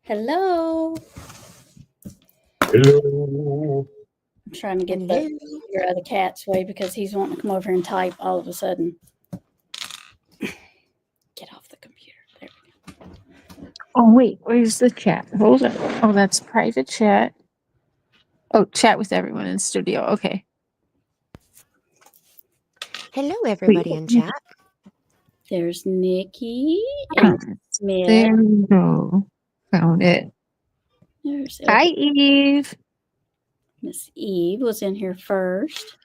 Hello. Hello. I'm trying to get the computer out of the cat's way because he's wanting to come over here and type all of a sudden. Get off the computer. There we go. Oh, wait. Where's the chat? Hold on. Oh, that's private chat. Oh, chat with everyone in the studio. Okay. Hello, everybody in chat. There's Nikki and Smith. There we go. Found it. There's Hi, Eve. Miss Eve was in here first.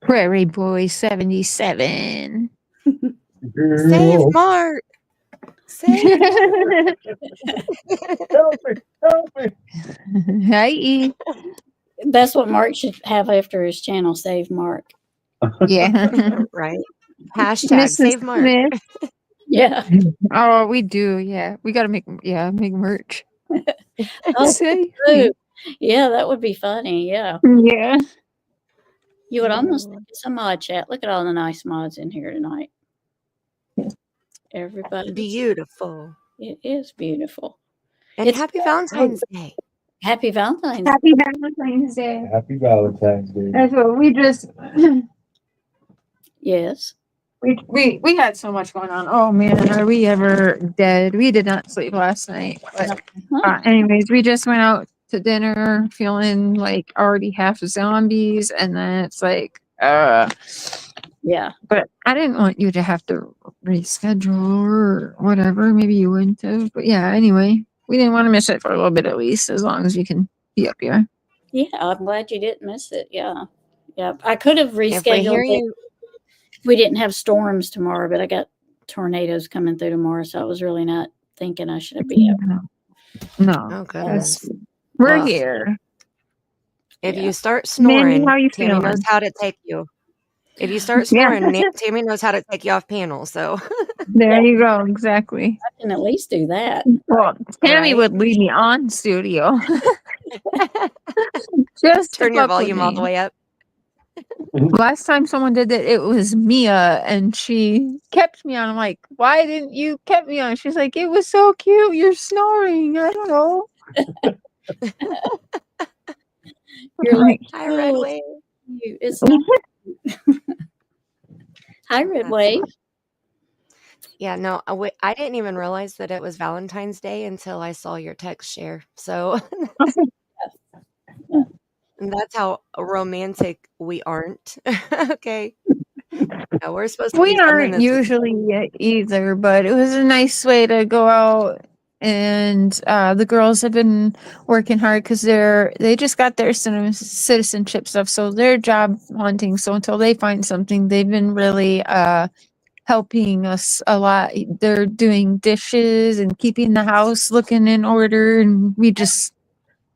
Prairie Boy 77. Save Mark. Save Mark. Help me. Hi, Eve. That's what Mark should have after his channel, Save Mark. Yeah. Right. Hashtag Save Mark. Smith. Yeah. Oh, we do. Yeah. We got to make merch. Oh, Say. yeah, that would be funny. Yeah. Yeah. You would almost think it's a mod chat. Look at all the nice mods in here tonight. Everybody. Beautiful. It is beautiful. And happy Valentine's Day. Happy Valentine's Day. Happy Valentine's Day. Happy Valentine's Day. That's what we just. Yes. We had so much going on. Oh man, are we ever dead? We did not sleep last night. But anyways, we just went out to dinner feeling like already half zombies, and then it's like yeah. But I didn't want you to have to reschedule or whatever. Maybe you wouldn't have. But yeah, anyway, we didn't want to miss it for a little bit at least, as long as we can be up here. Yeah, I'm glad you didn't miss it. Yeah. Yeah. I could have rescheduled it. We didn't have storms tomorrow, but I got tornadoes coming through tomorrow, so I was really not thinking I should be up. No. Oh, goodness. We're here. If you start snoring, Mandy, how you Tammy feeling? knows how to take you. If you start snoring, Tammy knows how to take you off panel. So there you go. Exactly. I can at least do that. Well, Tammy would leave me on studio. Just turn your volume all the way up. Last time someone did that, it was Mia, and she kept me on. I'm like, why didn't you keep me on? She's like, it was so cute. You're snoring. I don't know. You're like, hi, Red Wave. It's not. Hi, Red Wave. Yeah, no, I didn't even realize that it was Valentine's Day until I saw your text share. So and that's how romantic we aren't. Okay. No, we're supposed to. We aren't usually either, but it was a nice way to go out. And the girls have been working hard because they just got their citizenship stuff, so they're job hunting. So until they find something, they've been really helping us a lot. They're doing dishes and keeping the house looking in order, and we just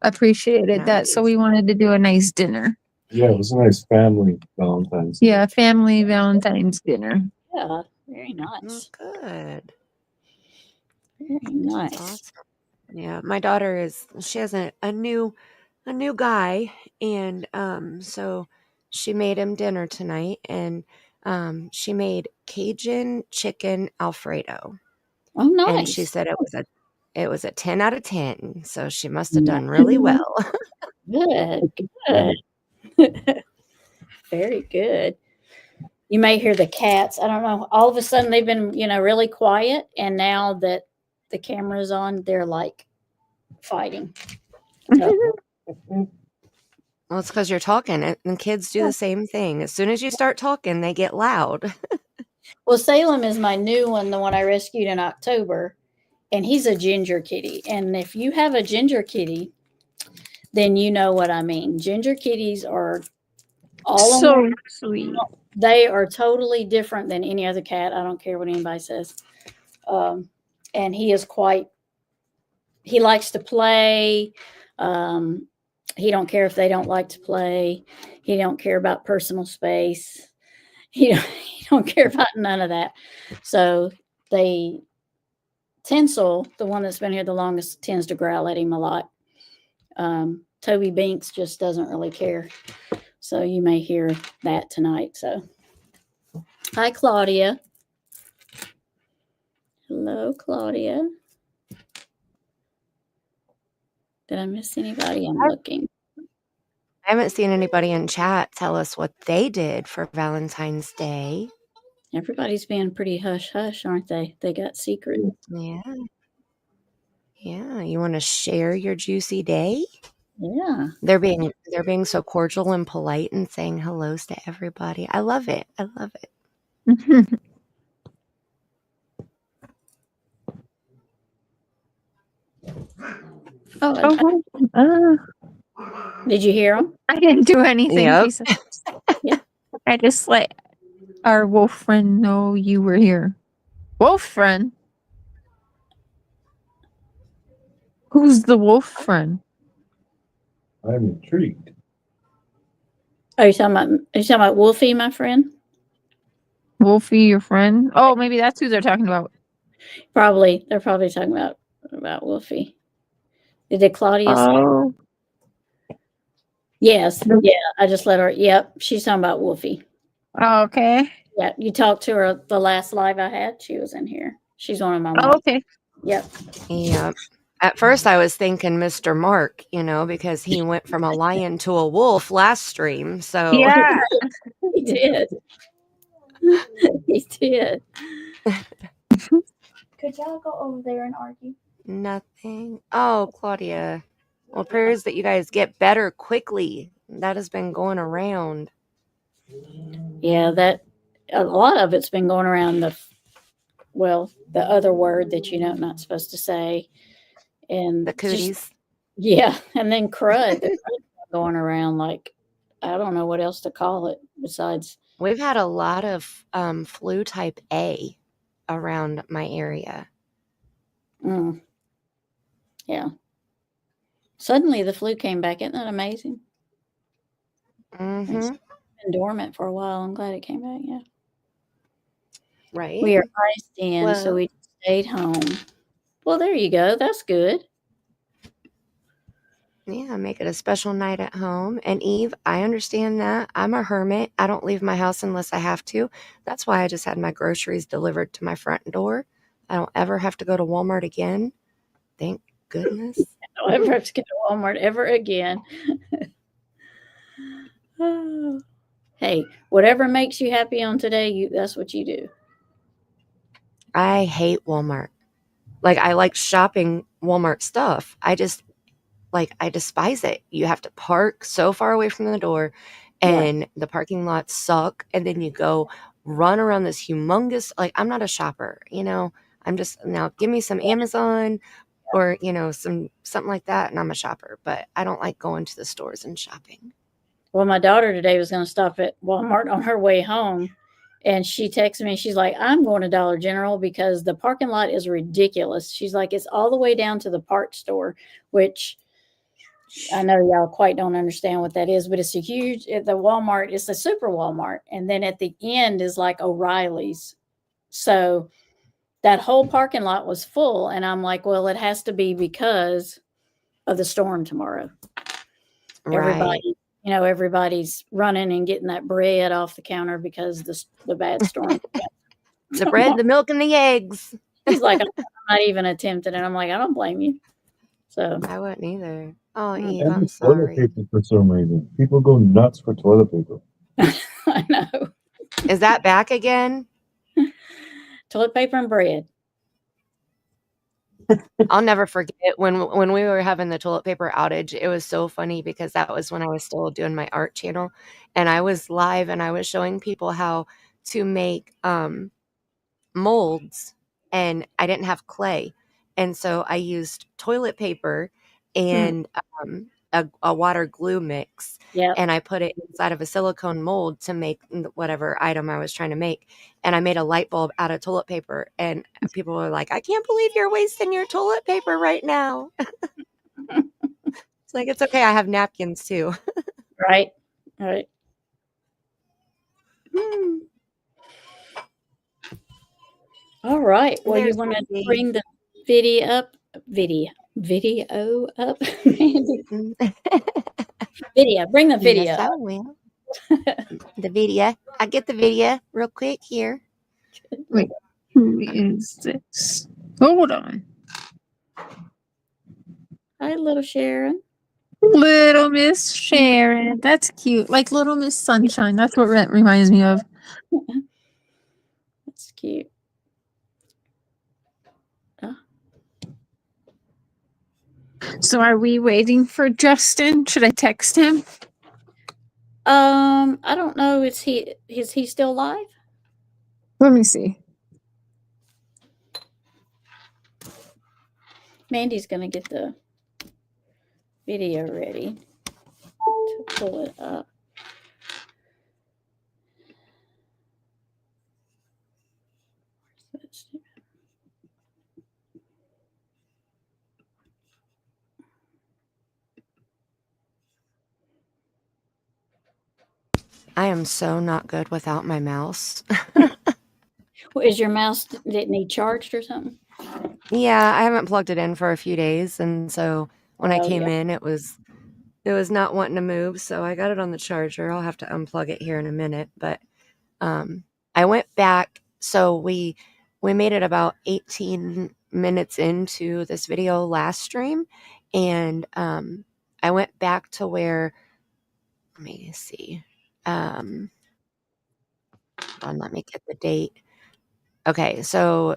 appreciated that. So we wanted to do a nice dinner. Yeah, it was a nice family Valentine's. Yeah, family Valentine's dinner. Yeah, very nice. Oh, good. Very nice. Awesome. Yeah, my daughter she has a new guy, and so she made him dinner tonight, and she made Cajun chicken Alfredo. Oh, nice. And she said it was a 10 out of 10. So she must have done really well. Good. Very good. You may hear the cats. I don't know. All of a sudden they've been, really quiet. And now that the camera's on, they're like fighting. So. Well, it's because you're talking, and kids do the same thing. As soon as you start talking, they get loud. Well, Salem is my new one, the one I rescued in October, and he's a ginger kitty. And if you have a ginger kitty, then you know what I mean. Ginger kitties are all so sweet. They are totally different than any other cat. I don't care what anybody says. And he is he likes to play. He don't care if they don't like to play. He don't care about personal space. He don't care about none of that. So Tinsel, the one that's been here the longest, tends to growl at him a lot. Toby Binks just doesn't really care. So you may hear that tonight. So hi, Claudia. Hello, Claudia. Did I miss anybody? I'm looking. I haven't seen anybody in chat tell us what they did for Valentine's Day. Everybody's being pretty hush hush, aren't they? They got secret. Yeah. Yeah. You want to share your juicy day? Yeah. They're being so cordial and polite and saying hellos to everybody. I love it. I love it. Oh, did you hear them? I didn't do anything. Yep. She said. Yeah. I just let our wolf friend know you were here. Wolf friend? Who's the wolf friend? I'm intrigued. Are you talking about Wolfie, my friend? Wolfie, your friend? Oh, maybe that's who they're talking about. Probably. They're probably talking about Wolfie. Did Claudia say? Oh. Yes. Yeah. I just let her. Yep. She's talking about Wolfie. Okay. Yeah. You talked to her the last live I had. She was in here. She's one of my Oh, okay. Yep. Yep. At first, I was thinking Mr. Mark, because he went from a lion to a wolf last stream. So Yeah. He did. He did. Could y'all go over there and argue? Nothing. Oh, Claudia. Well, prayers that you guys get better quickly. That has been going around. Yeah, that a lot of it's been going around the other word that not supposed to say, and The cooties. Yeah, and then crud, the crud going around like I don't know what else to call it besides. We've had a lot of flu type A around my area. Yeah. Suddenly the flu came back. Isn't that amazing? Mm-hmm. It's been dormant for a while. I'm glad it came back. Yeah. Right. We are iced in, so we stayed home. Well, there you go. That's good. Yeah, make it a special night at home. And Eve, I understand that. I'm a hermit. I don't leave my house unless I have to. That's why I just had my groceries delivered to my front door. I don't ever have to go to Walmart again. Thank goodness. I don't ever have to go to Walmart ever again. Oh. Hey, whatever makes you happy on today, that's what you do. I hate Walmart. Like, I like shopping Walmart stuff. I despise it. You have to park so far away from the door, and the parking lots suck. And then you go run around this humongous, I'm not a shopper, I'm just, now give me some Amazon or, something like that. And I'm a shopper, but I don't like going to the stores and shopping. Well, my daughter today was going to stop at Walmart on her way home. And she texted me. She's like, I'm going to Dollar General because the parking lot is ridiculous. She's like, it's all the way down to the parts store, which I know y'all quite don't understand what that is, but it's the Walmart, it's a super Walmart. And then at the end is like O'Reilly's. So that whole parking lot was full. And I'm like, well, it has to be because of the storm tomorrow. Right. Everybody's running and getting that bread off the counter because the bad storm. The bread, the milk, and the eggs. He's like, I'm not even attempting it. I'm like, I don't blame you. So I wouldn't either. Oh, Eve, And I'm the toilet sorry. paper for some reason. People go nuts for toilet paper. I know. Is that back again? Toilet paper and bread. I'll never forget when we were having the toilet paper outage. It was so funny because that was when I was still doing my art channel, and I was live and I was showing people how to make molds, and I didn't have clay, and so I used toilet paper and a water glue mix. Yeah. And I put it inside of a silicone mold to make whatever item I was trying to make. And I made a light bulb out of toilet paper. And people were like, I can't believe you're wasting your toilet paper right now. It's like, it's okay. I have napkins too. Right. All right. Well, you want to bring the video up? Video up, Mandy. Video. Bring the video. Yes, I will. The video. I get the video real quick here. Wait, who is this? Hold on. Hi, little Sharon. Little Miss Sharon. That's cute. Like Little Miss Sunshine. That's what that reminds me of. That's cute. Oh, So are we waiting for Justin? Should I text him? I don't know. Is he still live? Let me see. Mandy's gonna get the video ready to pull it up. I am so not good without my mouse. Well, is your mouse didn't need charged or something? Yeah, I haven't plugged it in for a few days, and so when I Oh, came yeah. in, it was not wanting to move, so I got it on the charger. I'll have to unplug it here in a minute, but I went back. So we made it about 18 minutes into this video last stream, and I went back to where, let me see. Hold on, let me get the date. Okay, so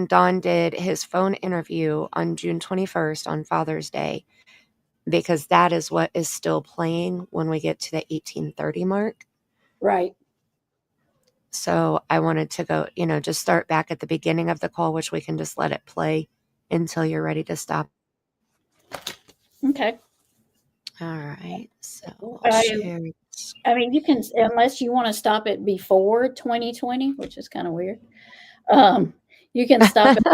Don did his phone interview on June 21st on Father's Day, because that is what is still playing when we get to the 1830 mark. Right. So I wanted to go, just start back at the beginning of the call, which we can just let it play until you're ready to stop. Okay. All right. So we'll I share. mean, you can, unless you want to stop it before 2020, which is kind of weird. You can stop it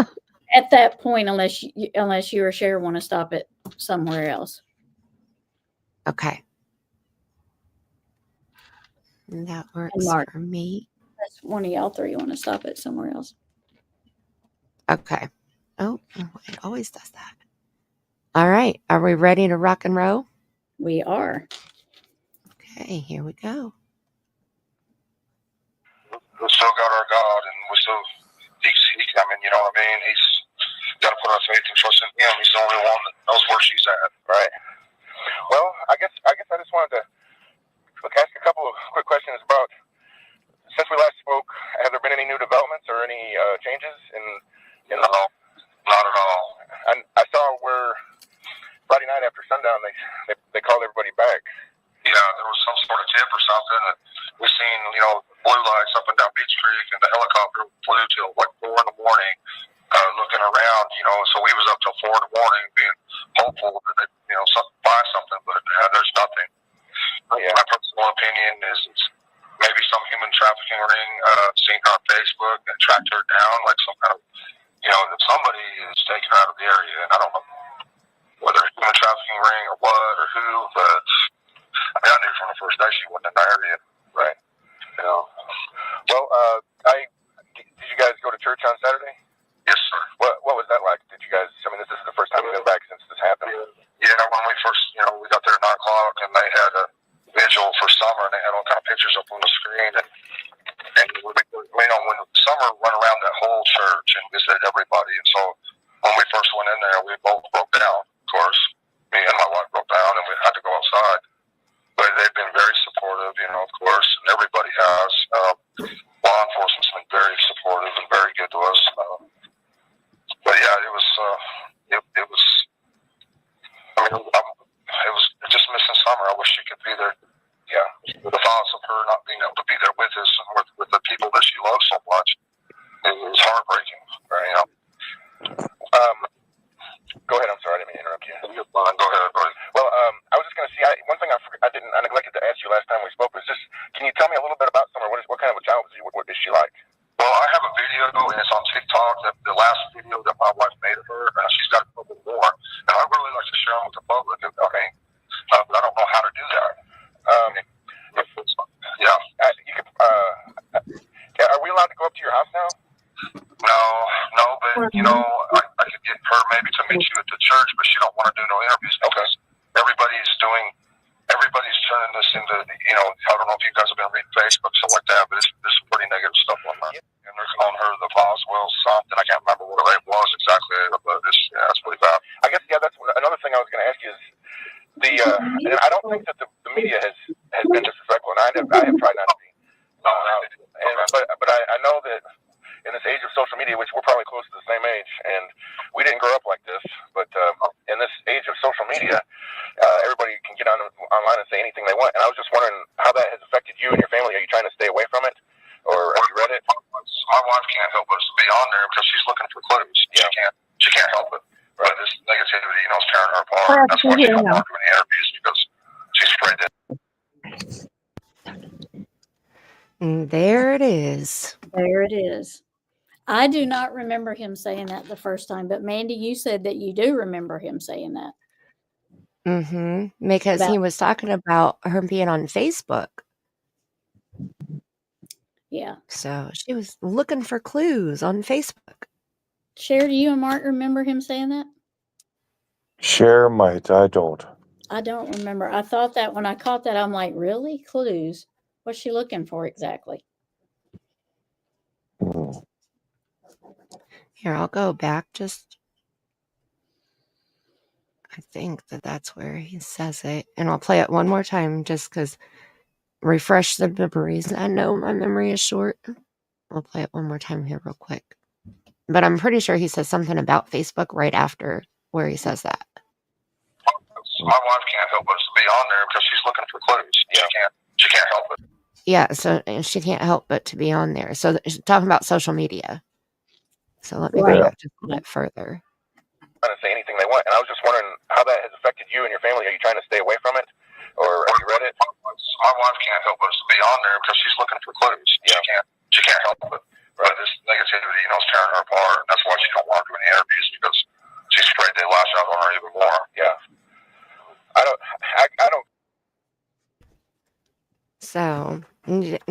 at that point unless you or Cher want to stop it somewhere else. Okay. That works Mark. for me. That's one of y'all three want to stop it somewhere else. Okay. Oh, it always does that. All right. Are we ready to rock and roll? We are. Okay, here we go. We still got our God, and we still, I mean, you know what I mean? He's got to put our faith and trust in him. He's the only one that knows where she's at. Right. Well, I guess I just wanted to ask a couple of quick questions about, since we last spoke, have there been any new developments or any changes in the law? Not at all. And I saw where Friday night after sundown, they called everybody back. Yeah, there was some sort of tip or something, and we seen, blue lights up and down Beach Creek, and the helicopter flew till like 4 in the morning, looking around, so we was up till 4 in the morning being hopeful that they, find something, but there's nothing. Yeah. My personal opinion is it's maybe some human trafficking ring seen her on Facebook and tracked her down, like some kind of, that somebody is taken her out of the area, and I don't know whether it's human trafficking ring or what or who, but I knew from the first day she wasn't in the area, right? Well, did you guys go to church on Saturday? Yes, sir. What was that like? Did you guys? I mean, this is the first time you've been back since this happened. Yeah, when we first, we got there at 9 o'clock, and they had a vigil for summer, and they had all kind of pictures up on the screen, and when summer went around that whole church and visited everybody, and so when we first went in there, we both broke down. Of course, me and my wife broke down, and we had to go outside. But they've been very supportive, of course, and everybody has. Law enforcement's been very supportive and very good to us. But yeah, it was. I mean, it was just missing summer. I wish she could be there. Yeah, the thoughts of her not being able to be there with us and with the people that she loves so much, it was heartbreaking. Right? Go ahead. I'm sorry, I didn't mean to interrupt you. You're fine. Go ahead, buddy. Well, I was just going to see. One thing I neglected to ask you last time we spoke was just, can you tell me a little bit about Summer? What kind of a child was she? What is she like? Well, I have a video, and it's on TikTok. The last video that my wife made of her, she's got a couple more, and I really like to share them with the public. Okay, but I don't know how to do that. Yeah. You could. Are we allowed to go up to your house now? No, but I could get her maybe to meet you at the church, but she don't want to do no interviews because everybody's turning this into, I don't know if you guys have been reading Facebook, stuff like that, but it's some pretty negative stuff on that. And they're calling her the Boswell something. I can't remember what it was exactly, but it's pretty bad. I guess, that's another thing I was going to trying to stay away from it? Or have you read it? My wife can't help but to be on there because she's looking for clues. Yeah. She can't help it. Right. But this negativity, is tearing her apart. That's why she don't want to do any interviews, because she's afraid that. And there it is. There it is. I do not remember him saying that the first time, but Mandy, you said that you do remember him saying that. Because he was talking about her being on Facebook. Yeah. So she was looking for clues on Facebook. Cher, do you and Mark remember him saying that? Share might, I don't. I don't remember. I thought that when I caught that, I'm like, really? Clues? What's she looking for exactly? Mm. Here, I'll go back just. I think that's where he says it. And I'll play it one more time just because refresh the memories. I know my memory is short. I'll play it one more time here real quick. But I'm pretty sure he says something about Facebook right after where he says that. My wife can't help but to be on there because she's looking for clues. Yeah. She can't help it. Yeah, so and she can't help but to be on there. So she's talking about social media. So let me go back just a bit further. Trying to say anything they want, and I was just wondering how that has affected you and your family. Are you trying to stay away from it, or have you read it? My wife can't help but to be on there because she's looking for clues. Yeah. She can't help it. Right. This negativity, is tearing her apart. That's why she don't want to do any interviews, because she's afraid they lash out on her even more. Yeah. I don't. So,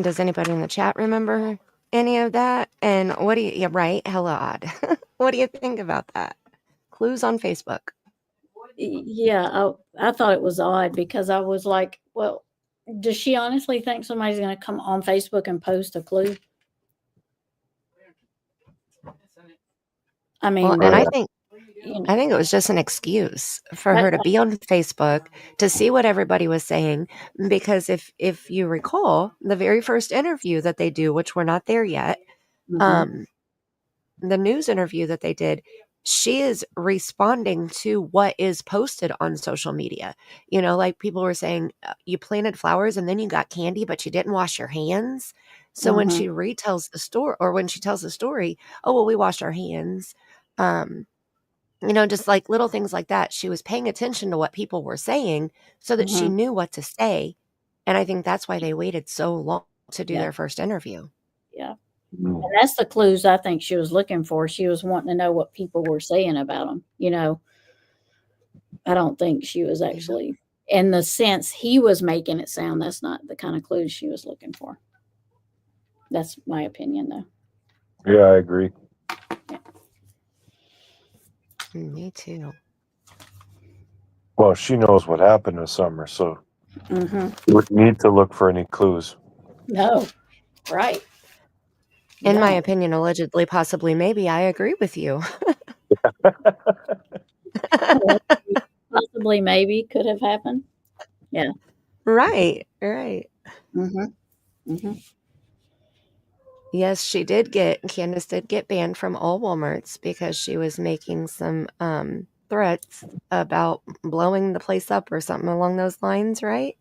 does anybody in the chat remember any of that? And what do you, yeah, right? Hella odd. What do you think about that? Clues on Facebook. Yeah, I thought it was odd because I was like, well, does she honestly think somebody's going to come on Facebook and post a clue? I mean, Well, and I think it was just an excuse for her to be on Facebook to see what everybody was saying. Because if you recall, the very first interview that they do, which we're not there yet, the news interview that they did, she is responding to what is posted on social media. Like people were saying, you planted flowers and then you got candy, but you didn't wash your hands. So when she retells the story, or when she tells the story, oh, well, we washed our hands. Just like little things like that. She was paying attention to what people were saying so that she knew what to say. And I think that's why they waited so long to do their first interview. Yeah. And that's the clues I think she was looking for. She was wanting to know what people were saying about them. I don't think she was actually, in the sense he was making it sound, that's not the kind of clues she was looking for. That's my opinion, though. Yeah, I agree. Me too. Well, she knows what happened this summer, so we would need to look for any clues. No, right. In my opinion, allegedly, possibly, maybe, I agree with you. Possibly, maybe, could have happened. Yeah. Right. Yes, Candace did get banned from all Walmarts because she was making some threats about blowing the place up or something along those lines, right?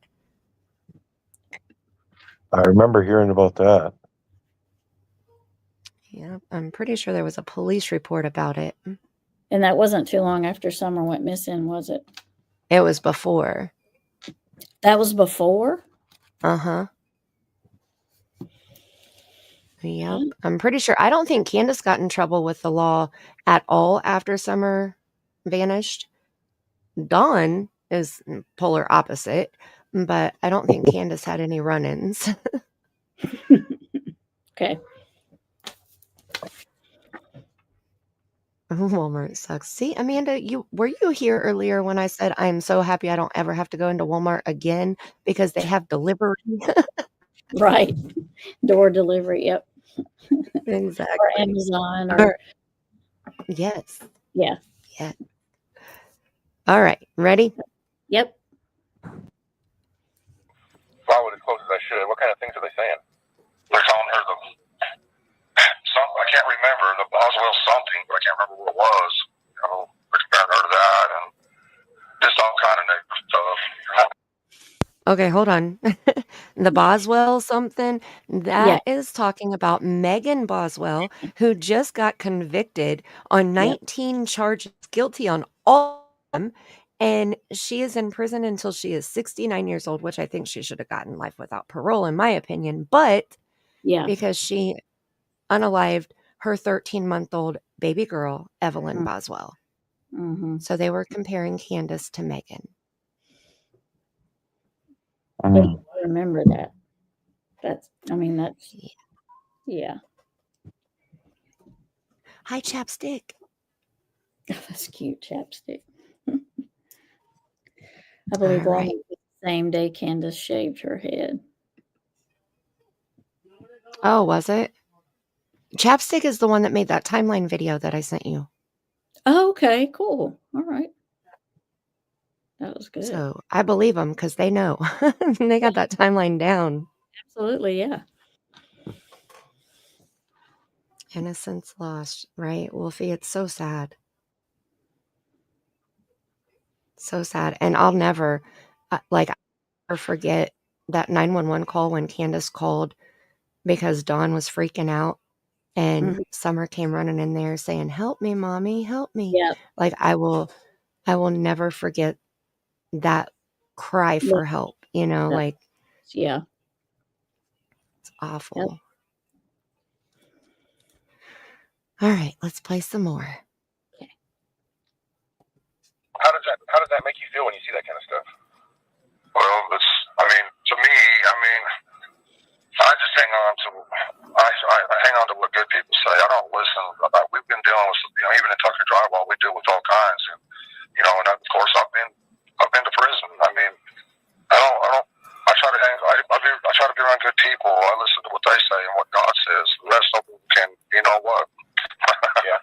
I remember hearing about that. Yeah, I'm pretty sure there was a police report about it. And that wasn't too long after Summer went missing, was it? It was before. That was before? Uh-huh. Yep. I'm pretty sure. I don't think Candace got in trouble with the law at all after Summer vanished. Dawn is polar opposite, but I don't think Candace had any run-ins. Okay. Walmart sucks. See, Amanda, were you here earlier when I said I'm so happy I don't ever have to go into Walmart again because they have delivery? Right. Door delivery. Yep. Exactly. Or Amazon. Or yes. Yeah. Yeah. All right. Ready? Yep. Follow it as close as I should. What kind of things are they saying? They're calling her I can't remember, the Boswell something, but I can't remember what it was. They're comparing her to that, and just all kind of negative stuff. Okay, hold on. the Boswell something, Yeah. that is talking about Megan Boswell, who just got convicted on Yep. 19 charges, guilty on all of them, and she is in prison until she is 69 years old, which I think she should have gotten life without parole, in my opinion. But Yeah. because she unalived her 13-month-old baby girl, Evelyn Boswell. Mm-hmm. So they were comparing Candace to Megan. I remember that. That's yeah. Hi, Chapstick. That's cute, Chapstick. I believe All one right. was the same day Candace shaved her head. Oh, was it? Chapstick is the one that made that timeline video that I sent you. Oh, okay, cool. All right. That was good. So I believe them because they know. They got that timeline down. Absolutely, yeah. Innocence lost, right? Wolfie, it's so sad. So sad. And I'll never, I'll never forget that 911 call when Candace called because Dawn was freaking out and Mhm. Summer came running in there saying, "Help me, Mommy, help me." Yeah. Like I will never forget that cry Yeah. for help, you know, like Yeah. it's awful. All right, let's play some more. How does that make you feel when you see that kind of stuff? Well, to me, I just hang on to I hang on to what good people say. I don't listen. We've been dealing with even in Tucker Drywall, we deal with all kinds, and and of course I've been to prison. I don't. I try to hang. I try to be around good people. I listen to what they say and what God says. The rest of them can, you know what? Yeah.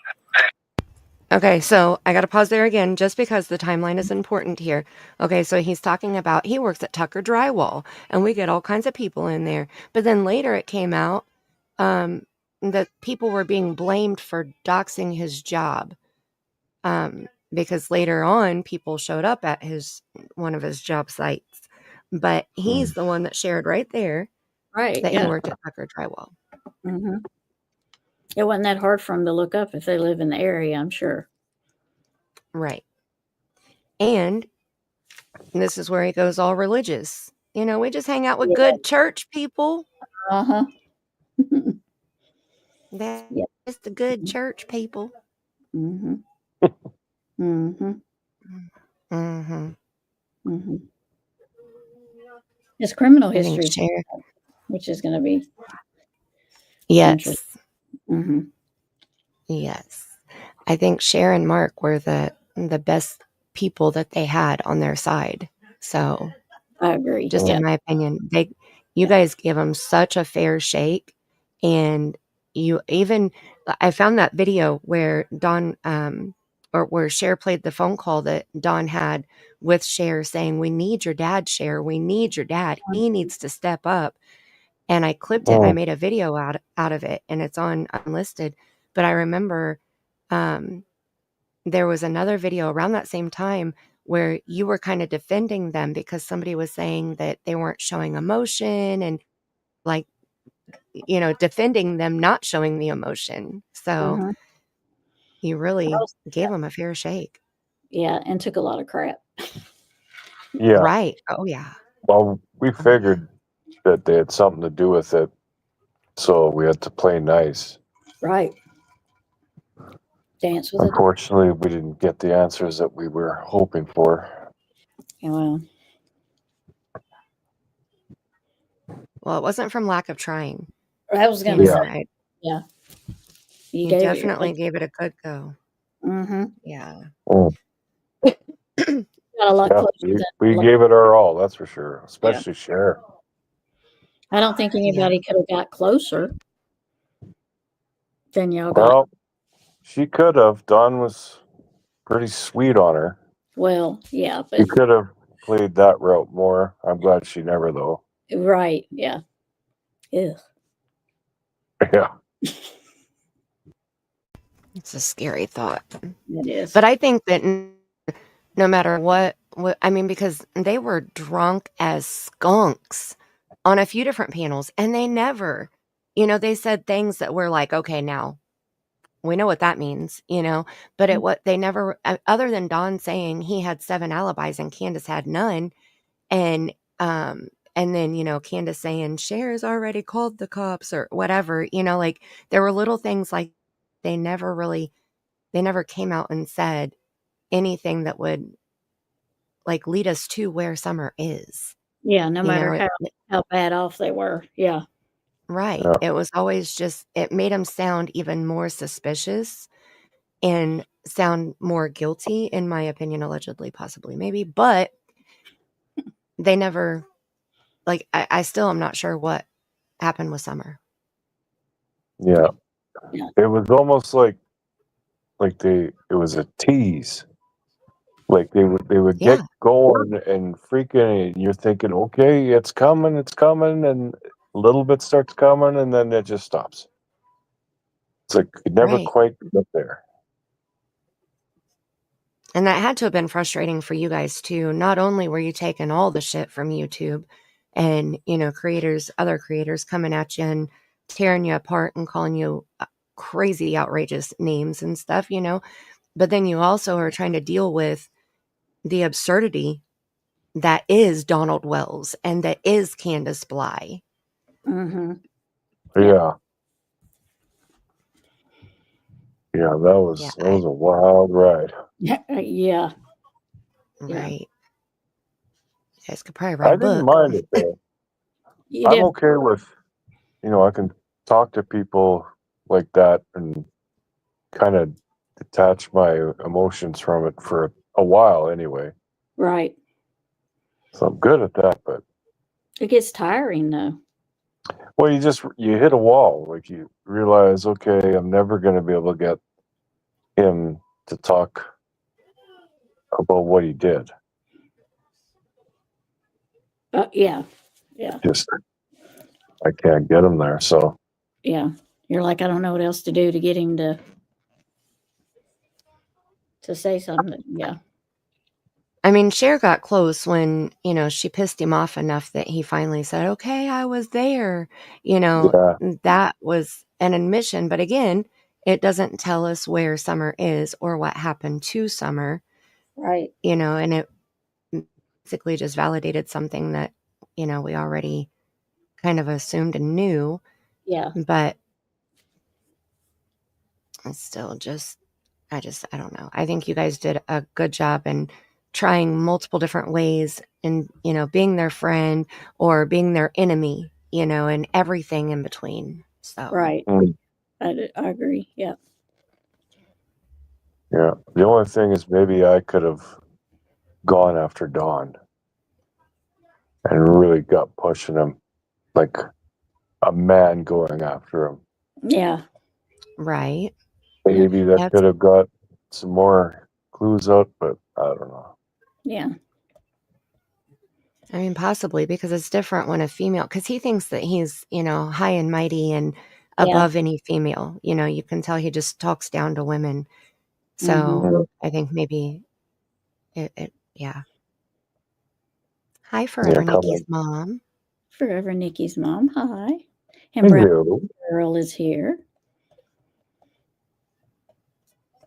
Okay, so I got to pause there again just because the timeline is important here. Okay, so he's talking about he works at Tucker Drywall and we get all kinds of people in there. But then later it came out that people were being blamed for doxing his job because later on people showed up at one of his job sites. But he's the one that shared right there Right. that he Yeah. worked at Tucker Drywall. Mm-hmm. It wasn't that hard for them to look up if they live in the area, I'm sure. Right. And this is where he goes all religious. We just hang out with good church people. Uh-huh. That's Yeah. just the good church people. Mm-hmm. Mm-hmm. Mm-hmm. Mm-hmm. His criminal I think history, Cher. which is going to be interesting. Yes. Mm-hmm. Yes. I think Cher and Mark were the best people that they had on their side. So I agree. just Yeah. in my opinion, you guys give them such a fair shake. And I found that video where Dawn, or where Cher played the phone call that Dawn had with Cher saying, "We need your dad, Cher. We need your dad. He needs to step up." And I clipped it. I made a video out of it, and it's on Unlisted. But I remember there was another video around that same time where you were kind of defending them because somebody was saying that they weren't showing emotion and defending them not showing the emotion. So Mhm. you really gave them a fair shake. Yeah, and took a lot of crap. Yeah. Right. Oh, yeah. Well, we figured that they had something to do with it, so we had to play nice. Right. Dance with it. Unfortunately, we didn't get the answers that we were hoping for. Yeah, well, Well, it wasn't from lack of trying. I was going You to know, say, yeah. you gave definitely gave it a good go. Mm-hmm. Yeah. Oh, Got a lot yeah, closer we than gave it our all, that's for sure. Especially Cher. I don't think anybody could have got closer than y'all got. Well, she could have. Dawn was pretty sweet on her. Well, yeah, She but could have played that route more. I'm glad she never, though. right, yeah. Ew. Yeah. It's a scary thought. It is. But I think that no matter what, because they were drunk as skunks on a few different panels, and they never, they said things that were like, okay, now we know what that means, but they never, other than Don saying he had 7 alibis and Candace had none. And then, Candace saying Cher's already called the cops or whatever, like there were little things like they never came out and said anything that would like lead us to where Summer is. Yeah, no matter how bad off they were. Yeah. Right. Yeah. It was always just, it made them sound even more suspicious and sound more guilty, in my opinion, allegedly, possibly, maybe. But they never, like, I still am not sure what happened with Summer. Yeah. Yeah. It was almost like it was a tease. Like they would Yeah. get going and freaking, and you're thinking, okay, it's coming, and a little bit starts coming, and then it just stops. It's like it never Right. quite got there. And that had to have been frustrating for you guys too. Not only were you taking all the shit from YouTube and, other creators coming at you and tearing you apart and calling you crazy, outrageous names and stuff, but then you also are trying to deal with the absurdity that is Donald Wells and that is Candace Bly. Mm-hmm. Yeah. Yeah, that was a wild ride. Yeah. Yeah. Right. You guys could probably I write a didn't book. mind it though. You I'm did. okay with, I can talk to people like that and kind of detach my emotions from it for a while anyway. Right. So I'm good at that, but It gets tiring though. well, you hit a wall. Like you realize, okay, I'm never going to be able to get him to talk about what he did. Yeah. Yeah. Just I can't get him there. So Yeah. You're like, I don't know what else to do to get him to say something. Yeah. I mean, Cher got close when, she pissed him off enough that he finally said, okay, I was there. yeah, That was an admission. But again, it doesn't tell us where Summer is or what happened to Summer, Right. and it basically just validated something that, we already kind of assumed and knew. Yeah. But it's still I don't know. I think you guys did a good job in trying multiple different ways and, being their friend or being their enemy, and everything in between. So, Right. Mm. I agree. Yeah. Yeah. The only thing is maybe I could have gone after Dawn and really got pushing him like a man going after him. Yeah. right. Maybe that That's, could have got some more clues out, but I don't know. Yeah. I mean, possibly because it's different when a female, because he thinks that he's, high and mighty and above any female. You can tell he just talks down to women. So Mhm. I think maybe yeah. Hi, Forever Nikki's mom. Forever Nikki's mom. Hi. And Brown Hello. Girl is here.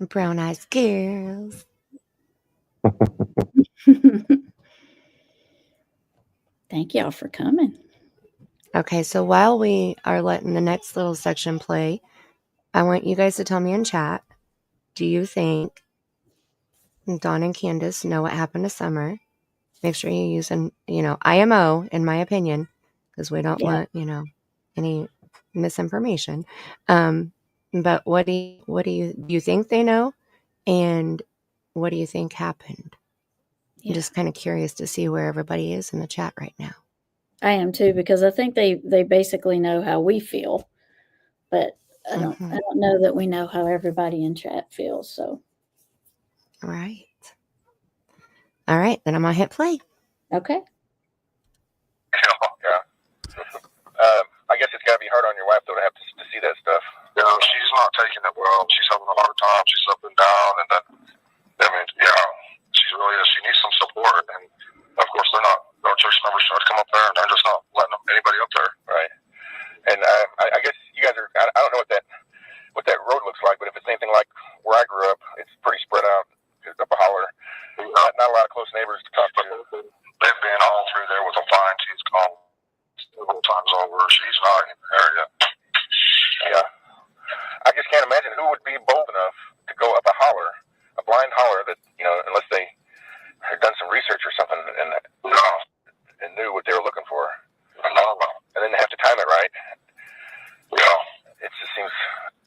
Brown Eyes Girls. Thank y'all for coming. Okay, so while we are letting the next little section play, I want you guys to tell me in chat, do you think Dawn and Candace know what happened to Summer? Make sure you use an, IMO, in my opinion, because we don't want, any misinformation. But what do you think they know? And what do you think happened? Yeah. I'm just kind of curious to see where everybody is in the chat right now. I am too, because I think they basically know how we feel, but I don't know that we know how everybody in chat feels. So Right. All right, then I'm gonna hit play. okay. Yeah. I guess it's got to be hard on your wife, though, to have to see that stuff. No, she's not taking it well. She's having a hard time. She's up and down. And then, yeah, she's really is. She needs some support. And, of course, they're not. No church members try to come up there, and they're just not letting anybody would be bold enough to go up a blind holler that, unless they had done some research or something and knew what they were looking for. And then they have to time it right. It just seems,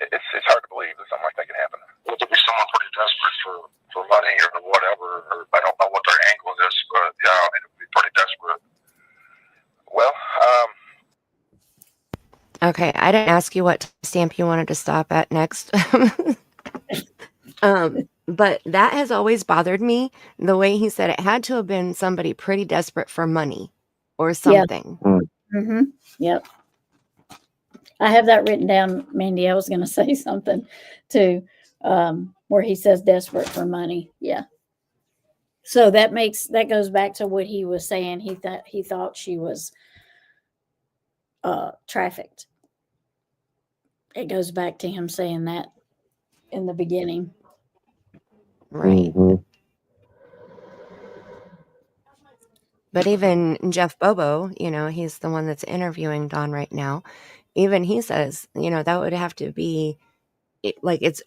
it's hard to believe that something like that can happen. Well, to be someone pretty desperate for money or whatever, or I don't know what their angle is, but yeah, it would be pretty desperate. Well, Okay, I didn't ask you what stamp you wanted to stop at next. But that has always bothered me, the way he said it had to have been somebody pretty desperate for money or something. Mm-hmm. Yep. I have that written down, Mandy. I was going to say something too, where he says desperate for money. Yeah. So that goes back to what he was saying. He thought she was trafficked. It goes back to him saying that in the beginning. Right. Mhm. But even Jeff Bobo, he's the one that's interviewing Dawn right now. Even he says, that would have to be it's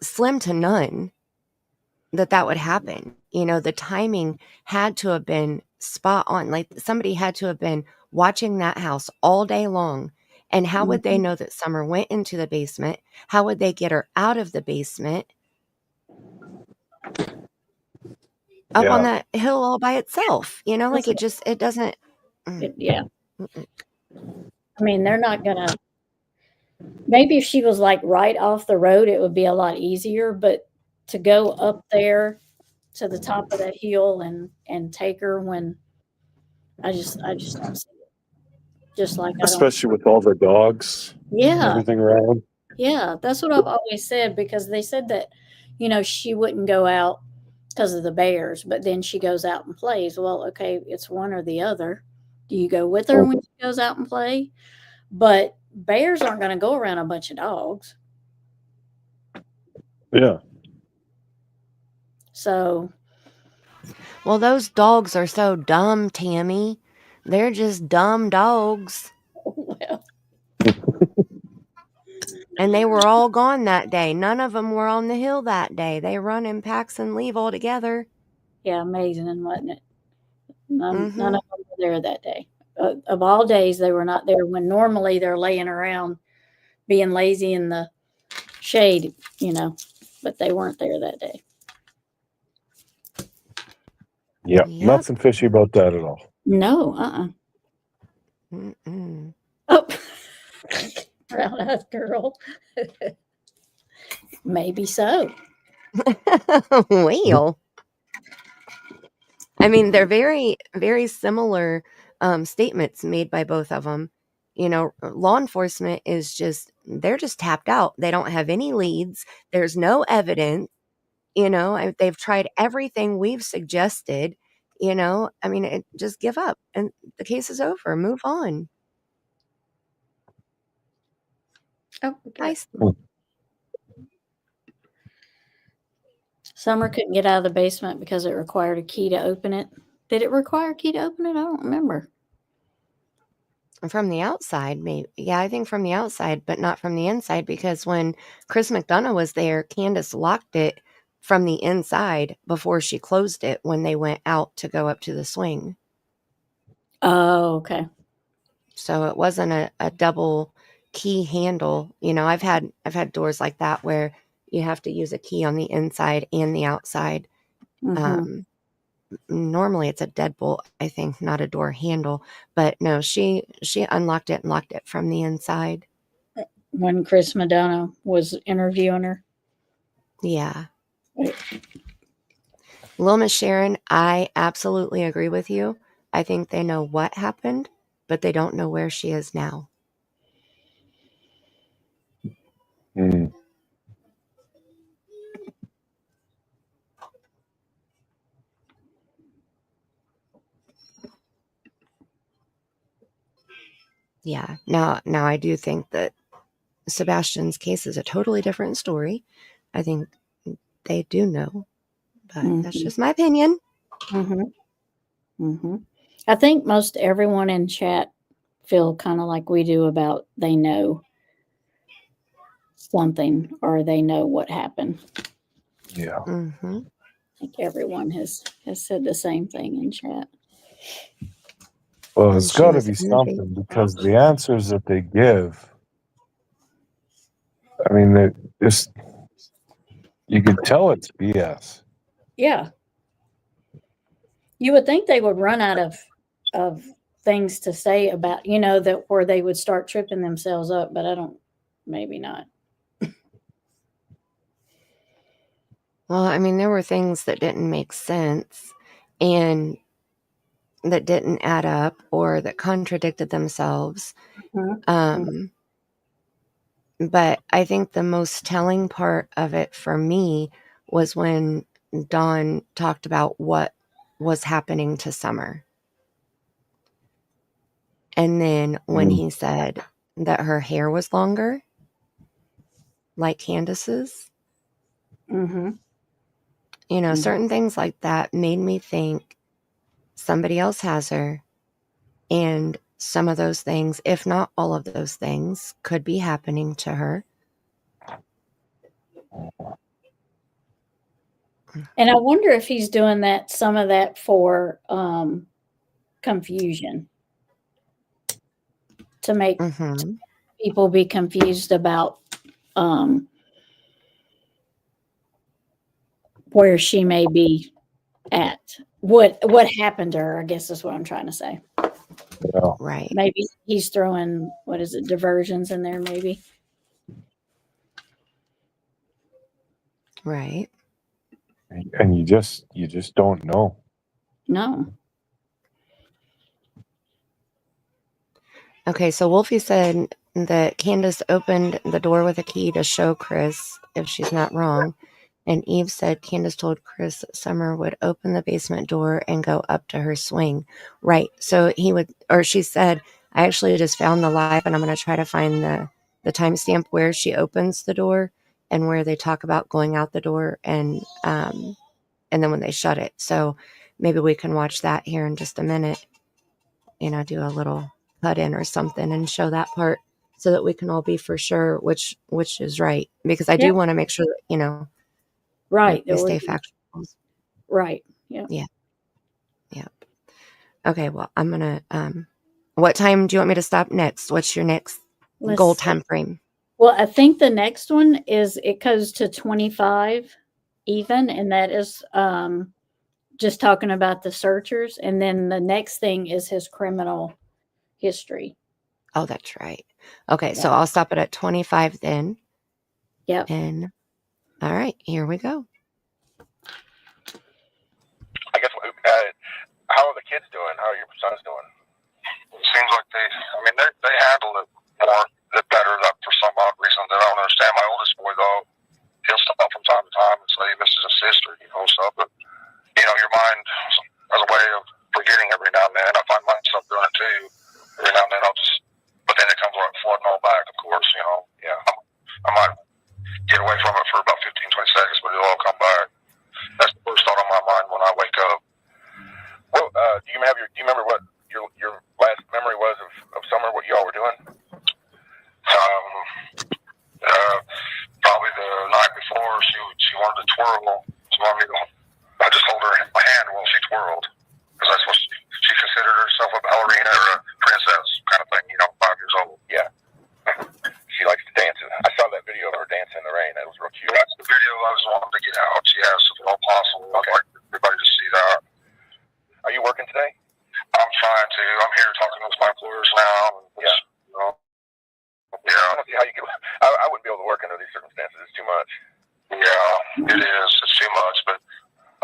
slim to none that would happen. The timing had to have been spot on. Like somebody had to have been watching that house all day long. And how would they know that Summer went into the basement? How would they get her out of the basement? Up on that hill all by itself, it doesn't. Yeah. I mean, they're not going to, maybe if she was like right off the road, it would be a lot easier, but to go up there to the top of that hill and take her when I just don't see it. Just like Especially with all the dogs and yeah, everything around. yeah, that's what I've always said, because they said that, she wouldn't go out because of the bears, but then she goes out and plays. Well, okay, it's one or the other. Do you go with her when she goes out and play? But bears aren't going to go around a bunch of dogs. Yeah. So, Well, those dogs are so dumb, Tammy. They're just dumb dogs. well, And they were all gone that day. None of them were on the hill that day. They run in packs and leave altogether. yeah, amazing, wasn't it? None of Mhm. them were there that day. Of all days, they were not there, when normally they're laying around being lazy in the shade, but they weren't there that day. Yep. Yep. Nothing fishy about that at all. No, Mm-mm. Oh, brown-eyed girl. Maybe so. Well, I mean, they're very, very similar statements made by both of them. Law enforcement they're just tapped out. They don't have any leads. There's no evidence. They've tried everything we've suggested. I mean, just give up and the case is over. Move on. Oh, okay. Nice. Summer couldn't get out of the basement because it required a key to open it. Did it require a key to open it? I don't remember. From the outside, maybe. Yeah, I think from the outside, but not from the inside, because when Chris McDonough was there, Candace locked it from the inside before she closed it when they went out to go up to the swing. Oh, okay. So it wasn't a double key handle. I've had doors like that where you have to use a key on the inside and the outside. Mhm. Normally it's a deadbolt, I think, not a door handle. But no, she unlocked it and locked it from the inside. When Chris Madonna was interviewing her. Yeah. Little Miss Sharon, I absolutely agree with you. I think they know what happened, but they don't know where she is now. Mm. Yeah. Now I do think that Sebastian's case is a totally different story. I think they do know, but that's just my opinion. I think most everyone in chat feel kind of like we do about they know. something or they know what happened. Yeah. Mm-hmm. I think everyone has said the same thing in chat. Well, And it's she got to was be in the something because the answers that they give, I mean, it's, you could tell it's BS. Yeah. You would think they would run out of things to say about, that where they would start tripping themselves up, but maybe not. Well, I mean, there were things that didn't make sense and that didn't add up or that contradicted themselves. But I think the most telling part of it for me was when Dawn talked about what was happening to Summer. And then when he said that her hair was longer, like Candace's, Mm-hmm. Certain things like that made me think somebody else has her. And some of those things, if not all of those things, could be happening to her. And I wonder if he's doing some of that for confusion, to make people be confused about where she may be at. What happened to her, I guess is what I'm trying to say. Yeah. Right. Maybe he's throwing, diversions in there, maybe. Right. And you just don't know. No. Okay, so Wolfie said that Candace opened the door with a key to show Chris, if she's not wrong. And Eve said Candace told Chris that Summer would open the basement door and go up to her swing. Right. So she said, I actually just found the live and I'm going to try to find the timestamp where she opens the door and where they talk about going out the door and then when they shut it. So maybe we can watch that here in just a minute, do a little cut in or something and show that part so that we can all be for sure which is right. Because I do want to make sure that, right. we stay factual. Right. Yeah. Yeah. Yeah. Okay. Well, I'm going to, what time do you want me to stop next? What's your next goal time frame? Well, I think the next one it goes to 25 even, and that is just talking about the searchers. And then the next thing is his criminal history. Oh, that's right. Okay. So I'll stop it at 25 then. Yep. And all right, here we go. I guess, how are the kids doing? How are your sons doing? It seems like they handle it more, better for some odd reason that I don't understand. My oldest boy, though, he'll stop from time to time and say he misses his sister, stuff. But, your mind has a way of forgetting every now and then. I find myself doing it too. Every now and then but then it comes flooding all back, of course, Yeah. I might get away from it for about 15, 20 seconds, but it'll all come back. That's the first thought on my mind when I wake up. Well, do you remember what your last memory was of Summer, what y'all were doing? Probably the night before she wanted to twirl. She wanted me to, I just hold her my hand while she twirled, because that's what she considered herself a ballerina or a princess kind of thing. 5 years old. Yeah. She likes to dance. I saw that video of her dancing in the rain. That was real cute. That's the video I was wanting to get out. Yes, if at all possible. Okay. I'd like everybody to see that. Are you working today? I'm trying to. I'm here talking with my employers now. Yeah. Yeah. I don't see how you could. I wouldn't be able to work under these circumstances. It's too much. Yeah, it is. It's too much. But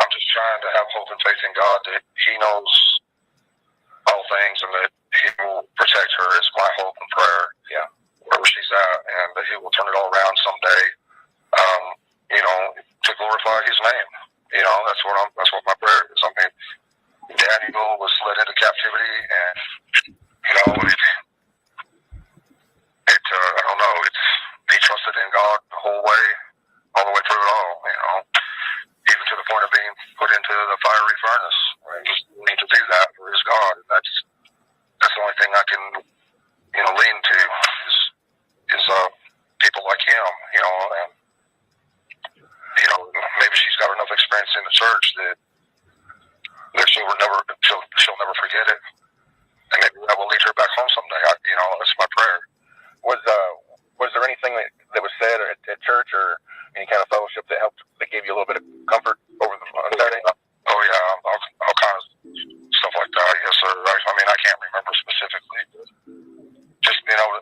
I'm just trying to have hope and faith in God that He knows all things and that He will protect her. It's my hope and prayer. Yeah. Wherever she's at, and that He will turn it all around someday. To glorify His name. That's what my prayer is. Daniel was led into captivity, and I don't know. He trusted in God the whole way, all the way through it all. Even to the point of being put into the fiery furnace. Right? He just need to do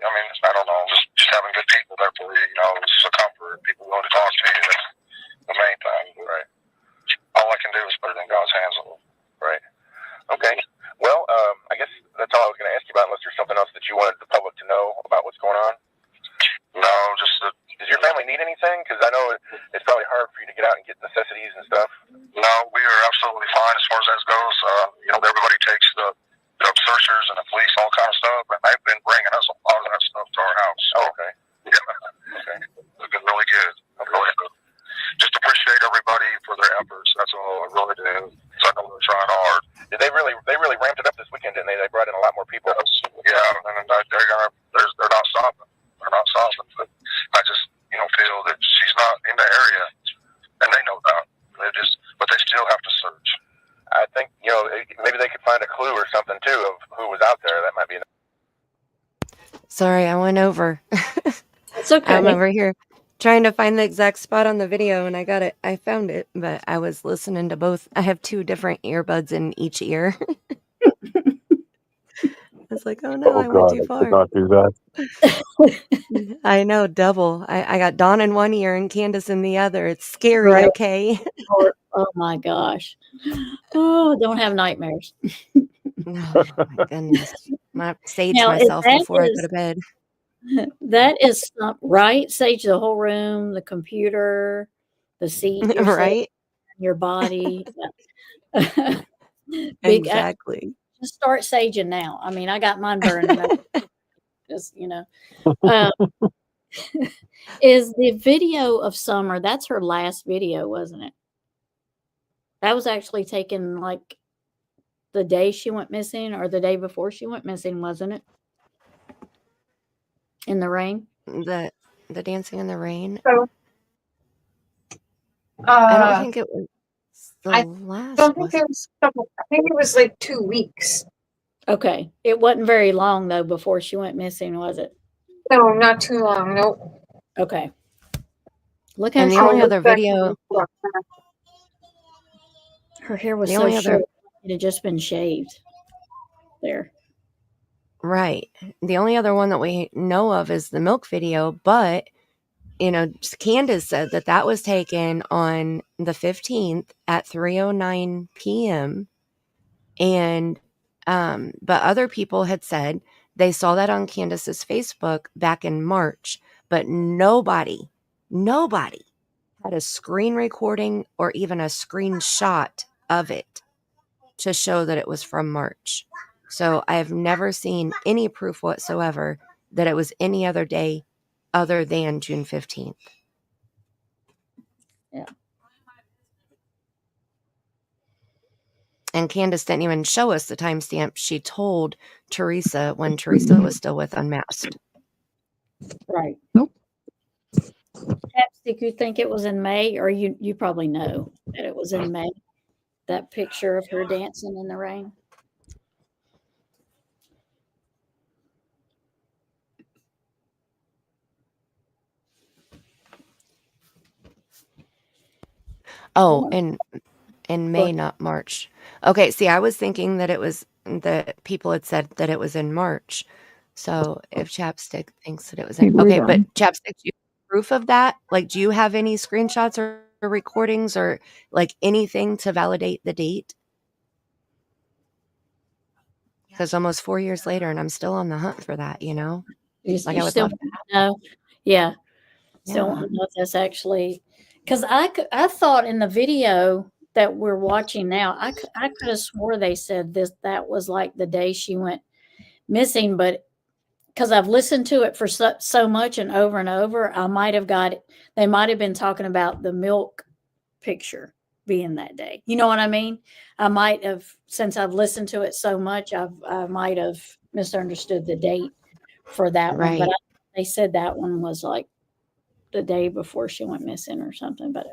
I mean, I don't know, just having good people there for you, you know, it's a comfort. People willing to talk to you, that's the main thing, right? All I can do is put it in God's hands a little, right? Okay. Well, I guess that's all I was going to ask you about, unless there's something else that you wanted the public to know about what's going on. No, just does your family need anything? Because I know it's probably hard for you to get out and get necessities and stuff. No, we are absolutely fine as far as that goes. You know, everybody takes the searchers and the police, all kind of stuff, and they've been bringing us a lot of that stuff to our house. So, okay. Yeah. Okay. It's been really good. I really just appreciate everybody for their efforts. That's all I really do. So I know they're trying hard. They really ramped it up this weekend, didn't they? They brought in a lot more people. Yeah, and they're not stopping. They're not stopping. But I just, you know, feel that she's not in the area, and they know that. But they still have to search. I think, you know, maybe they could find a clue or something too of who was out there. That might be. Sorry, I went over. It's okay. I'm over here trying to find the exact spot on the video, and I got it. I found it, but I was listening to both. I have 2 different earbuds in each ear. I was like, oh no, I went too far. I did not do that. I know, double. I got Dawn in one ear and Candace in the other. It's scary, Right. okay? Oh my gosh. Oh, don't have nightmares. Oh my goodness. I'm gonna sage Now, myself that before I is- go to bed. That is right. Sage the whole room, the computer, the seat, you're sitting Right? in, your body. Exactly. Just start saging now. I mean, I got mine burning up. Just, you know. Is the video of Summer, that's her last video, wasn't it? That was actually taken like the day she went missing or the day before she went missing, wasn't it? In the rain? The dancing in the rain. So, I don't think it was the I last. don't think was it was. I think it was like 2 weeks. Okay. It wasn't very long though before she went missing, was it? No, not too long. Nope. Okay. Look how And the short only other video. her hair was the so only other- short. It had just been shaved. There. Right. The only other one that we know of is the milk video, but you know, Candace said that was taken on the 15th at 3:09 p.m. And but other people had said they saw that on Candace's Facebook back in March, but nobody had a screen recording or even a screenshot of it to show that it was from March. So I have never seen any proof whatsoever that it was any other day other than June 15th. Yeah. And Candace didn't even show us the timestamp. She told Teresa when Teresa was still with Unmasked. Right. Nope. Chapstick, you think it was in May, or you probably know that it was in May? That picture of her dancing in the rain. Oh, in May, not March. Okay, see, I was thinking that it was that people had said that it was in March. So if Chapstick thinks that it was in, okay, but Chapstick, do you have proof of that? Like, do you have any screenshots or recordings or like anything to validate the date? Because almost 4 years later, and I'm still on the hunt for that, you know? Like I would love to have. know. Yeah. Yeah. Still want to know if that's actually, because I thought in the video that we're watching now, I could have swore they said that was like the day she went missing, but because I've listened to it for so much and over, I might have got it. They might have been talking about the milk picture being that day. You know what I mean? I might have, since I've listened to it so much, I might have misunderstood the date for that one. Right. But they said that one was like the day before she went missing or something. But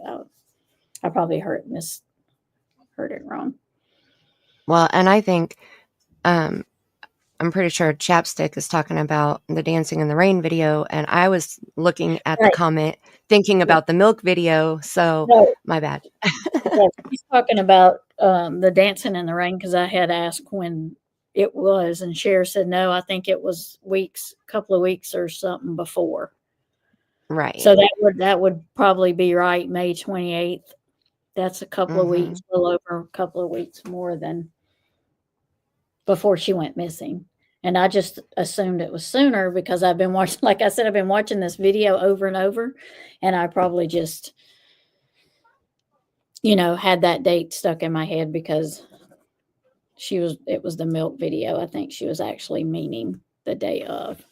I probably heard it wrong. Well, and I think I'm pretty sure Chapstick is talking about the Dancing in the Rain video, and I was looking at the comment thinking about the milk video, so my bad. Yeah, he's talking about the Dancing in the Rain because I had asked when it was. And Cher said, no, I think it was couple of weeks or something before. Right. So that would probably be right. May 28th. That's a couple of weeks, a little over a couple of weeks more than before she went missing. And I just assumed it was sooner because I've been watching, like I said, I've been watching this video over and over, and I probably just, had that date stuck in my head because it was the milk video. I think she was actually meaning the day of.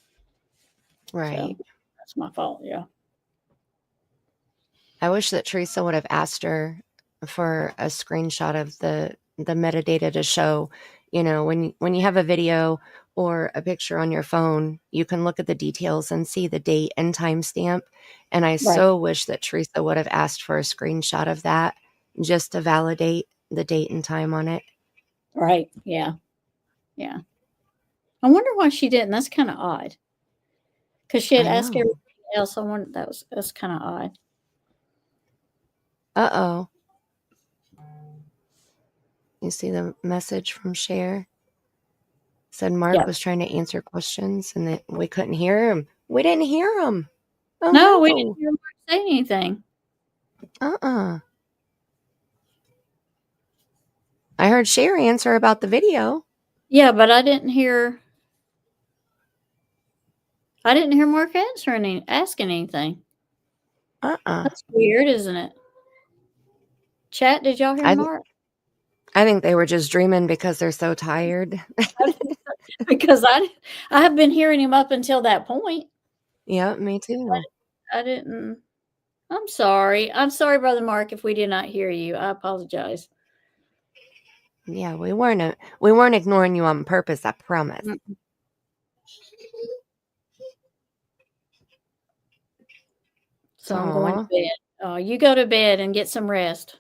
Right. So that's my fault. Yeah. I wish that Teresa would have asked her for a screenshot of the metadata to show, when you have a video or a picture on your phone, you can look at the details and see the date and timestamp. And I so wish that Teresa would have asked for a screenshot of that just to validate the date and time on it. Right. Yeah. Yeah. I wonder why she didn't. That's kind of odd. Because she had asked everything else. I wonder, that's kind of odd. Uh-oh. You see the message from Cher? Said Mark was trying to answer questions and that we couldn't hear him. We didn't hear him. Oh, no, we didn't hear Mark say anything. I heard Cher answer about the video. Yeah, but I didn't hear Mark asking anything. That's weird, isn't it? Chat, did y'all hear Mark? I think they were just dreaming because they're so tired. Because I have been hearing him up until that point. Yeah, me too. I didn't. I'm sorry. I'm sorry, Brother Mark, if we did not hear you. I apologize. Yeah, we weren't ignoring you on purpose, I promise. Mm-mm. So I'm going to bed. You go to bed and get some rest.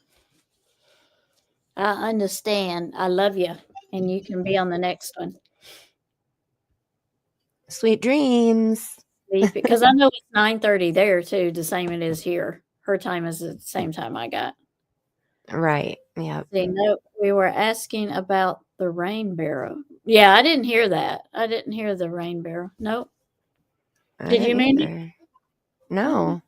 I understand. I love you. And you can be on the next one. Sweet dreams. Because I know it's 9:30 there too, the same it is here. Her time is the same time I got. Right. Yeah. No, we were asking about the rain barrel. Yeah, I didn't hear that. I didn't hear the rain barrel. Nope. Did you mean it? No.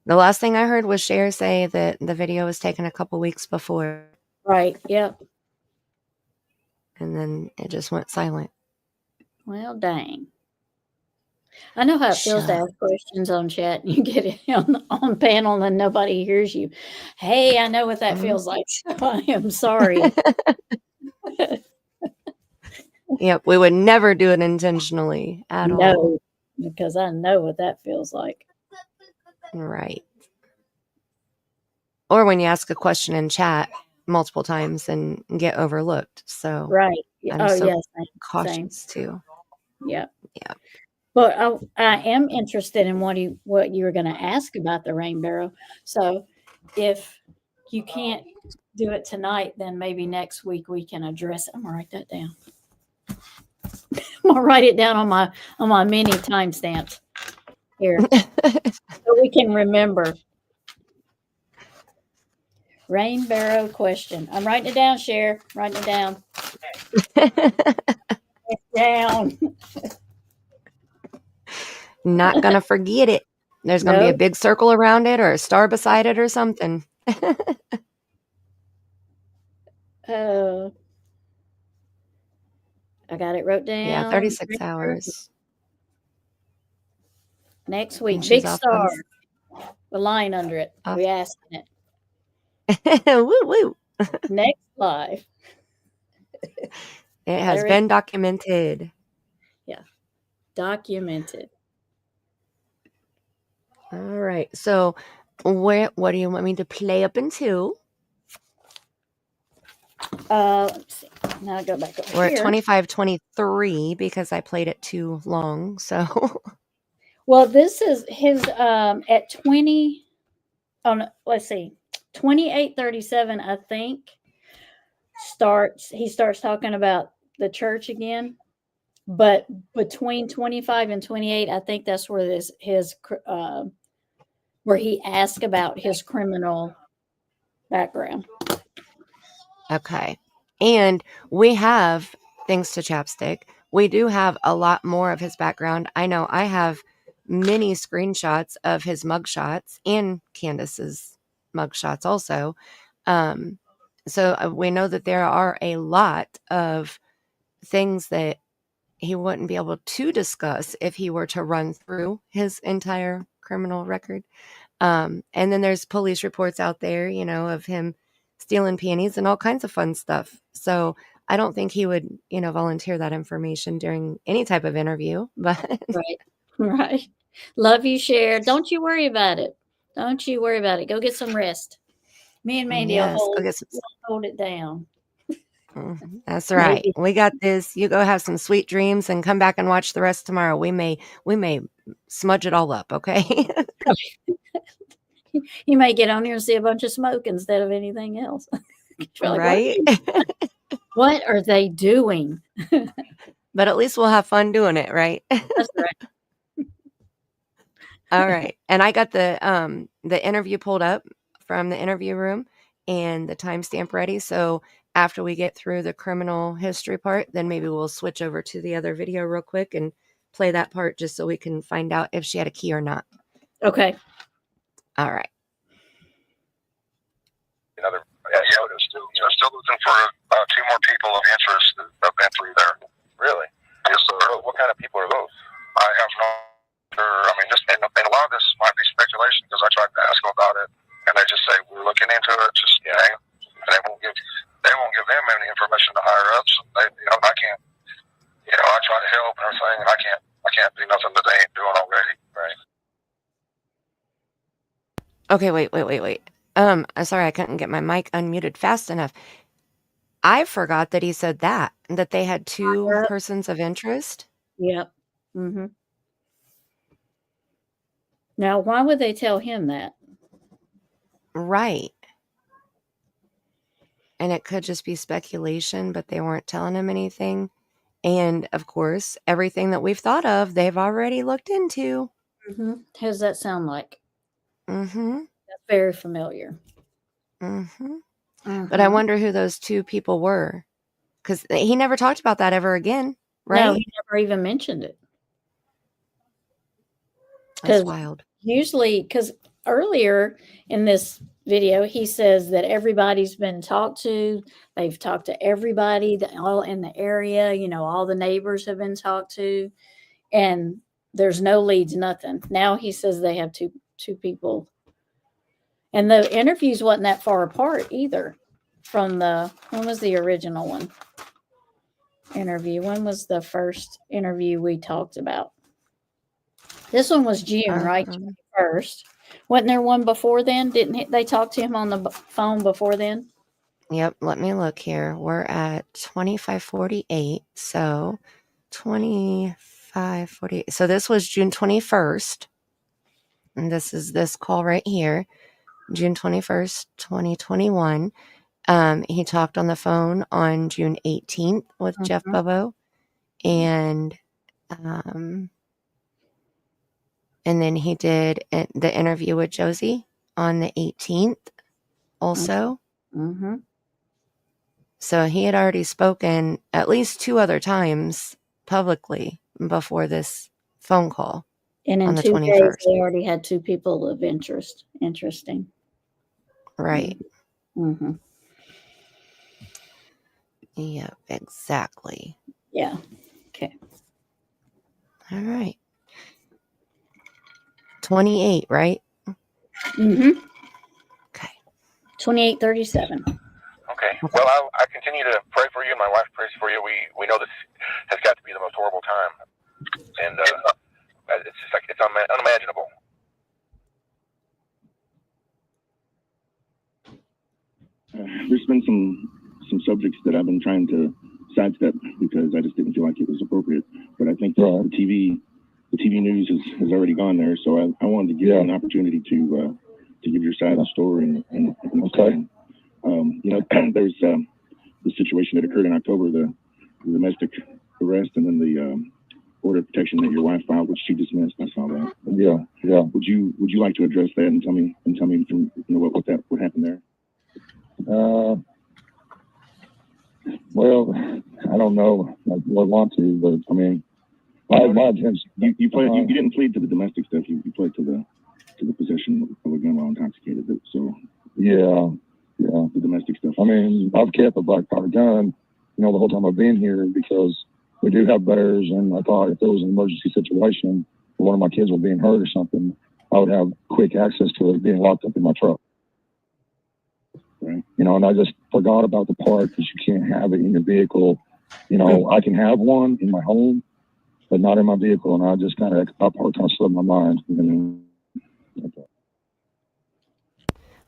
The last thing I heard was Cher say that the video was taken a couple weeks before. Right. Yep. And then it just went silent. Well, dang. I know how it feels to ask questions on chat and you get it on panel and nobody hears you. Hey, I know what that feels like. I am sorry. Yep, we would never do it intentionally at all. No, because I know what that feels like. Right. Or when you ask a question in chat multiple times and get overlooked. So right. I'm yes, cautious too. Yep. Yeah. But I am interested in what you were going to ask about the rain barrel. So if you can't do it tonight, then maybe next week we can address it. I'm going to write that down. I'm going to write it down on my mini timestamps here so we can remember. Rain barrel question. I'm writing it down, Cher. Writing it down. It's down. Not gonna forget it. There's gonna be a big circle around it or a star beside it or something. Oh, I got it wrote down. Yeah, 36 hours. Next week, big star. The line under it. We asked it. Woo woo. Next live. It has been documented. Yeah, documented. All right. So, what do you want me to play up until? Let's see. Now I go back over We're here. At 25:23 because I played it too long. So, well, this is his at 20. Let's see, 28:37. I think he starts talking about the church again. But between 25 and 28, I think that's where where he asked about his criminal background. Okay. And we have thanks to Chapstick. We do have a lot more of his background. I know I have many screenshots of his mugshots and Candace's mugshots also. So we know that there are a lot of things that he wouldn't be able to discuss if he were to run through his entire criminal record. And then there's police reports out there, you know, of him stealing panties and all kinds of fun stuff. So I don't think he would, you know, volunteer that information during any type of interview. But Right. Right. Love you, Cher. Don't you worry about it. Don't you worry about it. Go get some rest. Me and Mandy yes, will go get some. hold it down. That's right. Maybe. We got this. You go have some sweet dreams and come back and watch the rest tomorrow. We may smudge it all up. Okay. You may get on here and see a bunch of smoke instead of anything else. Like, right. what are they doing? But at least we'll have fun doing it. Right. That's right. All right. And I got the interview pulled up from the interview room and the timestamp ready. So after we get through the criminal history part, then maybe we'll switch over to the other video real quick and play that part just so we can find out if she had a key or not. Okay. All right. Another still looking for 2 more people of interest that have been through there. Really? Yes, sir. What kind of people are those? I have no. I mean, and a lot of this might be speculation because I tried to ask them about it, and they just say we're looking into it. Just they won't give them any information to higher ups. I can't. I try to help and everything, and I can't do nothing that they ain't doing already. Right. Okay, wait. Sorry, I couldn't get my mic unmuted fast enough. I forgot that he said that they had 2 persons of interest. Yep. Mm-hmm. Now, why would they tell him that? Right. And it could just be speculation, but they weren't telling him anything. And of course, everything that we've thought of, they've already looked into. Mm-hmm. How does that sound like? Mm-hmm. That's very familiar. Mm-hmm. Mm-hmm. But I wonder who those 2 people were. Because he never talked about that ever again, right? No, he never even mentioned it. That's wild. Usually, because earlier in this video, he says that everybody's been talked to. They've talked to everybody, all in the area. All the neighbors have been talked to, and there's no leads, nothing. Now he says they have two people, and the interviews wasn't that far apart either. From when was the original one? Interview. When was the first interview we talked about? This one was June, right? 21st. Wasn't there one before then? Didn't they talk to him on the phone before then? Yep. Let me look here. We're at 2548. So 2548. So this was June 21st. And this is this call right here. June 21st, 2021. He talked on the phone on June 18th with Jeff Bobo. And then he did the interview with Josie on the 18th also. Mm-hmm. So he had already spoken at least 2 other times publicly before this phone call. And in on the 2 21st. days, they already had 2 people of interest. Interesting. Right. Mm-hmm. Yeah, exactly. Yeah. Okay. All right. 28, right? Mm-hmm. Okay. 2837. Okay. Well, I continue to pray for you, and my wife prays for you. We know this has got to be the most horrible time, and it's just like it's unimaginable. There's been some subjects that I've been trying to sidestep because I just didn't feel like it was appropriate. But I think the TV news has already gone there, so I wanted to give you an opportunity to give your side of the story and explain. There's the situation that occurred in October, the domestic arrest, and then the order of protection that your wife filed, which she dismissed. I saw that. Yeah. Would you like to address that and tell me from what happened there? Well, I don't know. I want to, but I mean, my intention. You didn't plead to the domestic stuff. You pled to the possession of a gun while intoxicated. So yeah, the domestic stuff. I mean, I've kept a black powder gun, the whole time I've been here because we do have bears, and I thought if there was an emergency situation, or one of my kids was being hurt or something, I would have quick access to it being locked up in my truck. Right. And I just forgot about the part that you can't have it in your vehicle. I can have one in my home, but not in my vehicle. And I just that part kind of slipped my mind.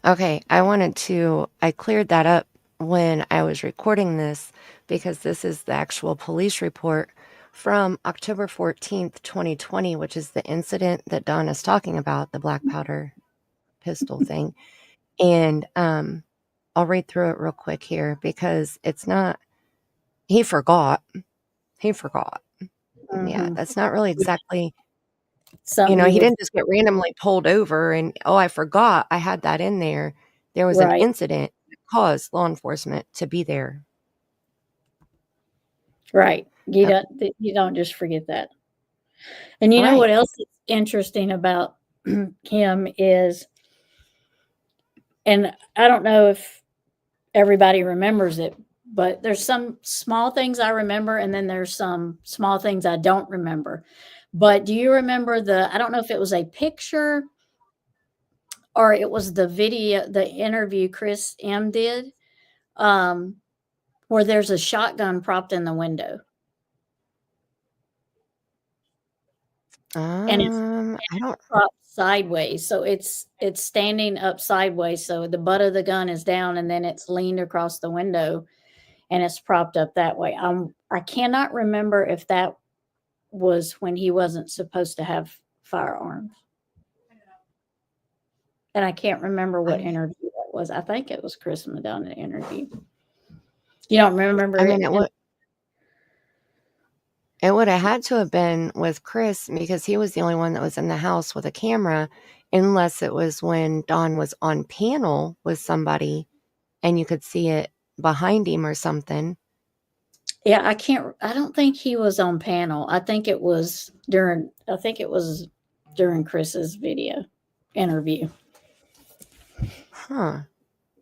Okay, I cleared that up when I was recording this because this is the actual police report from October 14th, 2020, which is the incident that Don is talking about, the black powder pistol thing. And I'll read through it real quick here because it's not, he forgot. Yeah, that's not really exactly, Something he didn't just get randomly pulled over and, oh, I forgot I had that in there. There was an Right. incident that caused law enforcement to be there. Right. You don't just forget that. And you know what Right. else is interesting about him is, and I don't know if everybody remembers it, but there's some small things I remember, and then there's some small things I don't remember. But do you remember I don't know if it was a picture or it was the video, the interview Chris M did, where there's a shotgun propped in the window. And I don't. propped sideways, so it's standing up sideways, so the butt of the gun is down and then it's leaned across the window and it's propped up that way. I cannot remember if that was when he wasn't supposed to have firearms. And I can't remember what interview that was. I think it was Chris Madonna interview. You don't remember I mean, it? It would have had to have been with Chris because he was the only one that was in the house with a camera, unless it was when Don was on panel with somebody and you could see it behind him or something. Yeah, I don't think he was on panel. I think it was during Chris's video interview. Huh.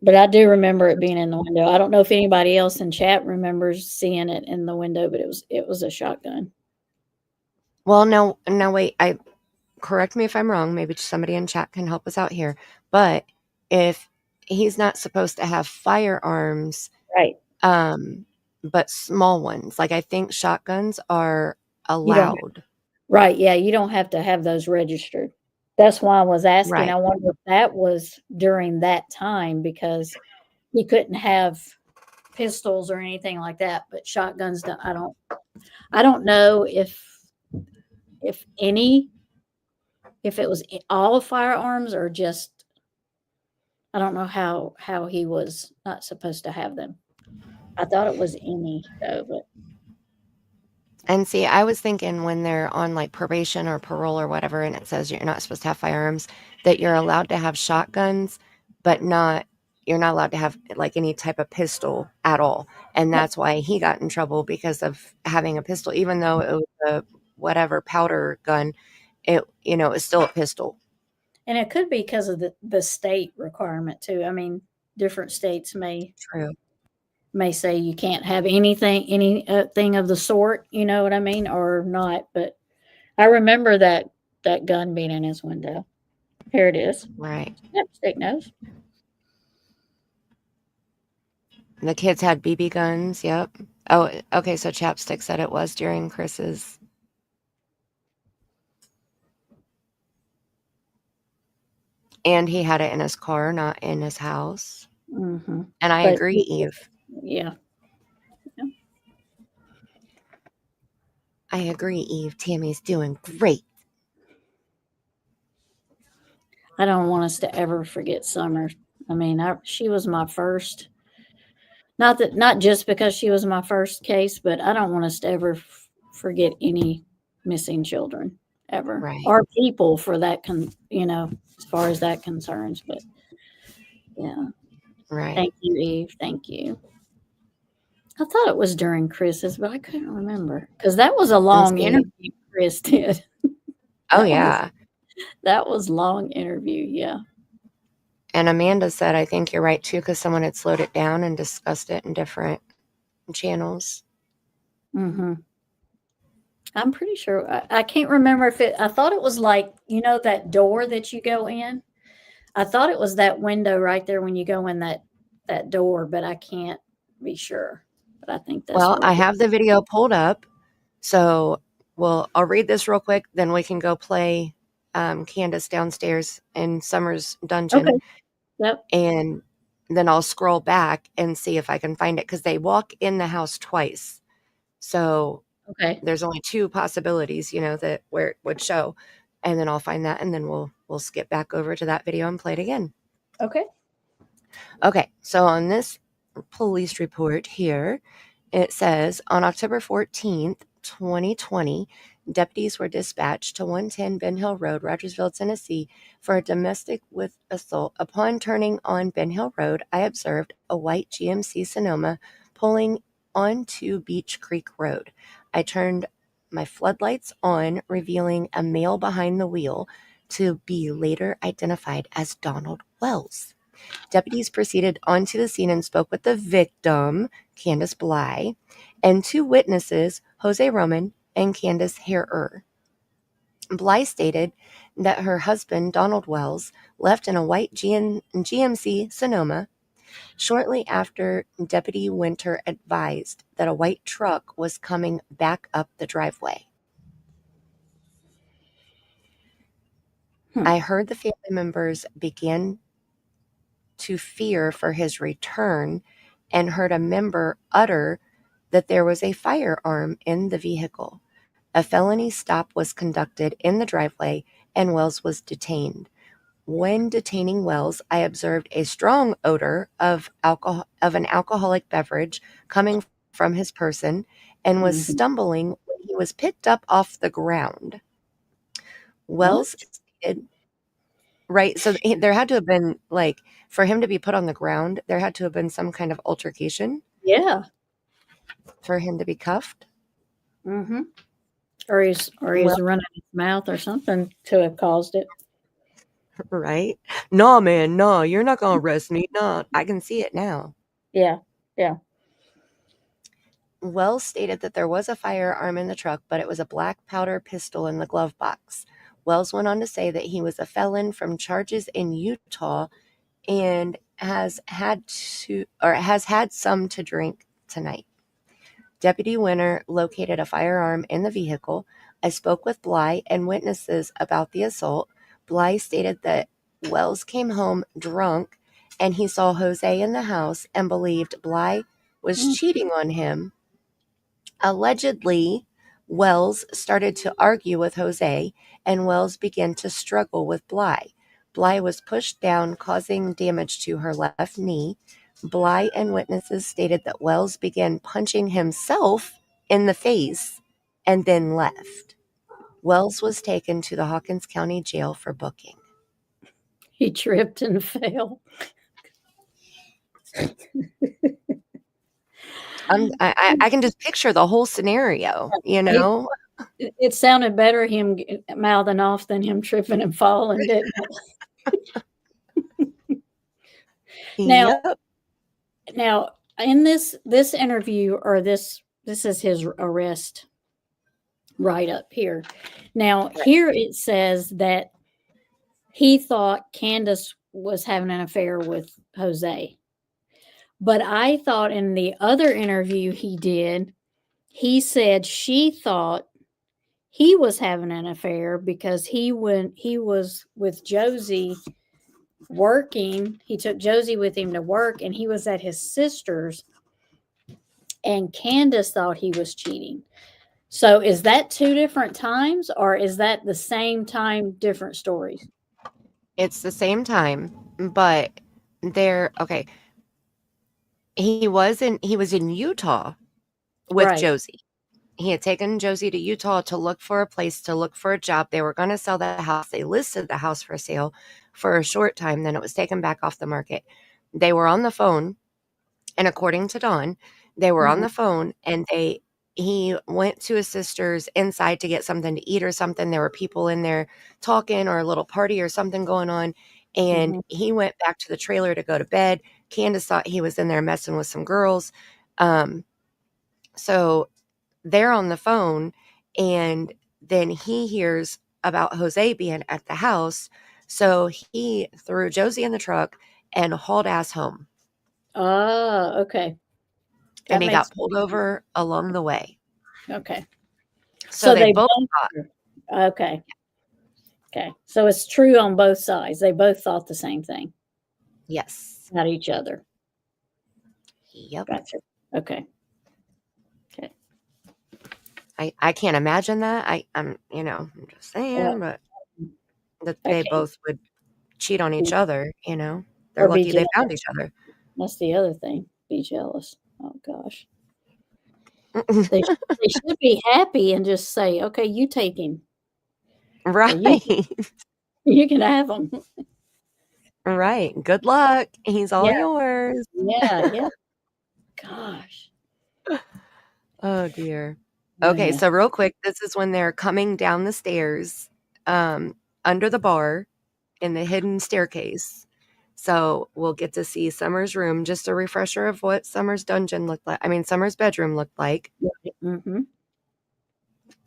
But I do remember it being in the window. I don't know if anybody else in chat remembers seeing it in the window, but it was a shotgun. Well, now wait, correct me if I'm wrong. Maybe somebody in chat can help us out here. But if he's not supposed to have firearms, Right. but small ones, like I think shotguns are allowed. Right. Yeah, you don't have to have those registered. That's why I was asking. Right. I wonder if that was during that time because he couldn't have pistols or anything like that, but shotguns, I don't know if it was all firearms or just, I don't know how he was not supposed to have them. I thought it was any though, but And see, I was thinking when they're on like probation or parole or whatever, and it says you're not supposed to have firearms, that you're allowed to have shotguns, but you're not allowed to have like any type of pistol at all. And that's why he got in trouble because of having a pistol, even though it was a whatever powder gun, it was still a pistol. and it could be because of the state requirement too. I mean, different states may say you can't have anything of the sort, you know what I mean, or not. But I remember that gun being in his window. Here it is. Right. Chapstick knows. The kids had BB guns. Yep. Oh, okay. So Chapstick said it was during Chris's. And he had it in his car, not in his house. Mm-hmm. And I agree, Eve. Yeah. I agree, Eve. Tammy's doing great. I don't want us to ever forget Summer. I mean, she was my first. Not just because she was my first case, but I don't want us to ever forget any missing children ever, Right. or people for that. As far as that concerns. But yeah. Right. Thank you, Eve. Thank you. I thought it was during Chris's, but I couldn't remember because that was a long see. interview Chris did. Oh, That yeah. that was long interview. Yeah. And Amanda said, I think you're right, too, because someone had slowed it down and discussed it in different channels. Mm-hmm. I'm pretty sure. I can't remember if it. I thought it was like that door that you go in. I thought it was that window right there when you go in that door, but I can't be sure. But I think that's Well, I right. have the video pulled up. So, I'll read this real quick. Then we can go play Candace downstairs in Summer's dungeon. Okay. Yep. And then I'll scroll back and see if I can find it because they walk in the house twice. So Okay. there's only two possibilities, that where it would show. And then I'll find that and then we'll skip back over to that video and play it again. Okay. Okay, so on this police report here, it says on October 14th, 2020, deputies were dispatched to 110 Ben Hill Road, Rogersville, Tennessee, for a domestic with assault. Upon turning on Ben Hill Road, I observed a white GMC Sonoma pulling onto Beach Creek Road. I turned my floodlights on, revealing a male behind the wheel to be later identified as Donald Wells. Deputies proceeded onto the scene and spoke with the victim, Candace Bly, and two witnesses, Jose Roman and Candace Herrer. Bly stated that her husband, Donald Wells, left in a white GMC Sonoma. Shortly after, Deputy Winter advised that a white truck was coming back up the driveway. I heard the family members begin to fear for his return and heard a member utter that there was a firearm in the vehicle. A felony stop was conducted in the driveway and Wells was detained. When detaining Wells, I observed a strong odor of an alcoholic beverage coming from his person and was stumbling when he was picked up off the ground. Wells stated, right, so there had to have been, for him to be put on the ground, there had to have been some kind of altercation. Yeah. For him to be cuffed. Mm-hmm. Or he's running his mouth or something to have caused it. Right? No, man, no, you're not going to arrest me. No, I can see it now. Yeah. Yeah. Wells stated that there was a firearm in the truck, but it was a black powder pistol in the glove box. Wells went on to say that he was a felon from charges in Utah and has had some to drink tonight. Deputy Winter located a firearm in the vehicle. I spoke with Bly and witnesses about the assault. Bly stated that Wells came home drunk and he saw Jose in the house and believed Bly was cheating on him. Allegedly, Wells started to argue with Jose and Wells began to struggle with Bly. Bly was pushed down, causing damage to her left knee. Bly and witnesses stated that Wells began punching himself in the face and then left. Wells was taken to the Hawkins County Jail for booking. He tripped and fell. I can just picture the whole scenario, It sounded better him mouthing off than him tripping and falling, didn't it? Now, in this interview, or this is his arrest right up here. Now, here it says that he thought Candace was having an affair with Jose. But I thought in the other interview he did, he said she thought he was having an affair because he was with Josie working. He took Josie with him to work and he was at his sister's and Candace thought he was cheating. So is that two different times or is that the same time, different stories? It's the same time, but okay. He was in Utah with Josie. He had taken Josie to Utah to look for a place, to look for a job. They were going to sell the house. They listed the house for sale for a short time. Then it was taken back off the market. They were on the phone. And according to Dawn, They were on Mhm. the phone, and he went to his sister's inside to get something to eat or something. There were people in there talking or a little party or something going on. And Mhm. he went back to the trailer to go to bed. Candace thought he was in there messing with some girls. So they're on the phone, and then he hears about Jose being at the house. So he threw Josie in the truck and hauled ass home. Ah, okay. And That he makes got pulled over along the way. okay. So So they they both both thought, okay. Okay. So it's true on both sides. They both thought the same thing yes. about each other. Yep. Gotcha. Okay. Okay. I can't imagine that. I'm just Yeah. saying, but that I they can't both would cheat on each be other, you know. They're or be lucky they found jealous. each other. That's the other thing. Be jealous. Oh gosh. They they should be happy and just say, "Okay, you take him, or Right. you can have him." Right. Good luck. He's all Yeah. yours. Yeah. Yeah. Gosh. Oh dear. Okay, Man. so real quick, this is when they're coming down the stairs under the bar in the hidden staircase. So we'll get to see Summer's room, just a refresher of what Summer's dungeon looked like. I mean, Summer's bedroom looked like. Mm-hmm.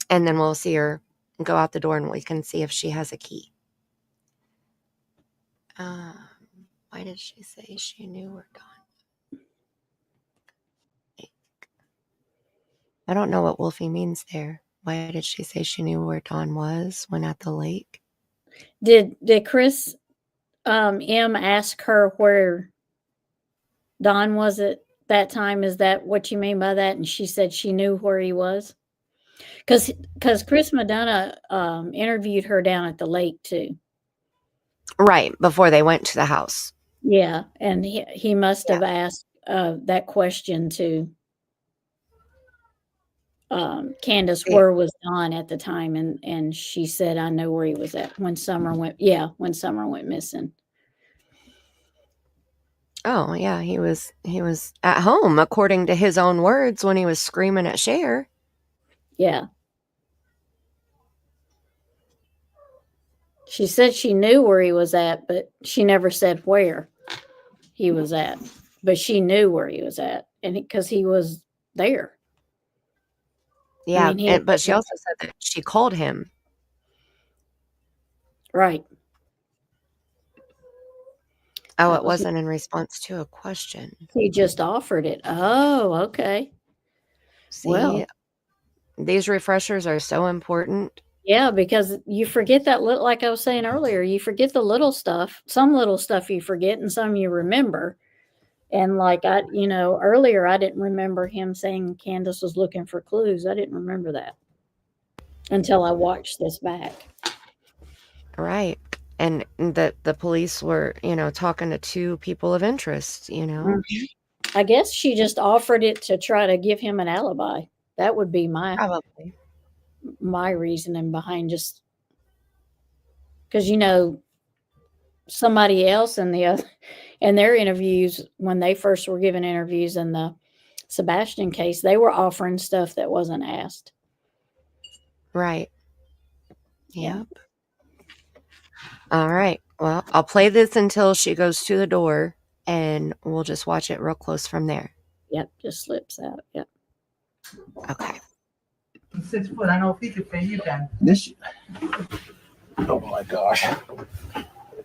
And then we'll see her go out the door and we can see if she has a key. Why did she say she knew we're gone? I don't know what Wolfie means there. Why did she say she knew where Dawn was when at the lake? Did Chris M ask her where Don was at that time? Is that what you mean by that? And she said she knew where he was? Because Chris Madonna interviewed her down at the lake too. Right, before they went to the house. Yeah, and he must Yeah. have asked that question to Candace, Yeah. where was Don at the time, and she said, "I know where he was at when Summer went." Yeah, when Summer went missing. Oh, yeah, he was at home, according to his own words, when he was screaming at Cher. Yeah. She said she knew where he was at, but she never said where he was at. But she knew where he was at, and because he was there. Yeah, He but she also said that she called him. right. Oh, That it was wasn't in response to a question. he just offered it. Oh, okay. See, Well, these refreshers are so important. yeah, because you forget that little, like I was saying earlier, you forget the little stuff. Some little stuff you forget, and some you remember. And like earlier I didn't remember him saying Candace was looking for clues. I didn't remember that until I watched this back. Right. And that the police were, talking to two people of interest, Mhm. I guess she just offered it to try to give him an alibi. That would be Probably. my reasoning behind just because somebody else in their interviews when they first were giving interviews in the Sebastian case, they were offering stuff that wasn't asked. Right. Yeah. Yep. All right. Well, I'll play this until she goes to the door, and we'll just watch it real close from there. Yep, just slips out. Yep. Okay. 6 foot. I know if he could fit, you can. This. Oh my gosh.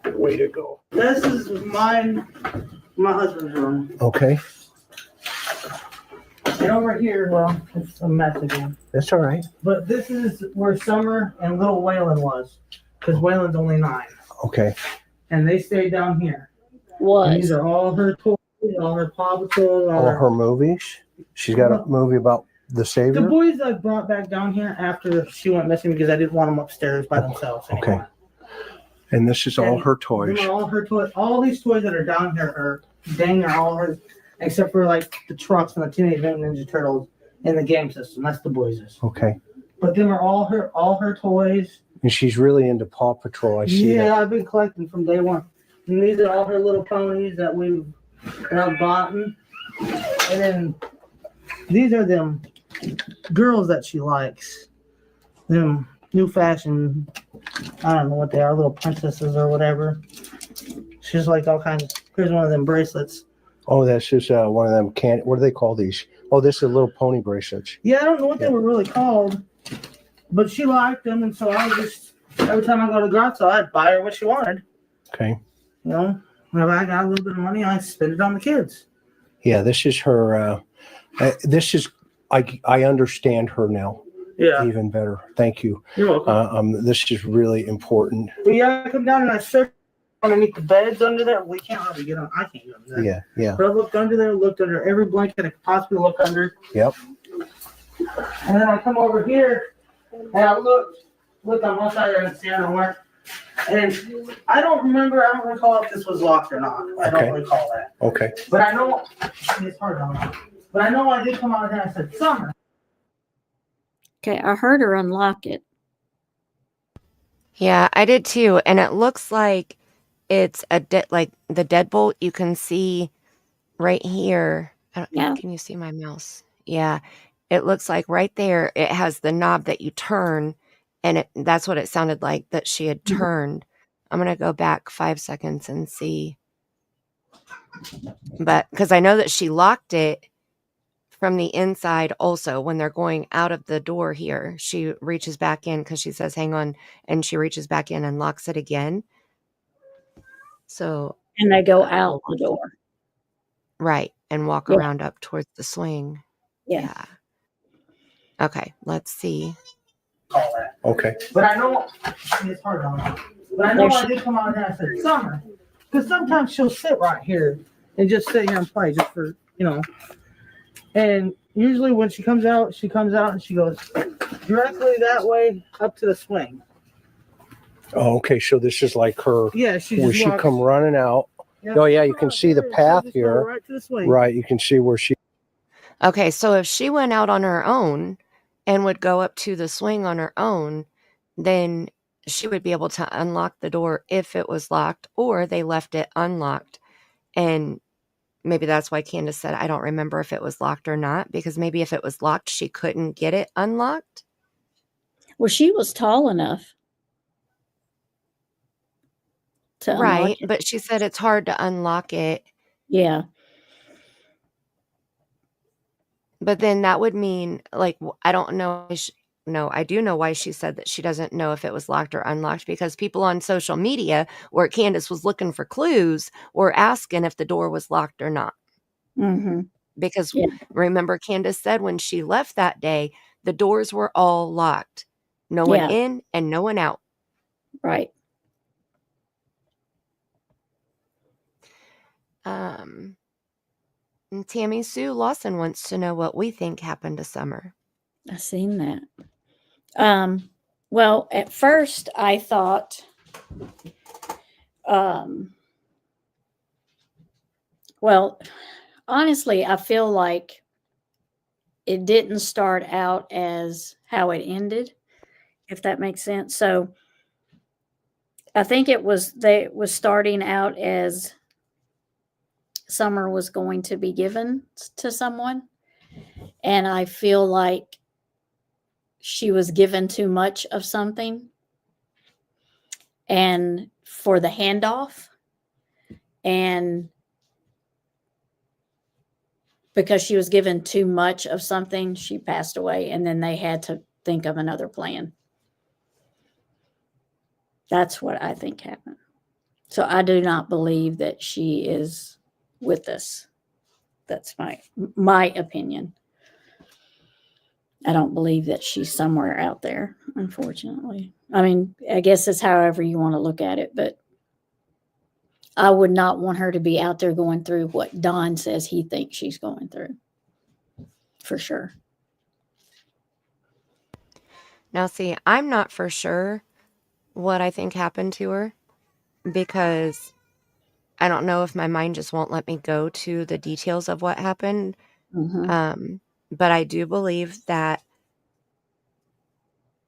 Way to go. This is my husband's room. Okay, And over here, well, it's a mess again. that's all right. But this is where Summer and little Waylon was. Because Waylon's only 9. Okay. And they stayed down here. And these Was are all her toys, all her Paw Patrol, All her movies. She's got a movie about the The Savior. boys I brought back down here after she went missing because I didn't want them upstairs by themselves anymore. Okay. And this is all And her toys. These are all her toys. All these toys that are down here are dang near all hers, except for like the trucks and the Teenage Mutant Ninja Turtles and the game system. That's the boys'. Okay. But them are all her toys. And she's really into Paw Patrol. I see Yeah, that. I've been collecting from day one. And these are all her little ponies that I've bought. And then these are them girls that she likes. Them new fashion, I don't know what they are, little princesses or whatever. She's like all kinds of, here's one of them bracelets. Oh, that's just one of them what do they call these? Oh, this is a little pony bracelets. Yeah, I don't know what they were really called, but she liked them, and so I just, every time I go to garage sale, I'd buy her what she wanted. Okay. You know, whenever I got a little bit of money, I spend it on the kids. Yeah, this is her. This is, I understand her now. Yeah. Even better. Thank you. You're welcome. This is really important. Well, yeah, I come down and I search underneath the beds under there. We can't really get on. I can't get under there. Yeah. But I looked under there, looked under every blanket I could possibly look under. Yep. And then I come over here and I look on one side and see nowhere. And I don't recall if this was locked or not. I don't recall that. Okay. But I know, it's hard on me. But I know I did come out here and I said, Summer. Okay, I heard her unlock it. Yeah, I did too. And it looks like it's like the deadbolt you can see right here. Yeah. Can you see my mouse? Yeah. It looks like right there, it has the knob that you turn. And that's what it sounded like that she had turned. I'm going to go back 5 seconds and see. But because I know that she locked it from the inside also when they're going out of the door here. She reaches back in because she says, hang on. And she reaches back in and locks it again. So. And they go out the door. Right. And walk around up towards the swing. Yeah. Okay. Let's see. Okay. But I know, it's hard on me. But I know I did come out here and I said, Summer. Because sometimes she'll sit right here and just sit here and play just for, And usually when she comes out and she goes directly that way up to the swing. Oh, okay. So this is like her. Yeah, she come running out. Yep. Oh, yeah. You can see the path here. Right to the swing. Right. You can see where she. Okay. So if she went out on her own and would go up to the swing on her own, then she would be able to unlock the door if it was locked, or they left it unlocked. And maybe that's why Candace said, I don't remember if it was locked or not, because maybe if it was locked, she couldn't get it unlocked. Well, she was tall enough to right, but she said it's hard to unlock it. Yeah. But then that would mean, like, I don't know. No, I do know why she said that she doesn't know if it was locked or unlocked, because people on social media where Candace was looking for clues were asking if the door was locked or not. Mm-hmm. Because remember, Candace said when she left that day, the doors were all locked. No one in and no one out. Right. And Tammy Sue Lawson wants to know what we think happened to Summer. I seen that. Well, at first I thought, well, honestly, I feel like it didn't start out as how it ended, if that makes sense. So I think it was starting out as Summer was going to be given to someone. And I feel like she was given too much of something, and for the handoff, and because she was given too much of something, she passed away, and then they had to think of another plan. That's what I think happened. So I do not believe that she is with us. That's my opinion. I don't believe that she's somewhere out there, unfortunately. I mean, I guess it's however you want to look at it, but I would not want her to be out there going through what Don says he thinks she's going through. For sure. Now, see, I'm not for sure what I think happened to her, because I don't know if my mind just won't let me go to the details of what happened. Mm-hmm. But I do believe that,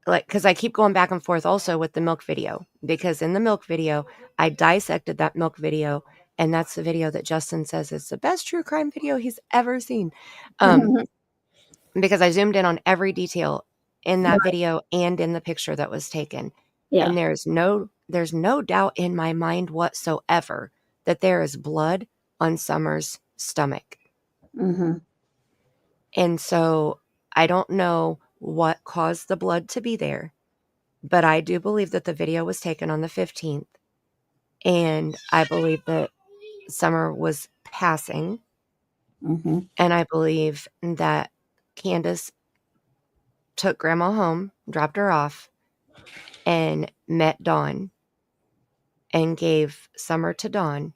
like, because I keep going back and forth also with the milk video, because in the milk video, I dissected that milk video, and that's the video that Justin says is the best true crime video he's ever seen. Mm-hmm. because I zoomed in on every detail in that video and in the picture that was taken. Yeah. And there's no doubt in my mind whatsoever that there is blood on Summer's stomach. Mm-hmm. And so I don't know what caused the blood to be there, but I do believe that the video was taken on the 15th. And I believe that Summer was passing. Mm-hmm. And I believe that Candace took Grandma home, dropped her off, and met Dawn and gave Summer to Dawn.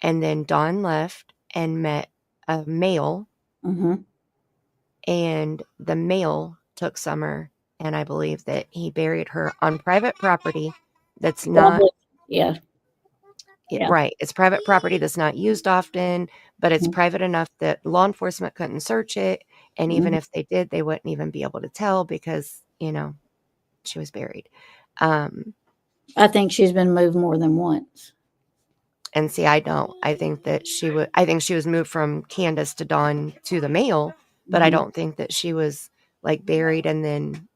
And then Dawn left and met a male, Mm-hmm. and the male took Summer, and I believe that he buried her on private property that's not Probably. Yeah. Yeah. right. It's private property that's not used often, but it's Mhm. private enough that law enforcement couldn't search it. And even Mhm. if they did, they wouldn't even be able to tell because, she was buried. I think she's been moved more than once. And see, I don't. I think that I think she was moved from Candace to Dawn to the male, but I Mhm. don't think that she was like buried and then,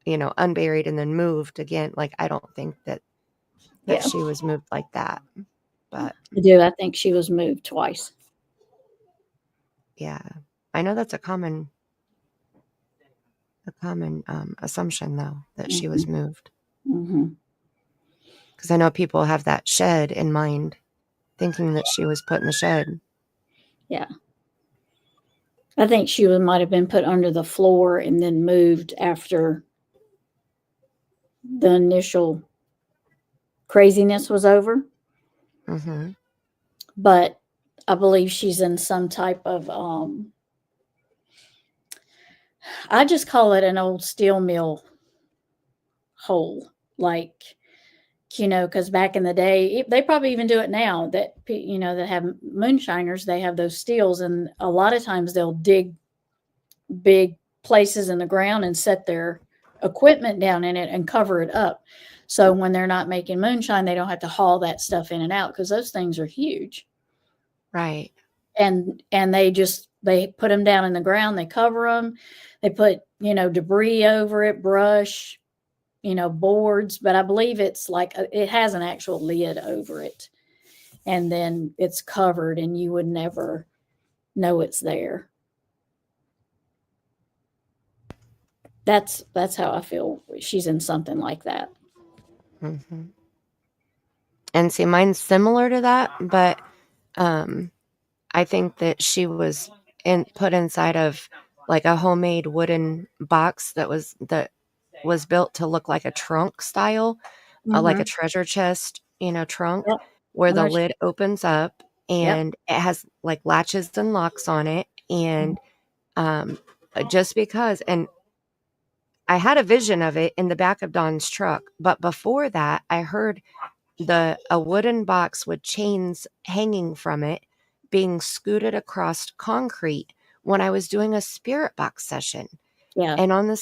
unburied and then moved again. Like, I don't think that Yeah. she was moved like that. But I do. I think she was moved twice. yeah, I know that's a common assumption though, that she was moved. Mm-hmm. Because I know people have that shed in mind, thinking that she was put in the shed. Yeah. I think she might have been put under the floor and then moved after the initial craziness was over. Mm-hmm. But I believe she's in some type of I just call it an old steel mill hole. Like, because back in the day, they probably even do it now that, that have moonshiners, they have those steels. And a lot of times they'll dig big places in the ground and set their equipment down in it and cover it up. So when they're not making moonshine, they don't have to haul that stuff in and out because those things are huge. Right. And they put them down in the ground, they cover them, they put, debris over it, brush, boards, but I believe it's like it has an actual lid over it. And then it's covered and you would never know it's there. That's how I feel she's in something like that. Mm-hmm. And see, mine's similar to that, but I think that she was put inside of like a homemade wooden box that was built to look like a trunk style, like a treasure chest, trunk, Yep. where I the know lid opens up and it has like latches and locks on it. And just because, and I had a vision of it in the back of Dawn's truck, but before that, I heard a wooden box with chains hanging from it being scooted across concrete when I was doing a spirit box session. Yeah. And on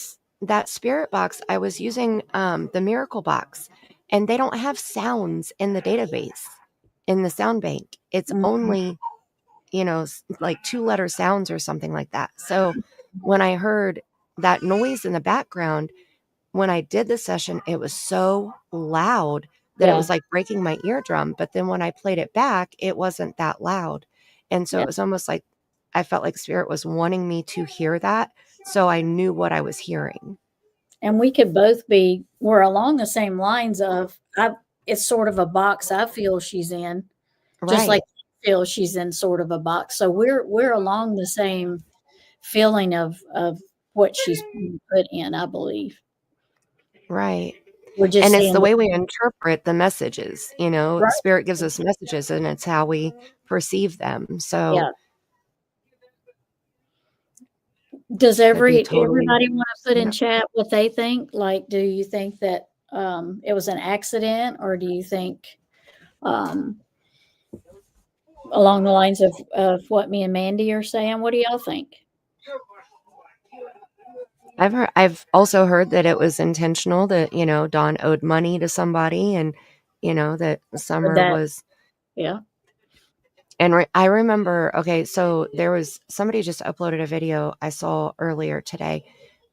that spirit box, I was using the Miracle Box, and they don't have sounds in the database, in the sound bank. It's only, like 2-letter sounds or something like that. So when I heard that noise in the background, when I did the session, it was so loud that it was like breaking my eardrum. But then when I played it back, it wasn't that loud. And so it was almost like I felt like Spirit was wanting me to hear that. So I knew what I was hearing. And we could both we're along the same lines of, it's sort of a box I feel she's in, just like I feel she's in sort of a box. So we're along the same feeling of what she's being put in, I believe. Right. We're just And it's seeing the way we interpret the messages, Right. Spirit gives us messages and it's how we perceive them. So Yeah. Does everybody want to put in chat what they think? Like, do you think that it was an accident, or do you think along the lines of what me and Mandy are saying? What do y'all think? I've also heard that it was intentional, that, Dawn owed money to somebody, and, that Summer was, Yeah. And I remember, okay, so there was somebody just uploaded a video I saw earlier today,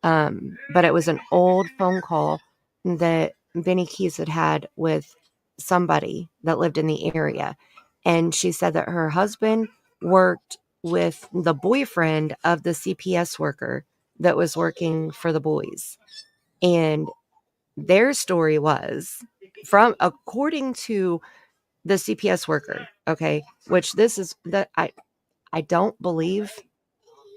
but it was an old phone call that Benny Keys had with somebody that lived in the area. And she said that her husband worked with the boyfriend of the CPS worker that was working for the boys. And their story was, according to the CPS worker, okay, which this is that I don't believe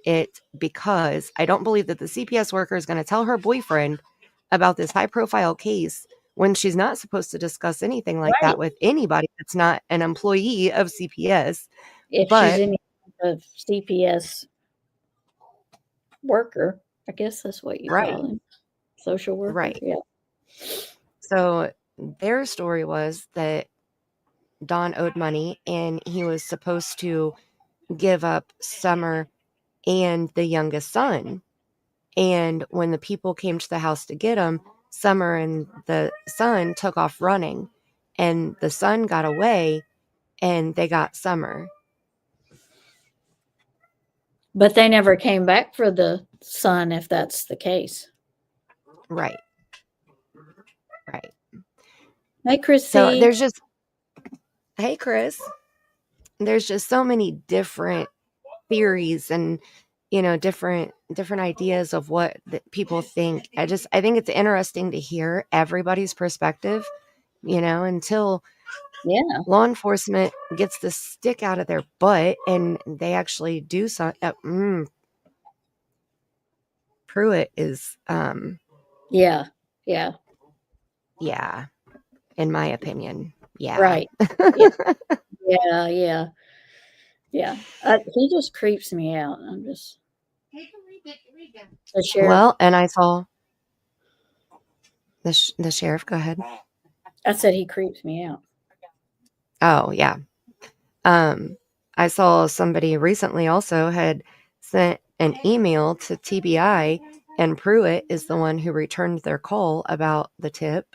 it, because I don't believe that the CPS worker is going to tell her boyfriend about this high profile case when she's not supposed to discuss anything like Right. that with anybody that's not an employee of CPS. If But she's any of CPS worker, I guess that's what you right, call him. Social worker. right. Yeah. So their story was that Don owed money and he was supposed to give up Summer and the youngest son. And when the people came to the house to get him, Summer and the son took off running, and the son got away and they got Summer. But they never came back for the son, if that's the case. Right. Right. Hey, Chrissy. So there's just, hey, Chris, there's just so many different theories and, you know, different ideas of what people think. I think it's interesting to hear everybody's perspective, you know, until law enforcement gets the stick out of their butt and they actually do something. Pruitt is yeah, in my opinion, right. Yeah. He just creeps me out. I'm just the sheriff. Well, and I saw the sheriff. Go ahead. I said he creeps me out. Oh yeah. I saw somebody recently also had sent an email to TBI, and Pruitt is the one who returned their call about the tip.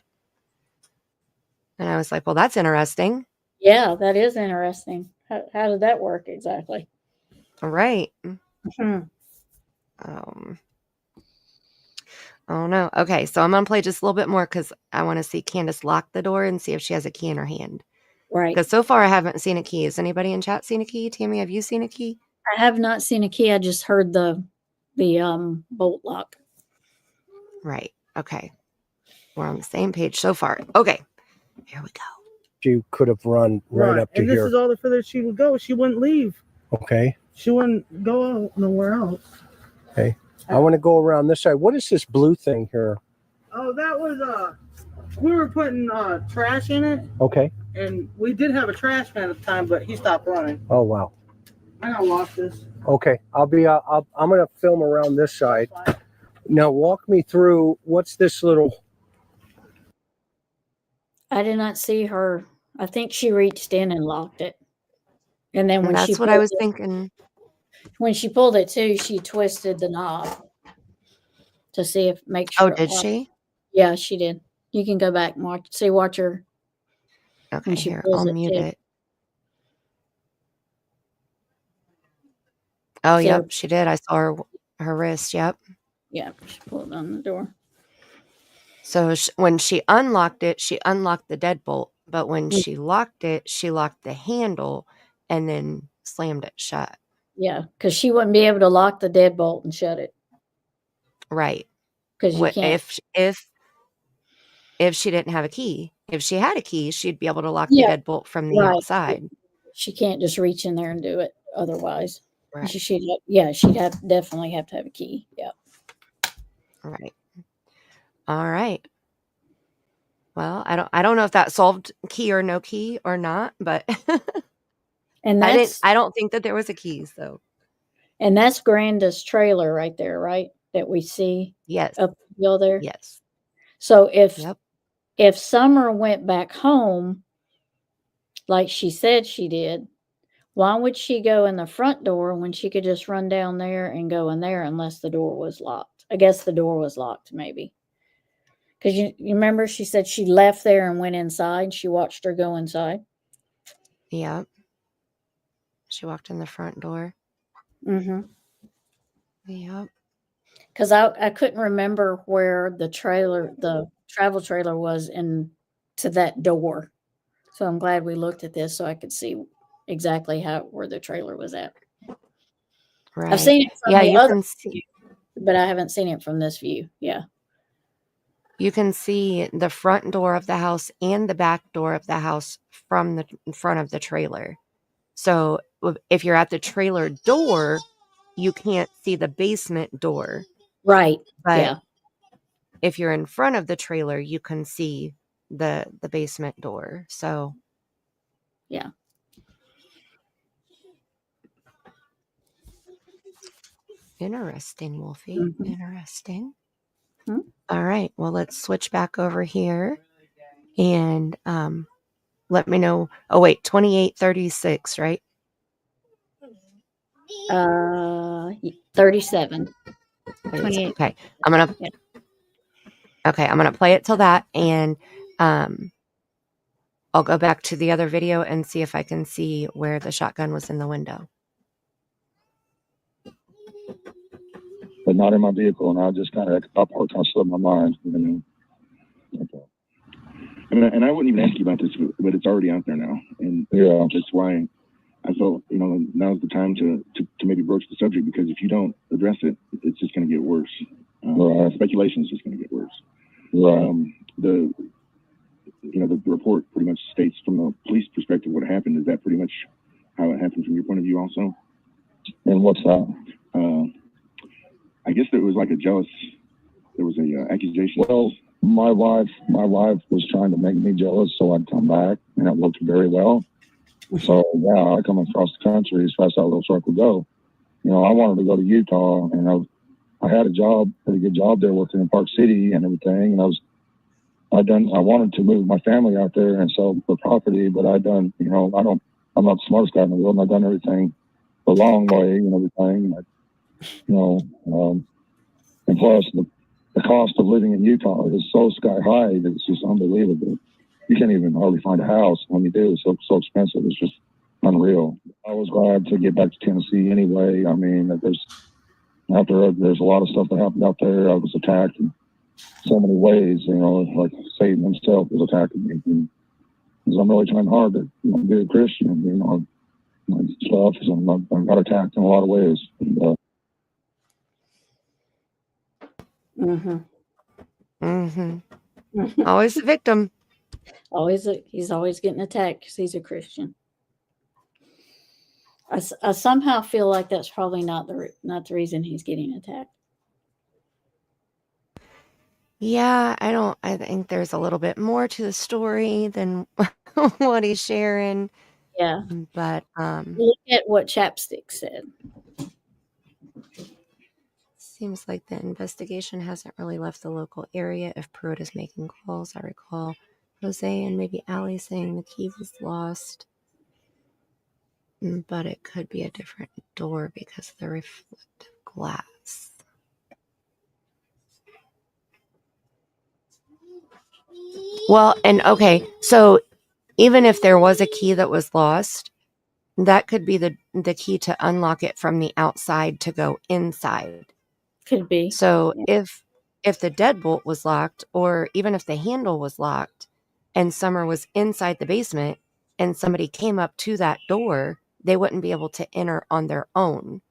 And I was like, well, that's interesting. Yeah, that is interesting. How did that work exactly? Right. Oh no. Okay, so I'm gonna play just a little bit more because I want to see Candace lock the door and see if she has a key in her hand. Right. Because so far I haven't seen a key. Has anybody in chat seen a key? Tammy, have you seen a key? I have not seen a key. I just heard the bolt lock. Right. Okay. We're on the same page so far. Okay. Here we go. She could have run right up to and here. this is all the further she would go. She wouldn't leave. Okay. She wouldn't go out nowhere else. Okay. I want to go around this side. What is this blue thing here? Oh, that was we were putting trash in it. Okay. And we did have a trash man at the time, but he stopped running. Oh wow. I gotta lock this. Okay. I'm gonna film around this side. Now walk me through what's this little. I did not see her. I think she reached in and locked it. And then when that's what I was thinking. When she pulled it too, she twisted the knob to see if make sure. Oh, did she? Yeah, she did. You can go back and watch her. Okay, here, I'll mute it. Oh, yep, she did. I saw her wrist. Yep. Yeah, she pulled on the door. So when she unlocked it, she unlocked the deadbolt. But when she locked it, she locked the handle and then slammed it shut. Yeah, because she wouldn't be able to lock the deadbolt and shut it. Right. Because you can't. If she didn't have a key. If she had a key, she'd be able to lock the deadbolt from the outside. She can't just reach in there and do it otherwise. Right. She'd definitely have to have a key. Yeah. Right. All right. Well, I don't know if that solved key or no key or not, but and I don't think that there was a key, so. And that's Granda's trailer right there, right? That we see. Yes. Up the hill there. Yes. So if Summer went back home, like she said she did, why would she go in the front door when she could just run down there and go in there unless the door was locked? I guess the door was locked, maybe. Because you remember she said she left there and went inside. She watched her go inside. Yeah. She walked in the front door. Mm-hmm. Yep. Because I couldn't remember where the travel trailer was to that door. So I'm glad we looked at this so I could see exactly where the trailer was at. Right. I've seen it from Yeah, the you other can see. view, but I haven't seen it from this view. Yeah. You can see the front door of the house and the back door of the house from the front of the trailer. So if you're at the trailer door, you can't see the basement door. Right. But Yeah. if you're in front of the trailer, you can see the basement door. So Yeah. interesting, Wolfie. Mhm. Interesting. Hmm. All right. Well, let's switch back over here and let me know. Oh, wait, 2836, right? 37. 28. Okay. I'm gonna play it till that, and I'll go back to the other video and see if I can see where the shotgun was in the window. But not in my vehicle, and I just kind of slipped my mind, you know. Okay. And I wouldn't even ask you about this, but it's already out there now, and yeah, that's why I felt, you know, now's the time to maybe broach the subject, because if you don't address it, it's just going to get worse. Speculation is just going to get worse. The report pretty much states from the police perspective what happened. Is that pretty much how it happened from your point of view also? And what's that? I guess there was like there was a accusation. Well, my wife was trying to make me jealous so I'd come back, and it worked very well. So yeah, I come across the country as fast as that little truck would go. You know, I wanted to go to Utah, and I had a pretty good job there, working in Park City and everything. And I wanted to move my family out there and sell the property, but I'm not the smartest guy in the world, and I've done everything the long way and everything. And plus the cost of living in Utah is so sky high that it's just unbelievable. You can't even hardly find a house. When you do, it's so expensive. It's just unreal. I was glad to get back to Tennessee anyway. I mean, there's a lot of stuff that happened out there. I was attacked in so many ways, you know, like Satan himself was attacking me. Because I'm really trying hard to be a Christian, you know, stuff. So I got attacked in a lot of ways. And, Always the victim. He's always getting attacked because he's a Christian. I somehow feel like that's probably not the reason he's getting attacked. Yeah, I think there's a little bit more to the story than what he's sharing. Yeah. But Look at what Chapstick said. seems like the investigation hasn't really left the local area if Pruitt is making calls. I recall Jose and maybe Allie saying the key was lost. But it could be a different door because of the reflective glass. Well, and okay, so even if there was a key that was lost, that could be the key to unlock it from the outside to go inside. Could be. So if the deadbolt was locked, or even if the handle was locked and Summer was inside the basement and somebody came up to that door, they wouldn't be able to enter on their own.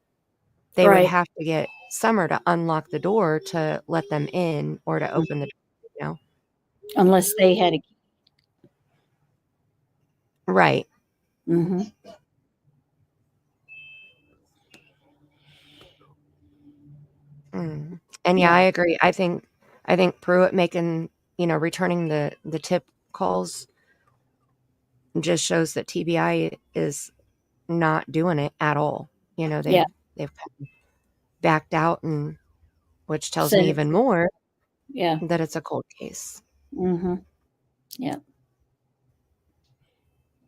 They would have to get Summer to unlock the door to let them in, or to open the door, you know? Unless they had a key. Right. Mm-hmm. And yeah, I agree. I think Pruitt making, returning the tip calls just shows that TBI is not doing it at all. They've kind of backed out, and which tells me even more that it's a cold case. Mm-hmm. Yeah.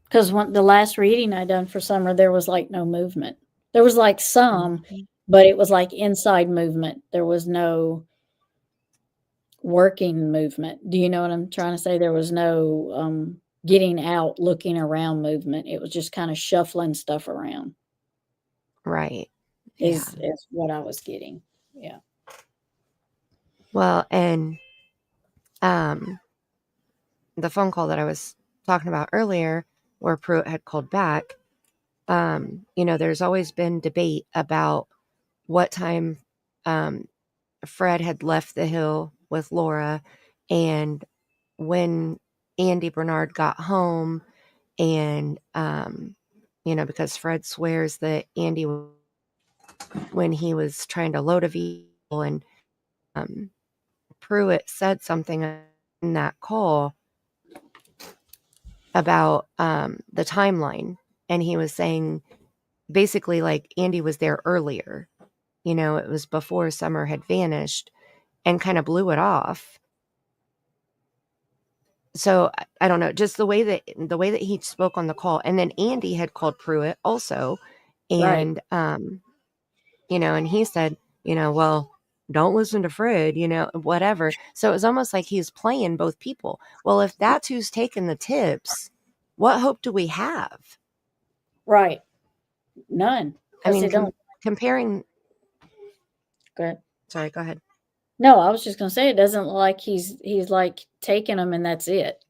Because the last reading I done for Summer, there was like no movement. There was like some, but it was like inside movement. There was no working movement. Do you know what I'm trying to say? There was no getting out, looking around movement. It was just kind of shuffling stuff around. Right. is what I was getting. Yeah. Well, and the phone call that I was talking about earlier, where Pruitt had called back, there's always been debate about what time Fred had left the hill with Laura and when Andy Bernard got home. And, because Fred swears that Andy, when he was trying to load a vehicle, and Pruitt said something in that call about the timeline. And he was saying basically like Andy was there earlier. It was before Summer had vanished, and kind of blew it off. So I don't know, just the way that he spoke on the call. And then Andy had called Pruitt also, and and he said, well, don't listen to Fred, whatever. So it was almost like he's playing both people. Well, if that's who's taking the tips, what hope do we have? Right. None. I mean, They don't. comparing. Go ahead. Sorry, go ahead. No, I was just going to say, it doesn't look like he's like taking them and that's it.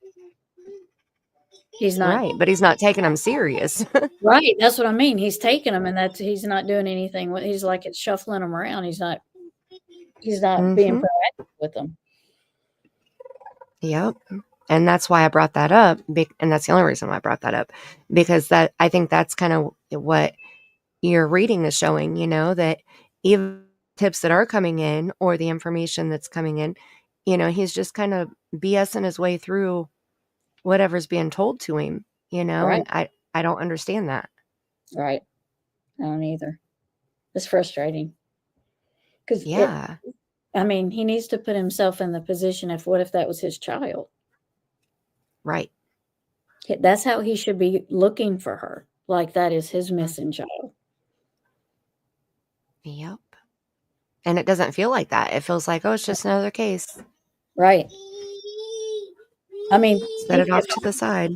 He's not. Right, but he's not taking them serious. Right. That's what I mean. He's taking them and he's not doing anything. He's like, it's shuffling them around. He's not being proactive with them. Yep. And that's why I brought that up. And that's the only reason why I brought that up, because I think that's kind of what your reading is showing, that even tips that are coming in or the information that's coming in, he's just kind of BSing his way through whatever's being told to him, Right. And I don't understand that. Right. I don't either. It's frustrating. Because he needs to put himself in the position of what if that was his child? Right. That's how he should be looking for her. Like that is his missing child. Yep. And it doesn't feel like that. It feels like, oh, it's just another case. Right. I mean, set it off to the side.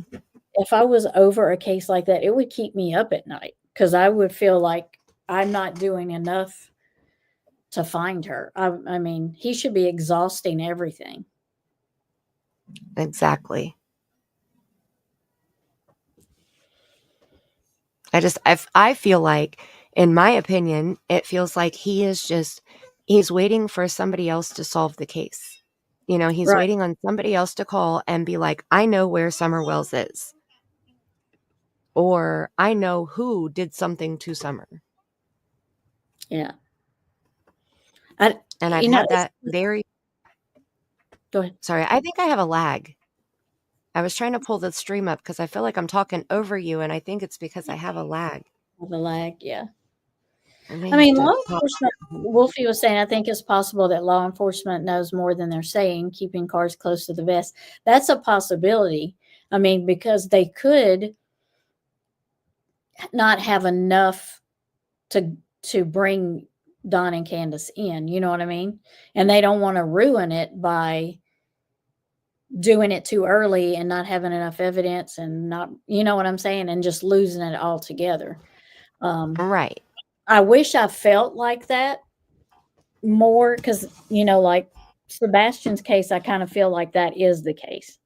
If I was over a case like that, it would keep me up at night because I would feel like I'm not doing enough to find her. I mean, he should be exhausting everything. Exactly. I feel like, in my opinion, it feels like he's waiting for somebody else to solve the case. He's waiting on somebody else to call and be like, I know where Summer Wells is. Or I know who did something to Summer. Yeah. And I've had that very... Go ahead. Sorry, I think I have a lag. I was trying to pull the stream up because I feel like I'm talking over you, and I think it's because I have a lag. The lag, yeah. I mean, law enforcement, Wolfie was saying, I think it's possible that law enforcement knows more than they're saying, keeping cars close to the vest. That's a possibility. I mean, because they could not have enough to bring Don and Candace in, you know what I mean? And they don't want to ruin it by doing it too early and not having enough evidence and not, you know what I'm saying? And just losing it altogether. Right. I wish I felt like that more because, like Sebastian's case, I kind of feel like that is the case,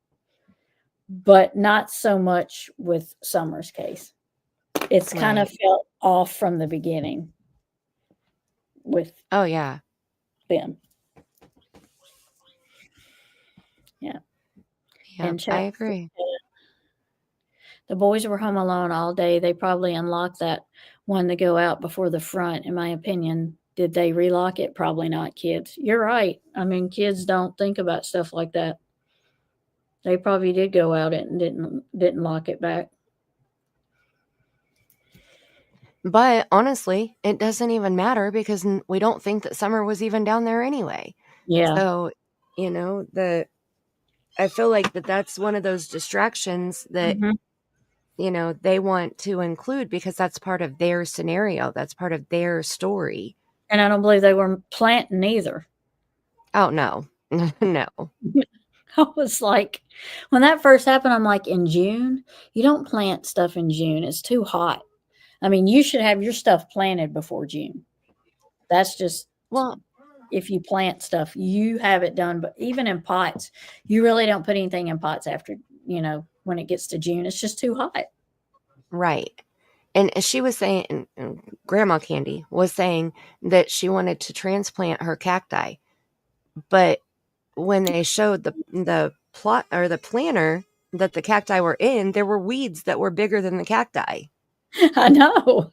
but not so much with Summer's case. It's kind of felt off from the beginning with them. Yeah. And I agree. The boys were home alone all day. They probably unlocked that one to go out before the front, in my opinion. Did they relock it? Probably not, kids. You're right. I mean, kids don't think about stuff like that. They probably did go out and didn't lock it back. But honestly, it doesn't even matter because we don't think that Summer was even down there anyway. Yeah. So, I feel like that's one of those distractions that, they want to include because that's part of their scenario. That's part of their story. And I don't believe they were planting either. Oh, no. No. I was like, when that first happened, I'm like, in June? You don't plant stuff in June. It's too hot. I mean, you should have your stuff planted before June. That's just, Well, if you plant stuff, you have it done. But even in pots, you really don't put anything in pots after, when it gets to June. It's just too hot. right. And she was saying, and Grandma Candy was saying that she wanted to transplant her cacti, but when they showed the plot or the planter that the cacti were in, there were weeds that were bigger than the cacti. I know.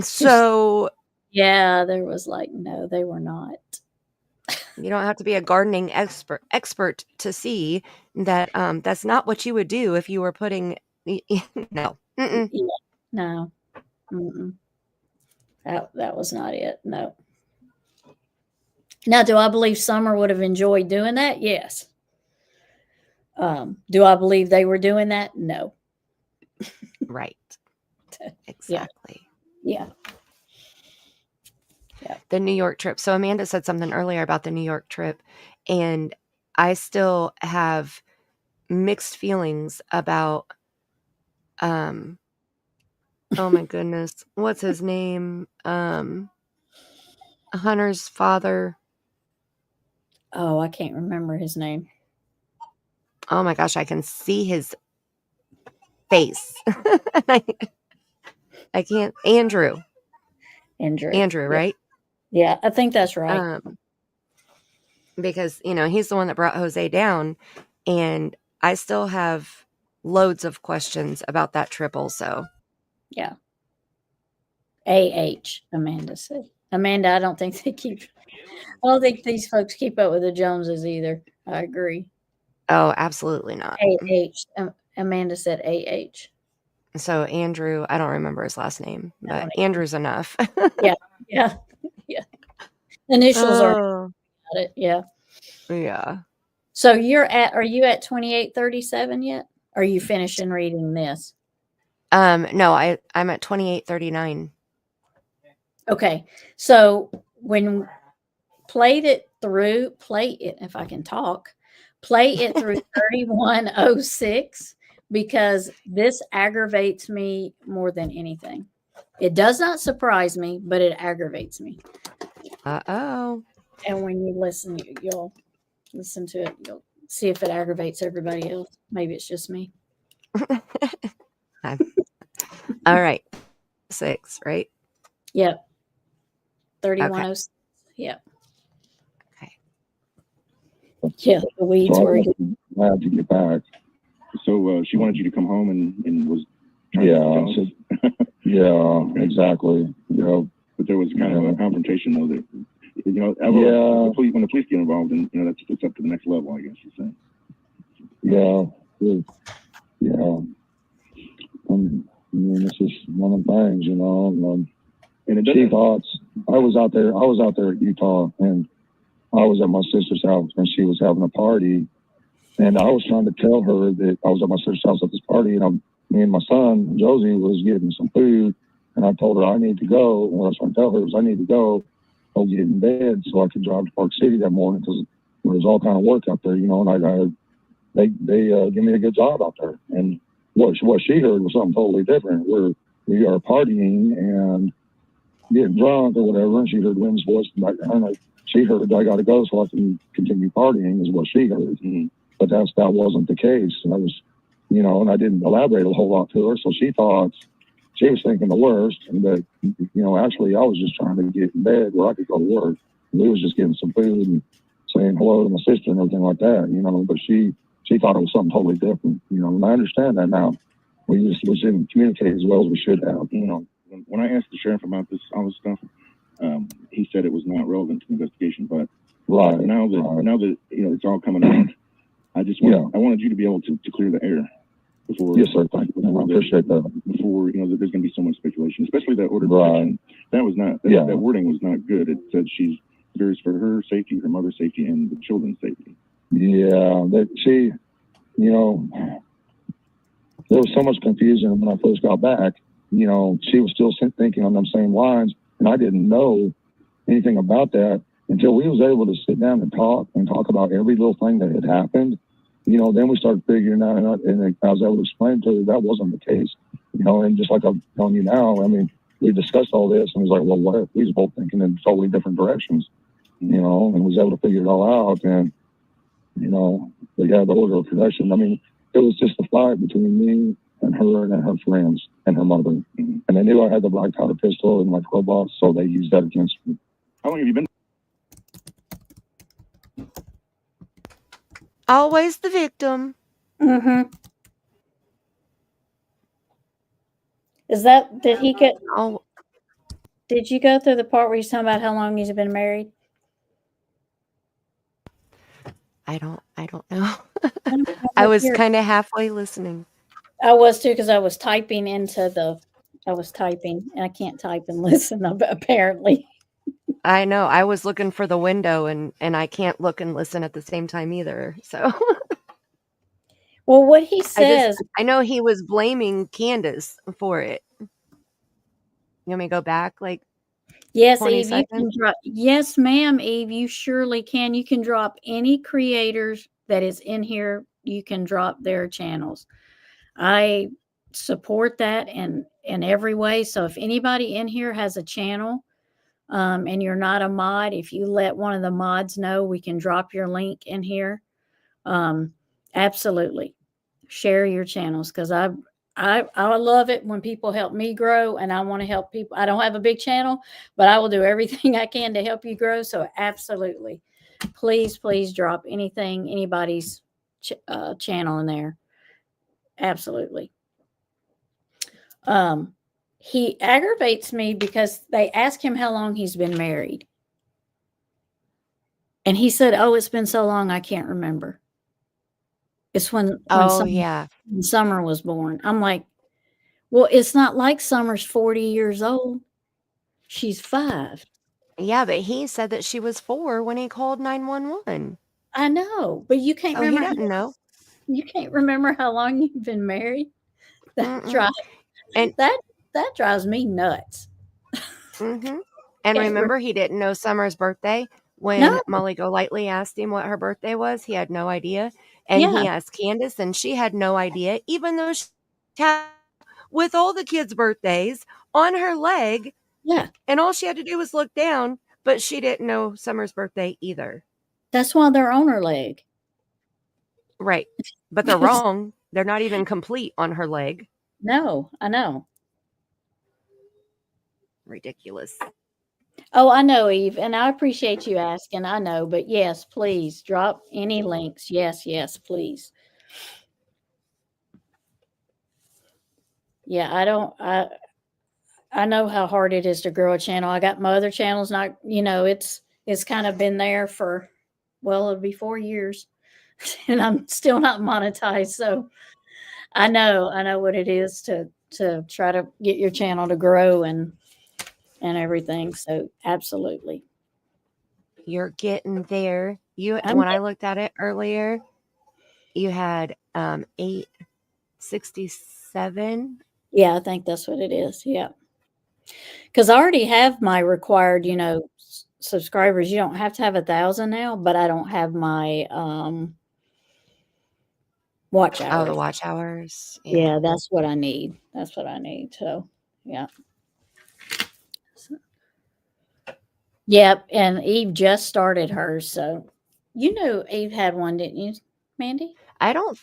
So Yeah, there was no, they were not. you don't have to be a gardening expert to see that that's not what you would do if you were putting no. Mm-mm. Yeah, no. Mm-mm. That was not it. No. Now, do I believe Summer would have enjoyed doing that? Yes. Do I believe they were doing that? No. Right. Exactly. Yeah. The New York trip. So Amanda said something earlier about the New York trip, and I still have mixed feelings about oh my goodness, what's his name? Hunter's father. Oh, I can't remember his name. Oh my gosh, I can see his face. I can't. Andrew, Yeah. right? Yeah, I think that's right. Because he's the one that brought Jose down, and I still have loads of questions about that trip also. Yeah. AH, Amanda said. Amanda, I don't think these folks keep up with the Joneses either. I agree. Oh, absolutely not. AH. Amanda said AH. So Andrew, I don't remember his last name, but Andrew's enough. Yeah. Initials are Oh, got it. Yeah. yeah. So are you at 2837 yet? Are you finishing reading this? No, I'm at 2839. Okay. So when play it if I can talk, play it through 3106 because this aggravates me more than anything. It does not surprise me, but it aggravates me. Uh-oh. And when you listen, you'll listen to it. You'll see if it aggravates everybody else. Maybe it's just me. All right. 6, right? Yep. 3106. Yep. Okay. Yeah, the weeds were. Glad to get back. So she wanted you to come home and was trying to yeah, exactly. But there was kind of a confrontation though that when the police get involved, and it's up to the next level, I guess you're saying. Yeah. This is one of the things, and she thought I was out there at Utah, and I was at my sister's house, and she was having a party, and I was trying to tell her that I was at my sister's house at this party, and me and my son Josie was getting some food, and I told her I need to go. And what I was trying to tell her was I need to go get in bed so I could drive to Park City that morning because there was all kind of work out there, and they give me a good job out there, and what she heard was something totally different. We are partying and getting drunk or whatever, and she heard Lynn's voice back there, and she heard I got to go so I can continue partying is what she heard. Mm-hmm. But that wasn't the case. And I was, and I didn't elaborate a whole lot to her, so she thought she was thinking the worst. And that, actually I was just trying to get in bed where I could go to work. And we was just getting some food and saying hello to my sister and everything like that, but she thought it was something totally different, and I understand that now. We didn't communicate as well as we should have, When I asked the sheriff about all this stuff, he said it was not relevant to the investigation, but now that it's all coming out, I wanted you to be able to clear the air before. Yes, sir. Thank you. I appreciate that. Before there's going to be so much speculation, especially that order. Right. That was not. That wording was not good. It said she's fears for her safety, her mother's safety, and the children's safety. Yeah, there was so much confusion when I first got back. She was still thinking on them same lines, and I didn't know anything about that until we was able to sit down and talk about every little thing that had happened. Then we started figuring out, and I was able to explain to her that wasn't the case. And just like I'm telling you now, I mean, we discussed all this and it was like, well, what if we was both thinking in totally different directions, and was able to figure it all out. And, but yeah, the order of production, I mean, it was just a fight between me and her friends and her mother. And they knew I had the black powder pistol and my 12 so they used that against me. How long have you been? Always the victim. Mm-hmm. Oh, Did you go through the part where he's talking about how long he's been married? I don't know. I I was kind of halfway listening. I was too, because I was typing and I can't type and listen apparently. I know. I was looking for the window and I can't look and listen at the same time either. So Well, what he says, I know he was blaming Candace for it. You want me to go back like yes, 20 Eve, you can seconds? drop. Yes, ma'am, Eve, you surely can. You can drop any creators that is in here. You can drop their channels. I support that in every way. So if anybody in here has a channel, and you're not a mod, if you let one of the mods know, we can drop your link in here. Absolutely, share your channels, because I love it when people help me grow, and I want to help people. I don't have a big channel, but I will do everything I can to help you grow. So absolutely, please drop anybody's channel in there. Absolutely. He aggravates me because they ask him how long he's been married. And he said, "Oh, it's been so long, I can't remember." It's when Summer was born. I'm like, well, it's not like Summer's 40 years old. She's 5. Yeah, but he said that she was 4 when he called 911. I know, but you can't He remember. doesn't know. You can't remember how long you've been married. And that drives me nuts. and remember, he didn't know Summer's birthday. When No. Molly Golightly asked him what her birthday was, he had no idea. And he asked Candace, and she had no idea, even though she had with all the kids' birthdays on her leg. Yeah. And all she had to do was look down, but she didn't know Summer's birthday either. That's why they're on her leg. Right. But they're wrong. They're not even complete on her leg. No, I know. Ridiculous. Oh, I know, Eve, and I appreciate you asking. I know, but yes, please drop any links. Yes, please. Yeah, I know how hard it is to grow a channel. I got my other channels, not, it's kind of been there for, well, it'll be 4 years and I'm still not monetized. So I know what it is to try to get your channel to grow and everything. So absolutely. You're getting there. When I looked at it earlier, you had 867. Yeah, I think that's what it is. Yeah. Because I already have my required, subscribers. You don't have to have 1,000 now, but I don't have my watch hours. Oh, the watch hours. Yeah, that's what I need. So, yeah. Yep. And Eve just started hers. So, Eve had one, didn't you, Mandy? I don't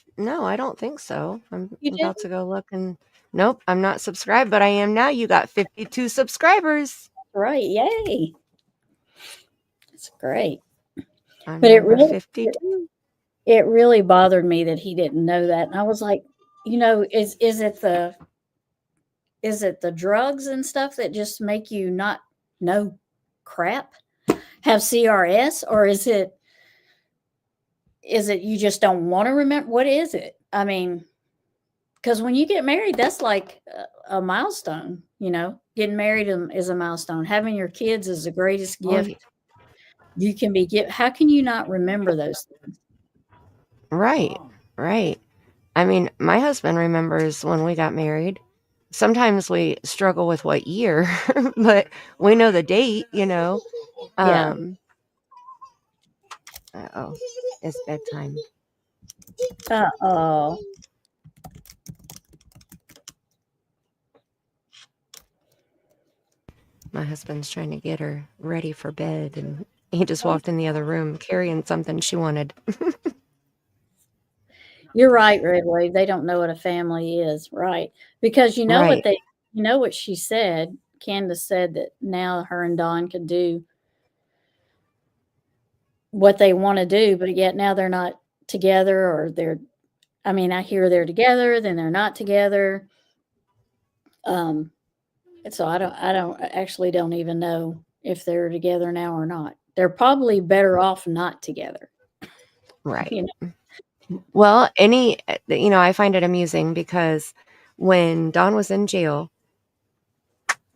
think so. I'm about to go look and nope, I'm not subscribed, but I am now. You got 52 subscribers. Right. Yay. That's great. But it really 52. It really bothered me that he didn't know that. And I was like, is it the drugs and stuff that just make you not know crap, have CRS, or is it you just don't want to remember? What is it? I mean, because when you get married, that's like a milestone, getting married is a milestone. Having your kids is the greatest gift you can be given. How can you not remember those things? Right. I mean, my husband remembers when we got married. Sometimes we struggle with what year, but we know the date, Yeah. Uh-oh. It's bedtime. Uh-oh. My husband's trying to get her ready for bed, and he just walked in the other room carrying something she wanted. You're right, Red Wave. They don't know what a family is, right? Because you know Right. you know what she said. Candace said that now her and Don could do what they want to do, but yet now they're not together, or I mean, I hear they're together, then they're not together. And so I actually don't even know if they're together now or not. They're probably better off not together. Right. You know? Well, I find it amusing because when Don was in jail,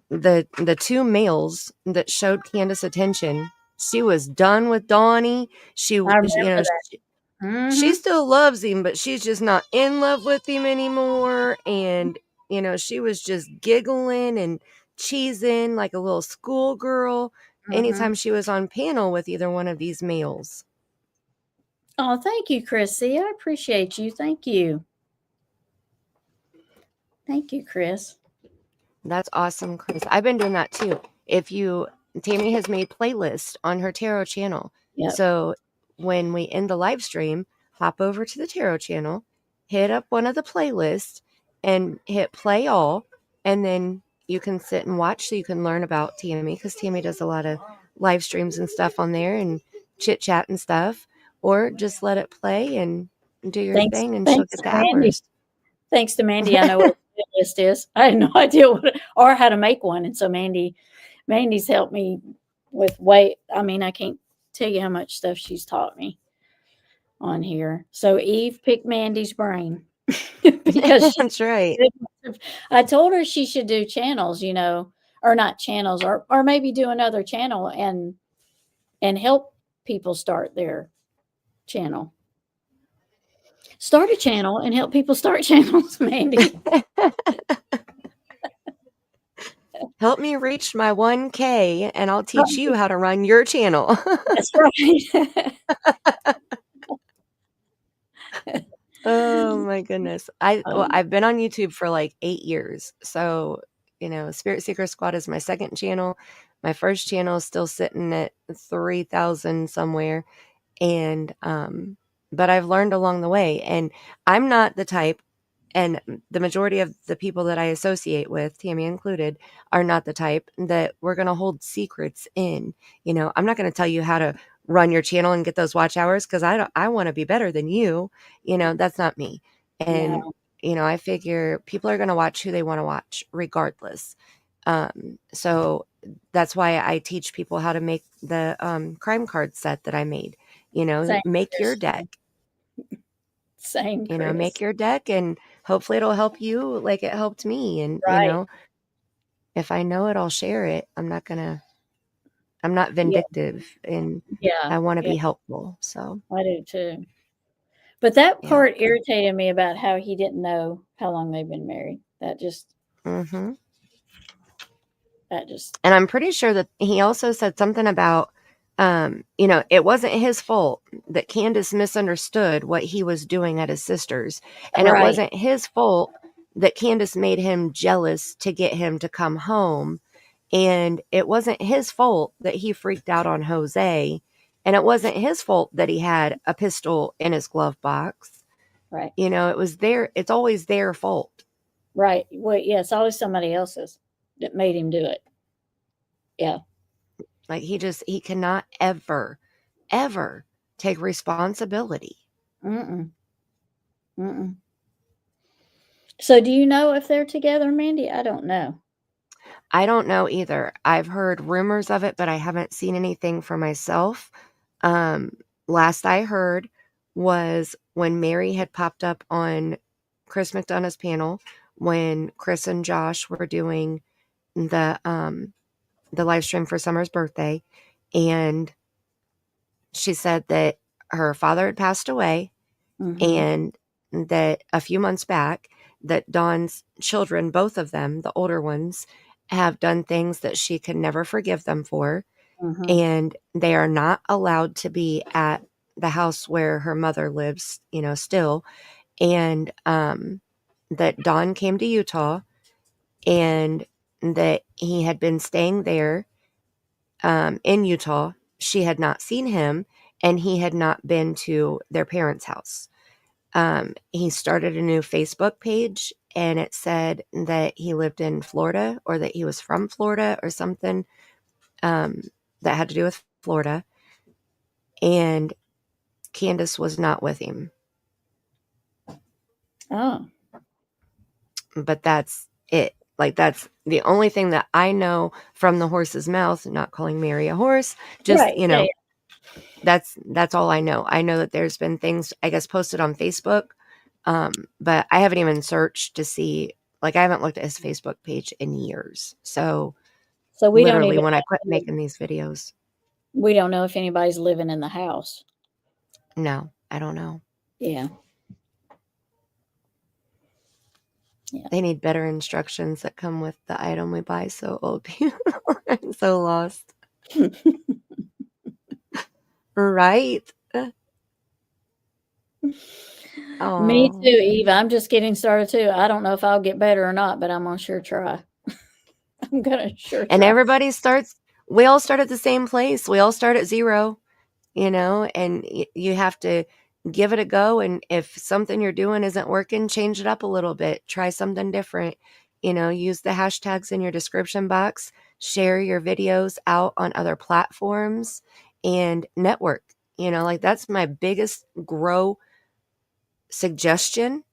the two males that showed Candace attention, she was done with Donnie. I remember that. She Mhm. still loves him, but she's just not in love with him anymore. And she was just giggling and cheesing like a little schoolgirl anytime she was on panel with either one of these males. Oh, thank you, Chrissy. I appreciate you. Thank you. Thank you, Chris. That's awesome, Chris. I've been doing that too. Tammy has made playlists on her tarot channel. Yep. So when we end the live stream, hop over to the tarot channel, hit up one of the playlists and hit play all. And then you can sit and watch so you can learn about Tammy, because Tammy does a lot of live streams and stuff on there and chit chat and stuff. Or just let it play and do your thing, and she'll Thanks get to the Mandy. hours. Thanks to Mandy, I know what a list is. I had no idea or how to make one, and so Mandy's helped me with I mean, I can't tell you how much stuff she's taught me on here. So Eve picked Mandy's brain because That's right. I told her she should do channels, or not channels, or maybe do another channel and help people start their channel. Start a channel and help people start channels, Mandy. Help me reach my 1K and I'll teach you how to run your channel. That's right. Oh my goodness. I've been on YouTube for like 8 years. So, Spirit Seeker Squad is my second channel. My first channel is still sitting at 3,000 somewhere. And, but I've learned along the way, and I'm not the type, and the majority of the people that I associate with, Tammy included, are not the type that we're going to hold secrets in. I'm not going to tell you how to run your channel and get those watch hours, because I want to be better than you. That's not me. And, No. I figure people are going to watch who they want to watch regardless. So that's why I teach people how to make the crime card set that I made. Same, Make Chris. your deck. Same, Chris. Make your deck, and hopefully it'll help you like it helped me. And, Right. if I know it, I'll share it. I'm not vindictive, and Yeah. I want to be helpful. So I do too. But that Yeah. part irritated me about how he didn't know how long they've been married. That just, and that I'm pretty sure that he also said something about, it wasn't his fault that Candace misunderstood what he was doing at his sister's. And It Right. wasn't his fault that Candace made him jealous to get him to come home. And it wasn't his fault that he freaked out on Jose. And it wasn't his fault that he had a pistol in his glove box. Right. It's always their fault. Right. Well, yeah, it's always somebody else's that made him do it. Yeah. Like he cannot ever take responsibility. Mm-mm. Mm-mm. So do you know if they're together, Mandy? I don't know. I don't know either. I've heard rumors of it, but I haven't seen anything for myself. Last I heard was when Mary had popped up on Chris McDonough's panel when Chris and Josh were doing the live stream for Summer's birthday, and she said that her father had passed away, and that a few months back that Dawn's children, both of them, the older ones, have done things that she could never forgive them for. And they are not allowed to be at the house where her mother lives, still. And that Dawn came to Utah and that he had been staying there in Utah. She had not seen him, and he had not been to their parents' house. He started a new Facebook page, and it said that he lived in Florida, or that he was from Florida, or something that had to do with Florida. And Candace was not with him. Oh, But that's it. Like, that's the only thing that I know from the horse's mouth. Not calling Mary a horse, just right. Yeah, that's all I know. I know that there's been things, I guess, posted on Facebook, but I haven't even searched to see. Like, I haven't looked at his Facebook page in years. So so we don't literally, even when I quit making these videos, we don't know if anybody's living in the house. no, I don't know. Yeah. They need better instructions that come with the item we buy. So old people, I'm so lost. Right? Me Aw. too, Eve. I'm just getting started too. I don't know if I'll get better or not, but I'm gonna sure try. I'm gonna sure And try. everybody starts, we all start at the same place. We all start at zero, and you have to give it a go. And if something you're doing isn't working, change it up a little bit. Try something different. Use the hashtags in your description box, share your videos out on other platforms, and network. Like, that's my biggest grow suggestion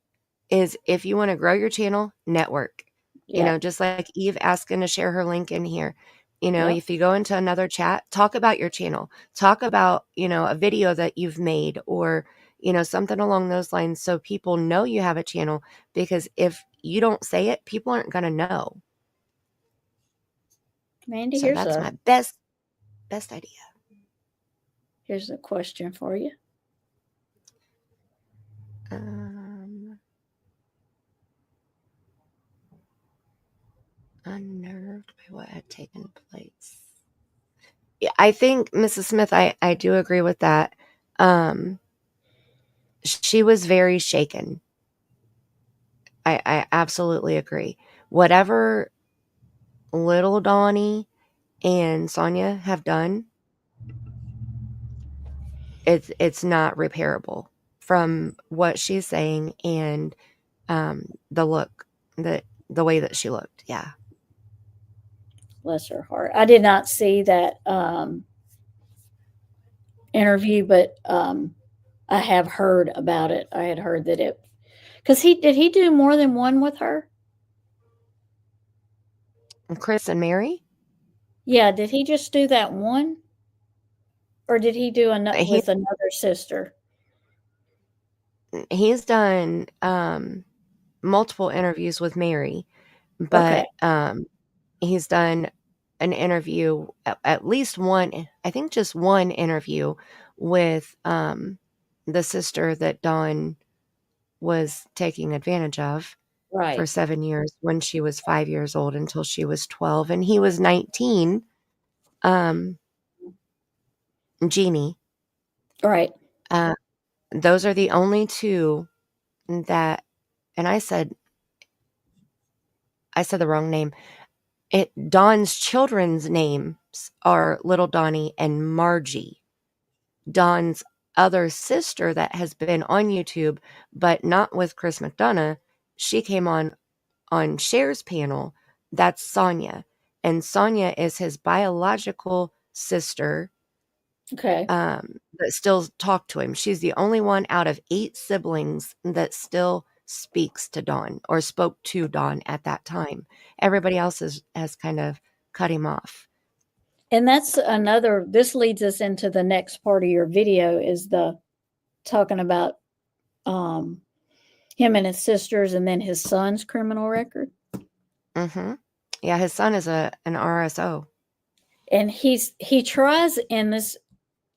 is, if you want to grow your channel, network. Yeah. Just like Eve asking to share her link in here. Yep. If you go into another chat, talk about your channel, talk about, a video that you've made, or, something along those lines, so people know you have a channel, because if you don't say it, people aren't going to know. Mandy, So that's my best idea. here's a question for you. Unnerved by what had taken place. Yeah, I think Mrs. Smith, I do agree with that. She was very shaken. I absolutely agree. Whatever little Donnie and Sonia have done, it's not repairable, from what she's saying, and the look, the way that she looked. Yeah. Bless her heart. I did not see that interview, but I have heard about it. I had heard that it, because did he do more than one with her? Chris and Mary? Yeah, did he just do that one? Or did he do with another sister? He's done multiple interviews with Mary, but he's done an interview, at least one, I think just one interview, with the sister that Dawn was taking advantage of for Right. 7 years, when she was 5 years old until she was 12 and he was 19. Jeannie. Right. Those are the only two that, and I said the wrong name. Dawn's children's names are Little Donnie and Margie. Dawn's other sister that has been on YouTube, but not with Chris McDonough, she came on Cher's panel. That's Sonia. And Sonia is his biological sister. Okay. That still talk to him. She's the only one out of 8 siblings that still speaks to Dawn, or spoke to Dawn at that time. Everybody else has kind of cut him off. And that's this leads us into the next part of your video, is the talking about him and his sisters, and then his son's criminal record. Mm-hmm. Yeah, his son is an RSO. And he tries in this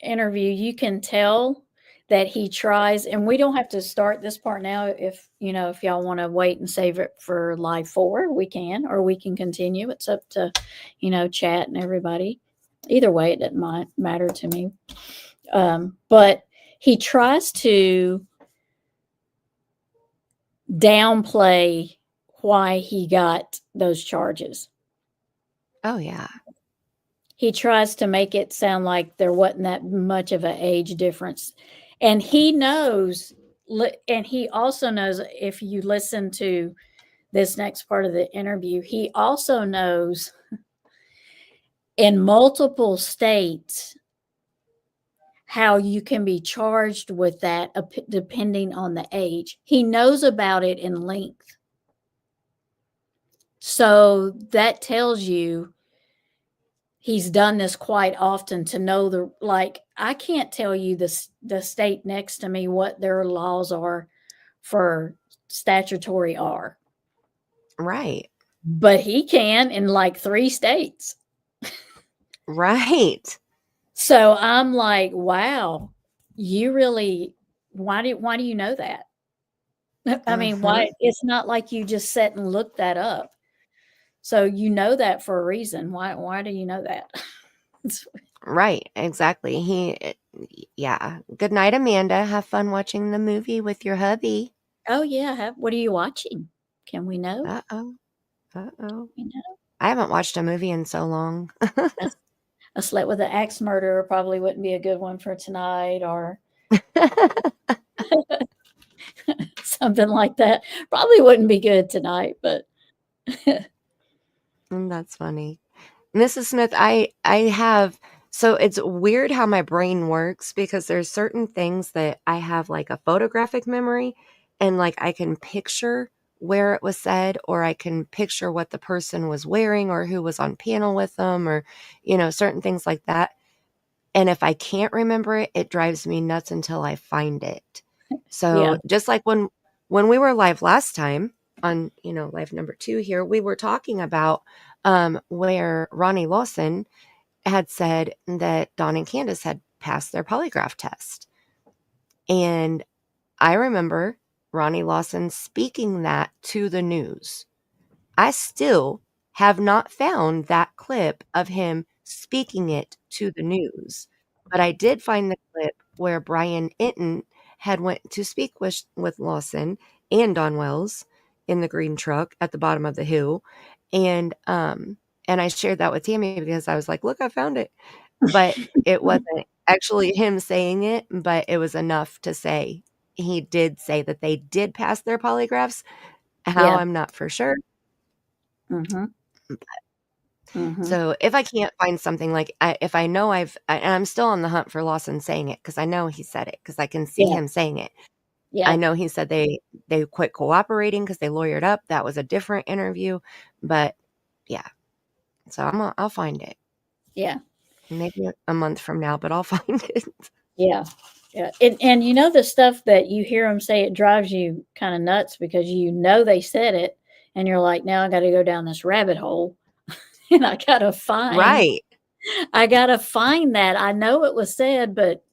interview, you can tell that he tries, and we don't have to start this part now. If y'all want to wait and save it for live 4, we can, or we can continue. It's up to chat and everybody. Either way, it doesn't matter to me. But he tries to downplay why he got those charges. Oh, yeah. He tries to make it sound like there wasn't that much of an age difference. And he knows, and he also knows, if you listen to this next part of the interview, he also knows in multiple states how you can be charged with that depending on the age. He knows about it in length. So that tells you he's done this quite often to know I can't tell you the state next to me what their laws are for statutory R. Right. But he can in like 3 states. Right. So I'm like, wow, you really, why do you know that? I mean, why? It's not like you just sat and looked that up. So you know that for a reason. Why do you know that? Right. Exactly. Yeah. Good night, Amanda. Have fun watching the movie with your hubby. Oh yeah. What are you watching? Can we know? Uh-oh. Uh-oh. We know. I haven't watched a movie in so long. A Slut with an Axe Murderer probably wouldn't be a good one for tonight, or something like that. Probably wouldn't be good tonight, but That's funny. Mrs. Smith, I have, so it's weird how my brain works, because there's certain things that I have like a photographic memory, and like I can picture where it was said, or I can picture what the person was wearing, or who was on panel with them, or, certain things like that. And if I can't remember it, it drives me nuts until I find it. So yeah, just like when we were live last time on, live number 2 here, we were talking about where Ronnie Lawson had said that Dawn and Candace had passed their polygraph test. And I remember Ronnie Lawson speaking that to the news. I still have not found that clip of him speaking it to the news, but I did find the clip where Brian Inton had went to speak with Lawson and Don Wells in the green truck at the bottom of the hill, and I shared that with Tammy because I was like, "Look, I found it," but it wasn't actually him saying it, but it was enough to say he did say that they did pass their polygraphs. How, yeah. I'm not for sure. Mm-hmm. Mm-hmm. So if I can't find something, like if I know and I'm still on the hunt for Lawson saying it, because I know he said it, because I can see Yeah, him saying it. yeah, I know he said they quit cooperating because they lawyered up. That was a different interview, but yeah. So I'll find it. yeah, Maybe a month from now, but I'll find it. yeah, yeah. And the stuff that you hear them say, it drives you kind of nuts because they said it, and you're like, now I got to go down this rabbit hole, and I got to find Right. that. I know it was said, but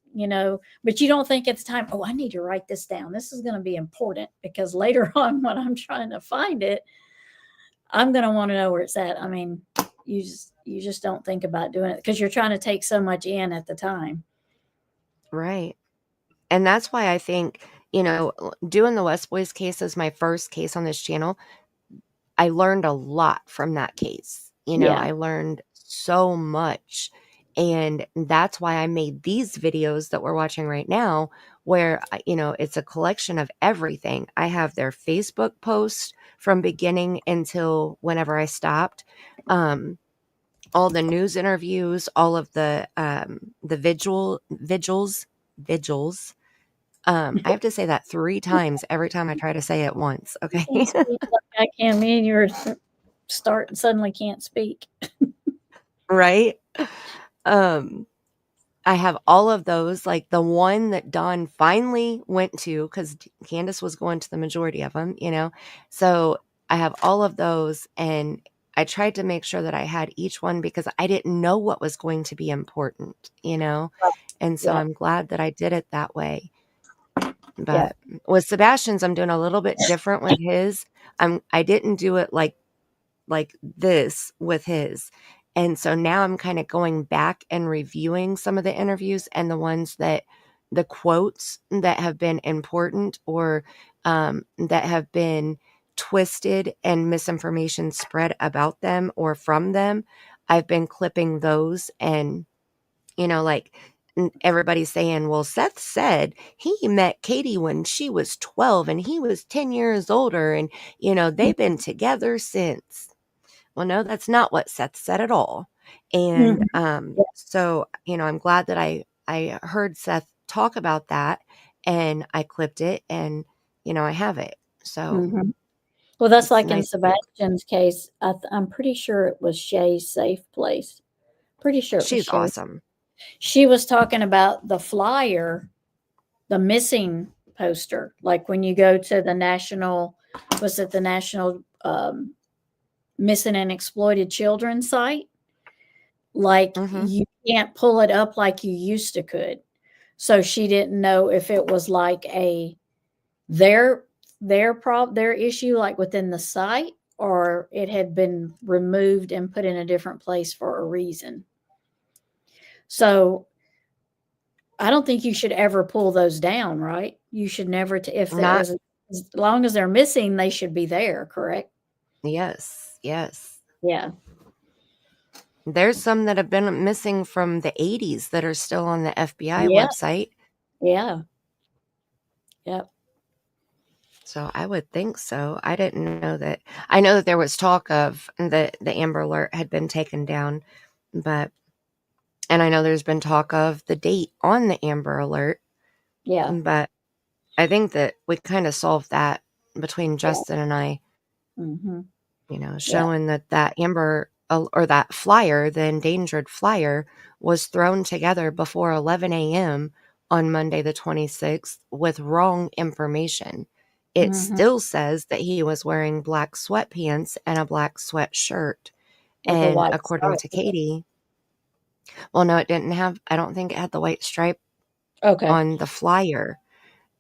but you don't think at the time, oh, I need to write this down. This is going to be important because later on when I'm trying to find it, I'm going to want to know where it's at. I mean, you just don't think about doing it because you're trying to take so much in at the time. Right. And that's why I think, doing the West Boys case as my first case on this channel, I learned a lot from that case. Yeah. I learned so much. And that's why I made these videos that we're watching right now, where, it's a collection of everything. I have their Facebook post from beginning until whenever I stopped. All the news interviews, all of the vigils. I have to say that 3 times every time I try to say it once. Okay. You can't speak like I can. Me and you suddenly can't speak. Right. I have all of those, like the one that Dawn finally went to, because Candace was going to the majority of them, So I have all of those, and I tried to make sure that I had each one because I didn't know what was going to be important, And so Yeah. I'm glad that I did it that way. Yeah. But with Sebastian's, I'm doing a little bit different with his. I didn't do it like this with his. And so now I'm kind of going back and reviewing some of the interviews and the quotes that have been important, or that have been twisted and misinformation spread about them or from them. I've been clipping those, and like everybody's saying, well, Seth said he met Katie when she was 12 and he was 10 years older, and they've been together since. Well, no, that's not what Seth said at all. And Mhm. Yeah. so I'm glad that I heard Seth talk about that, and I clipped it, and I have it. So Mhm. Well, that's it's like in nice to be able. Sebastian's case. I'm pretty sure it was Shay's safe place. Pretty sure it was She's Shay. awesome. She was talking about the flyer, the missing poster. Like when you go to the national, was it the national missing and exploited children site? Like Hmm. you can't pull it up like you used to could. So she didn't know if it was like a their their issue like within the site, or it had been removed and put in a different place for a reason. So I don't think you should ever pull those down, right? You should never if there Not is as long as they're missing, they should be there, correct? yes. Yeah. There's some that have been missing from the 80s that are still on the FBI Yeah. website. Yeah. Yep. So I would think so. I didn't know that. I know that there was talk of the Amber Alert had been taken down, and I know there's been talk of the date on the Amber Alert, Yeah. but I think that we kind of solved that between Yeah. Justin and I, Mm-hmm. Yeah. showing that Amber or that flyer, the endangered flyer, was thrown together before 11 a.m. on Monday the 26th with wrong information. It Mm-hmm. still says that he was wearing black sweatpants and a black sweatshirt. With the And white according stripe. to Katie, well, no, it didn't have, I don't think it had the white stripe Okay. on the flyer.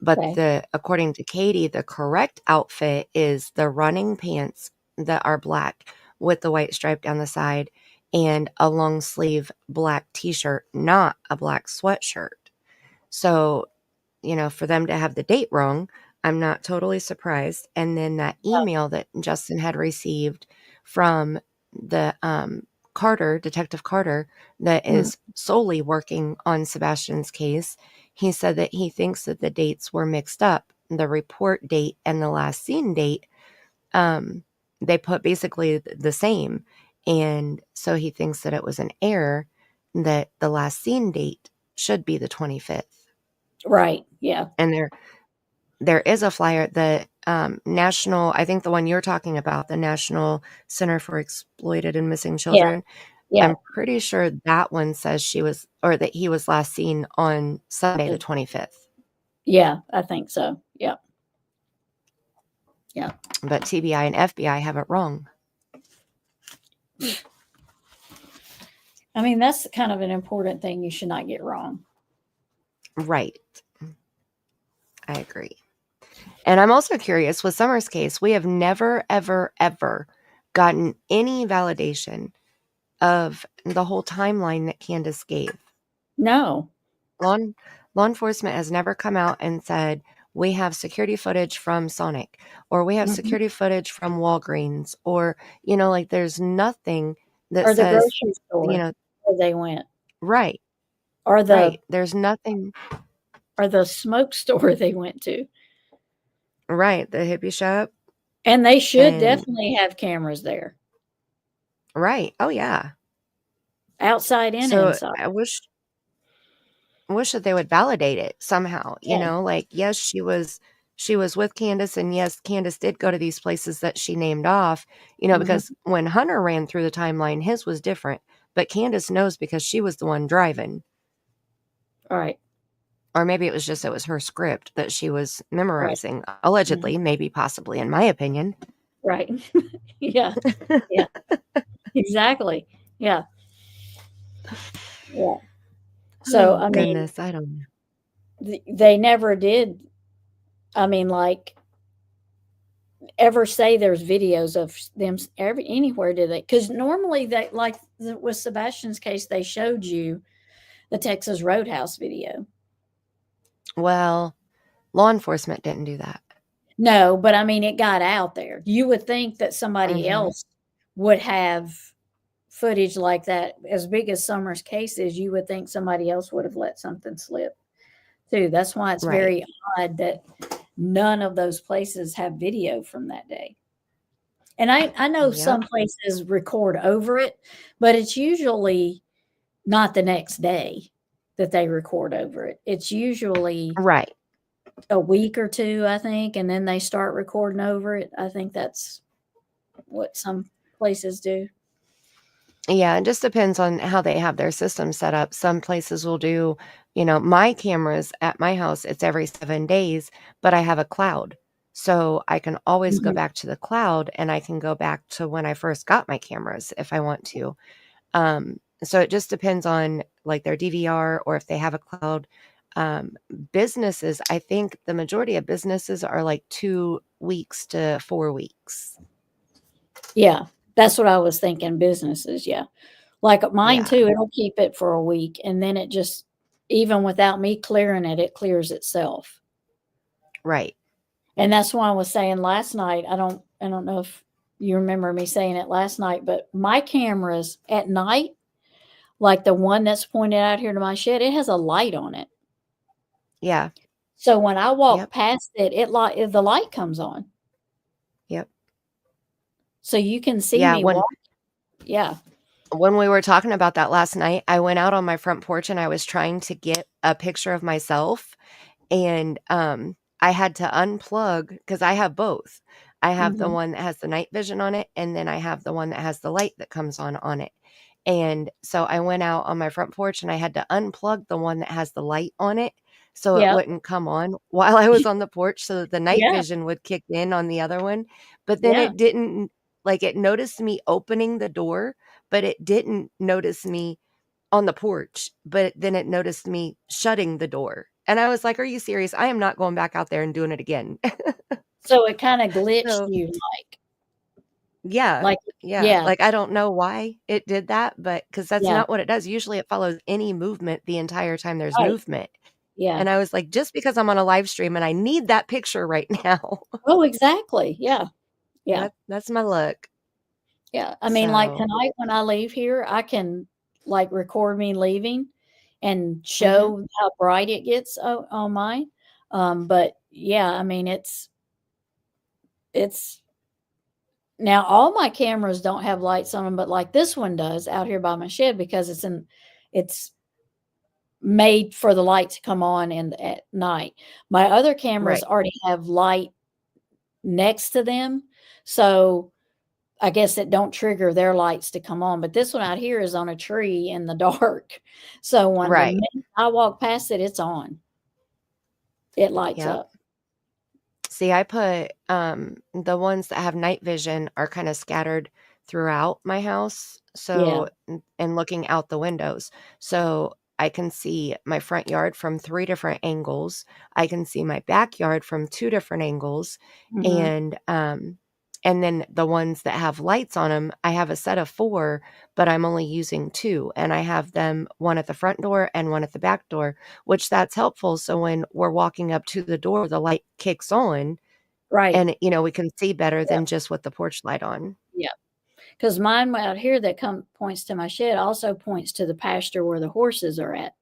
But Okay. according to Katie, the correct outfit is the running pants that are black with the white stripe down the side and a long sleeve black t-shirt, not a black sweatshirt. So, for them to have the date wrong, I'm not totally surprised. And then that email that Justin had received from the Detective Carter, that Mm. is solely working on Sebastian's case, he said that he thinks that the dates were mixed up. The report date and the last seen date, they put basically the same. And so he thinks that it was an error, that the last seen date should be the 25th. Right. Yeah. And there is a flyer, the national, I think the one you're talking about, the National Center for Exploited and Missing Yeah. Children. Yeah. I'm pretty sure that one says that he was last seen on Sunday the 25th. Yeah. I think so. Yeah. Yeah. But TBI and FBI have it wrong. I mean, that's kind of an important thing you should not get wrong. Right. I agree. And I'm also curious, with Summer's case, we have never, ever, ever gotten any validation of the whole timeline that Candace gave. No. Law enforcement has never come out and said, we have security footage from Sonic, or we have Mhm. security footage from Walgreens, or, like there's nothing that Or the says, grocery store where they went. right, Or right. There's nothing, the smoke store they went to. right. The hippie shop. And they should And, definitely have cameras there. right. Oh, yeah. Outside and So inside. I wish that they would validate it somehow, Yeah. like, yes, she was with Candace, and yes, Candace did go to these places that she named off, Mhm. because when Hunter ran through the timeline, his was different, but Candace knows because she was the one driving. All right. Or maybe it was her script that she was Right. memorizing, allegedly, maybe, possibly, in my opinion. Right. Yeah. Yeah. Exactly. Yeah. Yeah. So, Oh, I mean, goodness, I don't know. they never did, I mean, like, ever say there's videos of them anywhere, do they? Because normally they, like with Sebastian's case, they showed you the Texas Roadhouse video. Well, law enforcement didn't do that. No, but I mean, it got out there. You would think that somebody Mhm. else would have footage like that, as big as Summer's case is, you would think somebody else would have let something slip too. That's why it's Right. very odd that none of those places have video from that day. And I know Yep. some places record over it, but it's usually not the next day that they record over it. It's usually Right. a week or two, I think, and then they start recording over it. I think that's what some places do. Yeah, it just depends on how they have their system set up. Some places will do, my cameras at my house, it's every 7 days, but I have a cloud. So I can always go Mhm. back to the cloud, and I can go back to when I first got my cameras if I want to. So it just depends on like their DVR or if they have a cloud. Businesses, I think the majority of businesses are like 2 weeks to 4 weeks. Yeah, that's what I was thinking. Businesses, yeah. Like mine Yeah. too, it'll keep it for a week and then it just, even without me clearing it, it clears itself. Right. And that's why I was saying last night, I don't know if you remember me saying it last night, but my cameras at night, like the one that's pointed out here to my shed, it has a light on it. Yeah. So when I walk Yep. past it, the light comes on. Yep. So you can see Yeah. me walk. Yeah. When we were talking about that last night, I went out on my front porch and I was trying to get a picture of myself, and I had to unplug because I have both. I have the Mhm. one that has the night vision on it, and then I have the one that has the light that comes on it. And so I went out on my front porch and I had to unplug the one that has the light on it so it Yeah. wouldn't come on while I was on the porch, so that the night Yeah. vision would kick in on the other one. But then Yeah. it didn't, like, it noticed me opening the door, but it didn't notice me on the porch, but then it noticed me shutting the door. And I was like, "Are you serious? I am not going back out there and doing it again." So it kind of glitched So, you yeah. like, Yeah, yeah, like, I don't know why it did that, but because that's yeah, not what it does. Usually, it follows any movement the entire time there's right. movement. Yeah. And I was like, "Just because I'm on a live stream and I need that picture right now." Oh, exactly. Yeah. Yeah. That's my luck. Yeah. I mean, like So, tonight when I leave here, I can like record me leaving and mhm, show how bright it gets on mine. But yeah, I mean, it's now all my cameras don't have lights on them, but like this one does out here by my shed because it's made for the light to come on at night. My other cameras right. already have light next to them. So I guess it don't trigger their lights to come on. But this one out here is on a tree in the dark. So when the Right. minute I walk past it, it's on. It lights Yep. up. See, I put, the ones that have night vision are kinda scattered throughout my house, Yeah. so and looking out the windows. So, I can see my front yard from 3 different angles. I can see my backyard from 2 different angles, Mhm. and then the ones that have lights on them, I have a set of 4, but I'm only using 2, and I have them, 1 at the front door and 1 at the back door, which that's helpful, so when we're walking up to the door, the light kicks on, Right. and, we can see better Yeah. than just with the porch light on. Yeah. Because mine out here that points to my shed also points to the pasture where the horses are at.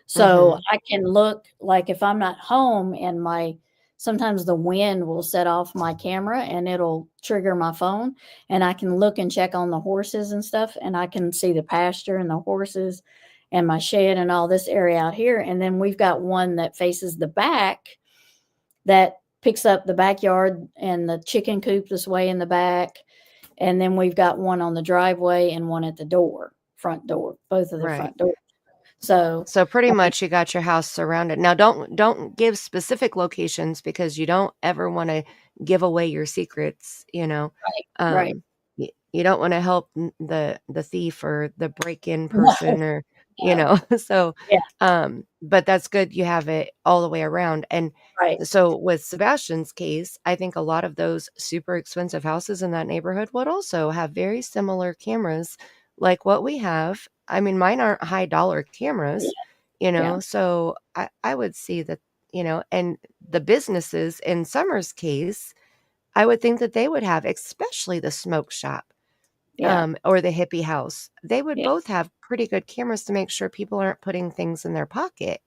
So Mhm. I can look like if I'm not home and sometimes the wind will set off my camera and it'll trigger my phone and I can look and check on the horses and stuff and I can see the pasture and the horses and my shed and all this area out here. And then we've got one that faces the back that picks up the backyard and the chicken coop this way in the back. And then we've got one on the driveway and one at the front door, both of the Right. front doors. So, So, pretty I mean, much you got your house surrounded. Now don't give specific locations because you don't ever wanna give away your secrets, you know? right, right. Um, you don't wanna help the thief or the break-in No, person or, no. so, Yeah, but that's good you have it all the way around, and right. so with Sebastian's case, I think a lot of those super expensive houses in that neighborhood would also have very similar cameras like what we have. I mean, mine aren't high dollar Yeah, cameras, yeah, so I would see that, and the businesses in Summer's case, I would think that they would have, especially the smoke shop. Yeah. or the hippie house. They would Yeah. both have pretty good cameras to make sure people aren't putting things in their pocket.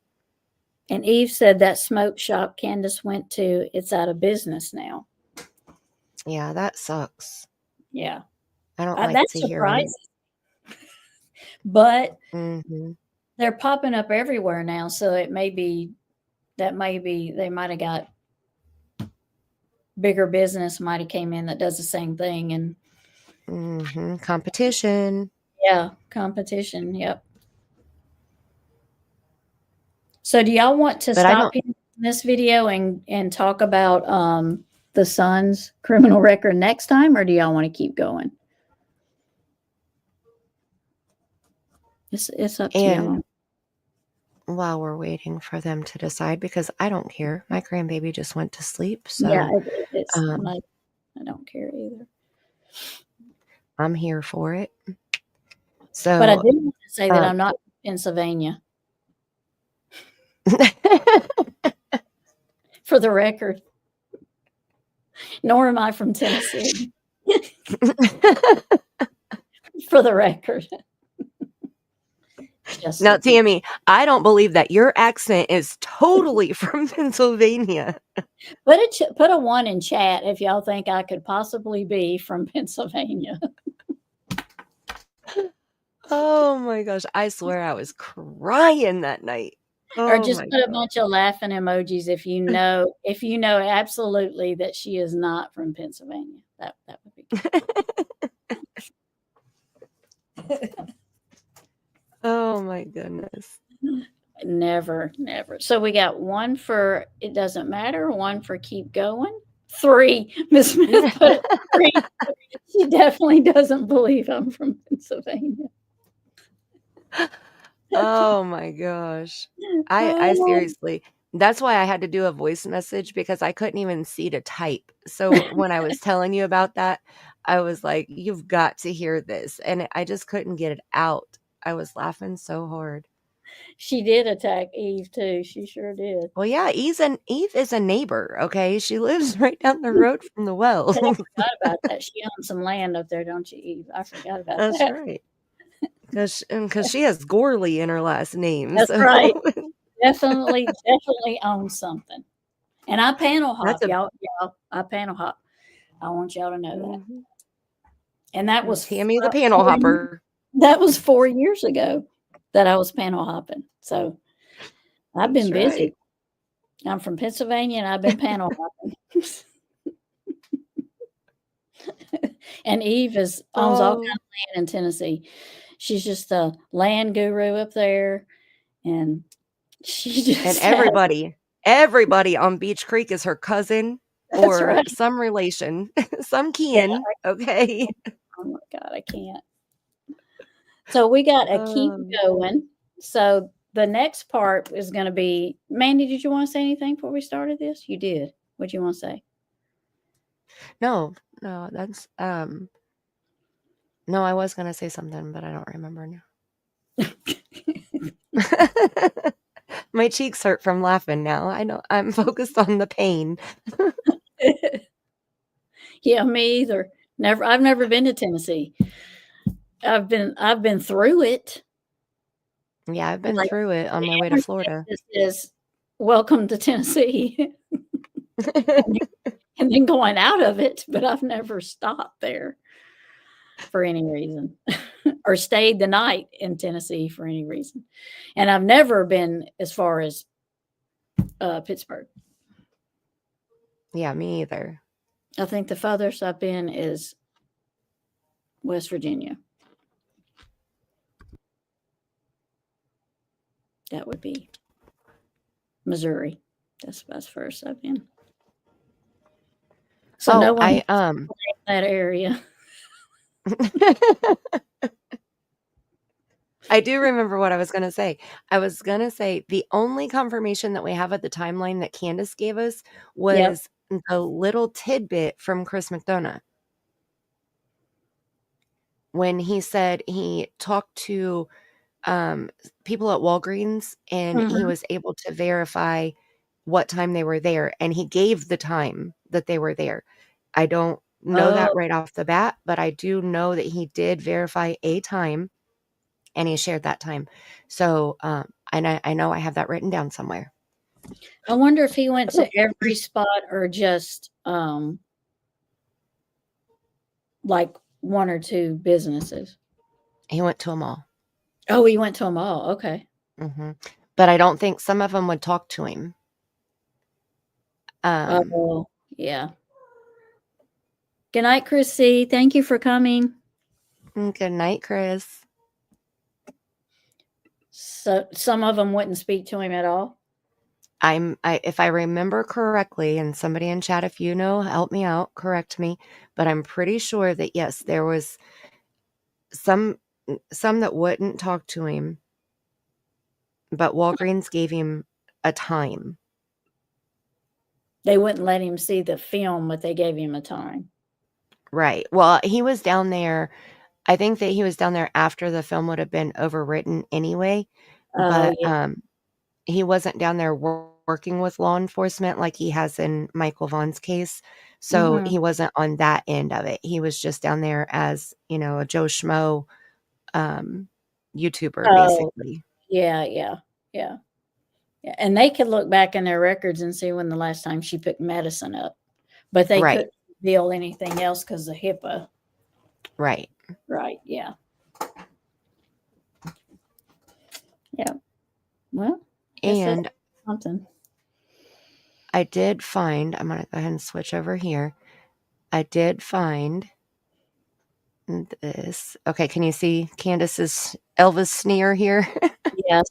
And Eve said that smoke shop Candace went to, it's out of business now. Yeah, that sucks. Yeah. I don't like That to hear surprises me. But Mm-hmm. they're popping up everywhere now. So it may be, they might have got bigger business might have came in that does the same thing. And Mm-hmm. Competition. yeah, competition. Yep. So do y'all want to But I stop don't. here in this video and talk about the son's criminal record next time, or do y'all want to keep going? It's up to And y'all. while we're waiting for them to decide, because I don't care. My grandbaby just went to sleep, so Yeah, it's um, I don't care either. I'm here for it. But I So, did want to say that um, I'm not from Pennsylvania, for the record. Nor am I from Tennessee, for the record. Just now, to be- Tammy, I don't believe that your accent is totally from Pennsylvania. put a 1 in chat if y'all think I could possibly be from Pennsylvania. Oh my gosh, I swear I was crying that night. Or Oh just my put a God. bunch of laughing emojis if you know absolutely that she is not from Pennsylvania. That would be good. Oh my goodness. Never. So we got 1 for it doesn't matter, 1 for keep going, 3. Miss Smith put 3. She definitely doesn't believe I'm from Pennsylvania. Oh my gosh. I seriously, that's why I had to do a voice message, because I couldn't even see to type. So when I was telling you about that, I was like, you've got to hear this. And I just couldn't get it out. I was laughing so hard. She did attack Eve too. She sure did. Well, yeah, Eve is a neighbor, okay? She lives right down the road from the well. I forgot about that. She owns some land up there, don't you, Eve? I forgot about That's that. right. Because she has Gorley in her last name. That's So right. Definitely owns something. And I panel hop, That's a- y'all. I panel hop. I want y'all to know that. Mhm. And that was Tammy the panel hopper. That was 4 years ago that I was panel hopping. So I've been That's busy. right. I'm from Pennsylvania and I've been panel hopping. And Eve owns all kinds of land in Tennessee. She's just a land guru up there. And she just And everybody on Beach Creek is her cousin or right. some relation, some kin. Okay. Oh my God, I can't. So we got a keep going. So the next part is going to be, Mandy, did you want to say anything before we started this? You did. What do you want to say? No, that's no, I was gonna say something, but I don't remember now. My cheeks hurt from laughing now. I know I'm focused on the pain. Yeah, me either. I've never been to Tennessee. I've been through it. Yeah, I've been through it on my way to Florida. This is welcome to Tennessee. And then going out of it, but I've never stopped there for any reason or stayed the night in Tennessee for any reason. And I've never been as far as Pittsburgh. Yeah, me either. I think the farthest I've been is West Virginia. That would be Missouri. That's first I've been. So no one in that area. I do remember what I was going to say. I was going to say the only confirmation that we have at the timeline that Candace gave us was the little tidbit from Chris McDonough. When he said he talked to people at Walgreens and he was able to verify what time they were there, and he gave the time that they were there. I don't know that Oh, right off the bat, but I do know that he did verify a time and he shared that time. So, I know I have that written down somewhere. I wonder if he went to every spot or just like one or two businesses. He went to them all. Oh, he went to them all. Okay. But I don't think some of them would talk to him. Oh, yeah. Good night, Chrissy. Thank you for coming. Good night, Chris. So some of them wouldn't speak to him at all. If I remember correctly, and somebody in chat, if you know, help me out, correct me, but I'm pretty sure that yes, there was some that wouldn't talk to him, but Walgreens gave him a time. They wouldn't let him see the film, but they gave him a time. Right. Well, he was down there. I think that he was down there after the film would have been overwritten anyway, but Yeah. he wasn't down there working with law enforcement like he has in Michael Vaughn's case. So he wasn't on that end of it. He was just down there as, a Joe Schmo YouTuber, Oh, basically. yeah. And they could look back in their records and see when the last time she picked medicine up, but they Right. couldn't reveal anything else because of HIPAA. Right. Right. Yeah. Yeah. Well, And something. I did find, I'm going to go ahead and switch over here. I did find this. Okay, can you see Candace's Elvis sneer here? Yes.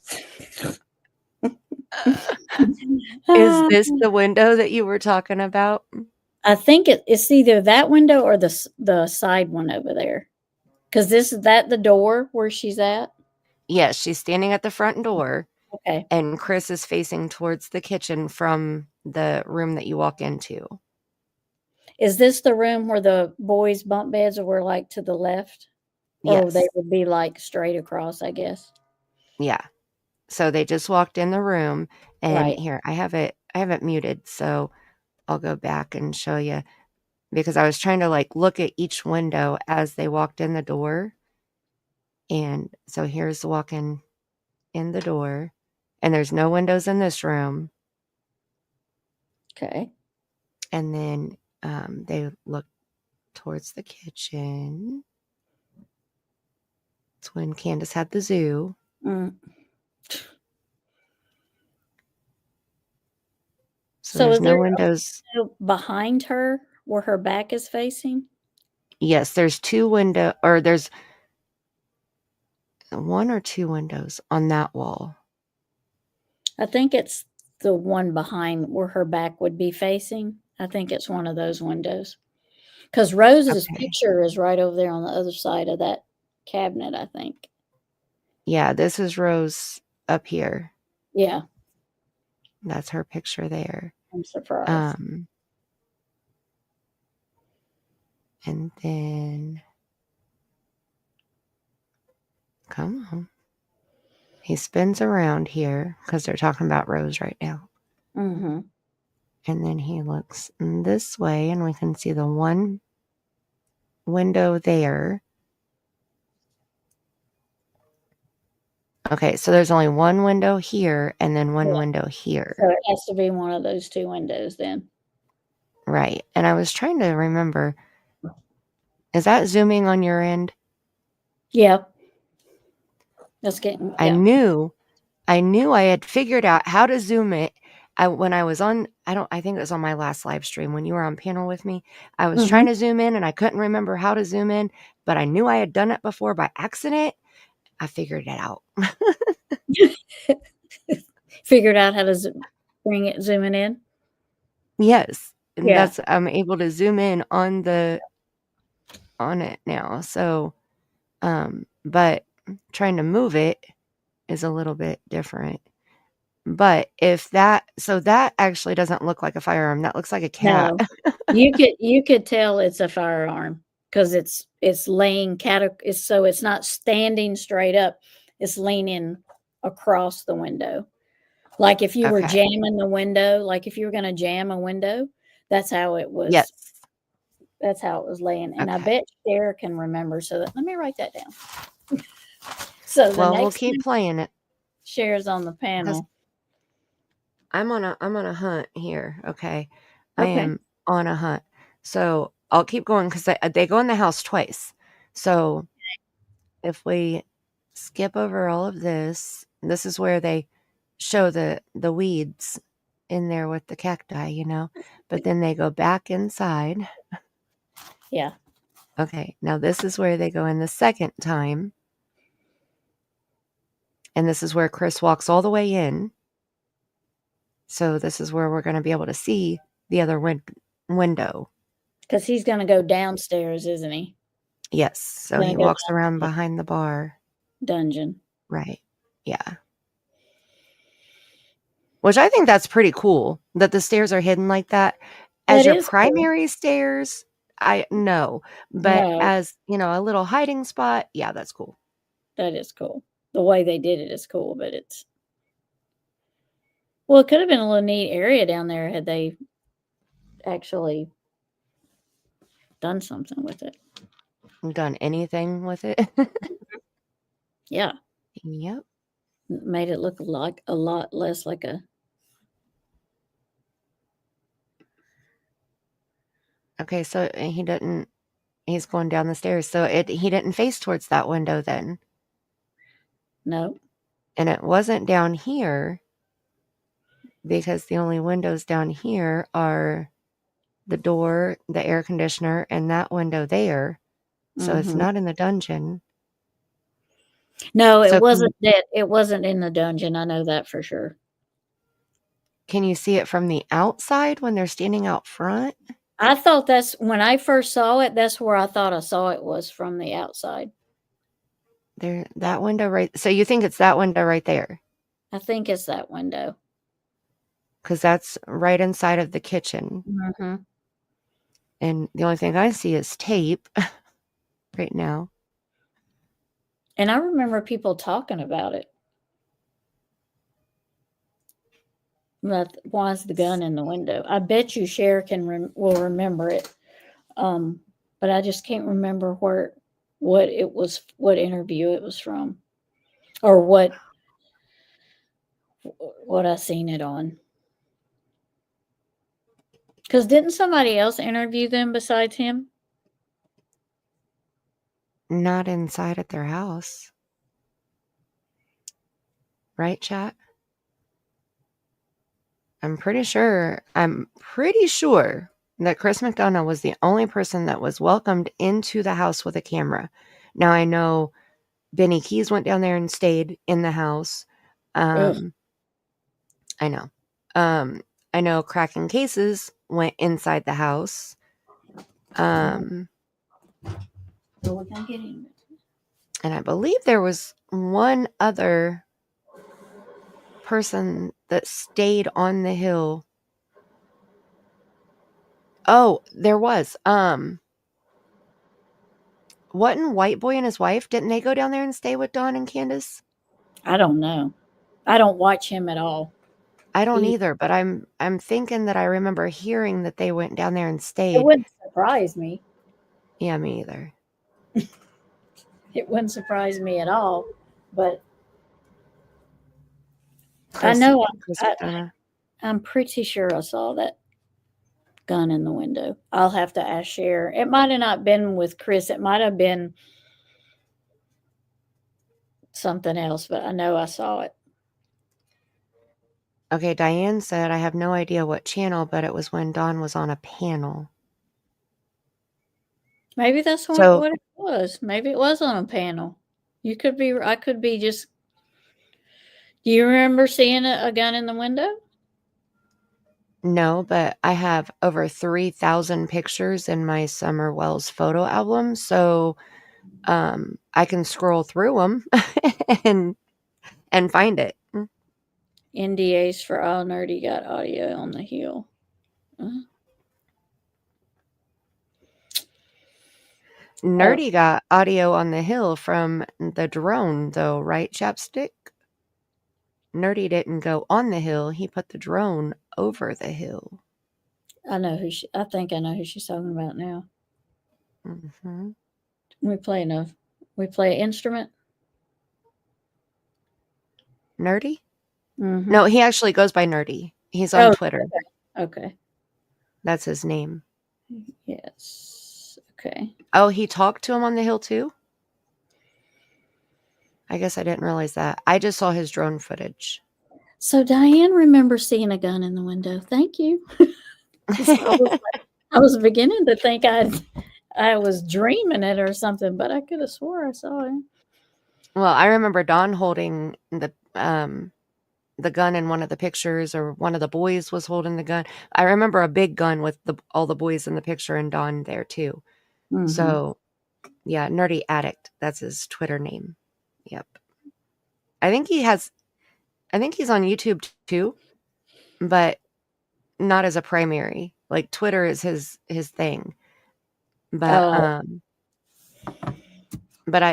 Is this the window that you were talking about? I think it's either that window or the side one over there. Because is that the door where she's at? Yes, she's standing at the front door. Okay. And Chris is facing towards the kitchen from the room that you walk into. Is this the room where the boys' bunk beds were like to the left? Or Yes. they would be like straight across, I guess. Yeah. So they just walked in the room, and Right. here I have it muted, so I'll go back and show you, because I was trying to look at each window as they walked in the door. And so here's walking in the door, and there's no windows in this room. Okay. And then they look towards the kitchen. It's when Candace had the zoo. So there's is no there windows behind her where her back is facing? Yes, there's there's one or two windows on that wall. I think it's the one behind where her back would be facing. I think it's one of those windows. Because Rose's picture is right over there on the other side of that cabinet, I think. Yeah, this is Rose up here. Yeah. That's her picture there. I'm surprised. And then, come on. He spins around here because they're talking about Rose right now. Mm-hmm. And then he looks this way, and we can see the one window there. Okay, so there's only one window here and then one window here. So it has to be one of those two windows then. Right. And I was trying to remember, is that zooming on your end? Yeah. That's getting. I knew I had figured out how to zoom it. When I was on, I think it was on my last live stream when you were on panel with me. I was trying to zoom in and I couldn't remember how to zoom in, but I knew I had done it before by accident. I figured it out. Figured out how to zooming in? Yes. And Yeah. I'm able to zoom in on it now. So, but trying to move it is a little bit different. But that actually doesn't look like a firearm. That looks like a cat. No. You could tell it's a firearm because it's laying so it's not standing straight up. It's leaning across the window. Like if you were jamming the window, like if you were going to jam a window, that's how it was. Yes. That's how it was laying. And I Okay. bet Cher can remember. So let me write that down. So the Well, we'll next keep time playing it. Cher's on the Because panel. I'm on a hunt here. Okay. I Okay. am on a hunt. So I'll keep going because they go in the house twice. So if we skip over all of this, this is where they show the weeds in there with the cacti, you know. But then they go back inside. Yeah. Okay. Now this is where they go in the second time. And this is where Chris walks all the way in. So this is where we're going to be able to see the other window. Because he's going to go downstairs, isn't he? Yes. So Gonna he go walks down around the behind the bar. dungeon. Right. Yeah. Which I think that's pretty cool that the stairs are hidden like that. As That your is cool. primary stairs, I know. But No, as, you know, a little hiding spot, yeah, that's cool. that is cool. The way they did it is cool, but it's well, it could have been a little neat area down there had they actually done something with it. Done anything with it? Yeah. Yep. Made it look like a lot less like a Okay, so he's going down the stairs. So he didn't face towards that window then. no. And it wasn't down here because the only windows down here are the door, the air conditioner, and that window there. So it's Mhm. not in the dungeon. No, it So wasn't that. It wasn't in the dungeon. I know that for sure. can you see it from the outside when they're standing out front? I thought that's when I first saw it. That's where I thought I saw it was from the outside. There, that window right. So you think it's that window right there? I think it's that window. Because that's right inside of the kitchen. Mm-hmm. And the only thing I see is tape right now. And I remember people talking about it. Why is the gun in the window? I bet you Cher will remember it, but I just can't remember what it was, what interview it was from, or what I seen it on. Because didn't somebody else interview them besides him? Not inside at their house. Right, chat? I'm pretty sure that Chris McDonough was the only person that was welcomed into the house with a camera. Now I know Benny Keys went down there and stayed in the house. Ugh. I know. I know Cracking Cases went inside the house. Well, we're gonna get in. And I believe there was one other person that stayed on the hill. Oh, there was. Wasn't White Boy and his wife? Didn't they go down there and stay with Dawn and Candace? I don't know. I don't watch him at all. I don't either, but I'm thinking that I remember hearing that they went down there and It stayed. wouldn't surprise me. Yeah, me either. It wouldn't surprise me at all. But Chris, I know Chris McDonough. I'm pretty sure I saw that gun in the window. I'll have to ask Cher. It might have not been with Chris. It might have been something else, but I know I saw it. Okay, Diane said, I have no idea what channel, but it was when Dawn was on a panel. Maybe that's what it was. Maybe it was on a panel. You could be. I could be just. Do you remember seeing a gun in the window? No, but I have over 3,000 pictures in my Summer Wells photo album, so I can scroll through them and find it. NDAs for all nerdy got audio on the hill. Nerdy got audio on the hill from the drone, though, right, Chapstick? Nerdy didn't go on the hill. He put the drone over the hill. I know I think I know who she's talking about now. Mm-hmm. We play an instrument. Nerdy? Mm-hmm. No, he actually goes by Nerdy. He's on Twitter. Okay. That's his name. Yes. Okay. Oh, he talked to him on the hill too? I guess I didn't realize that. I just saw his drone footage. So Diane remembers seeing a gun in the window. Thank you. I was beginning to think I was dreaming it or something, but I could have swore I saw it. Well, I remember Don holding the gun in one of the pictures, or one of the boys was holding the gun. I remember a big gun with all the boys in the picture and Don there too. Mhm. So, yeah, Nerdy Addict. That's his Twitter name. Yep. I think he's on YouTube too, but not as a primary. Like Twitter is his thing. But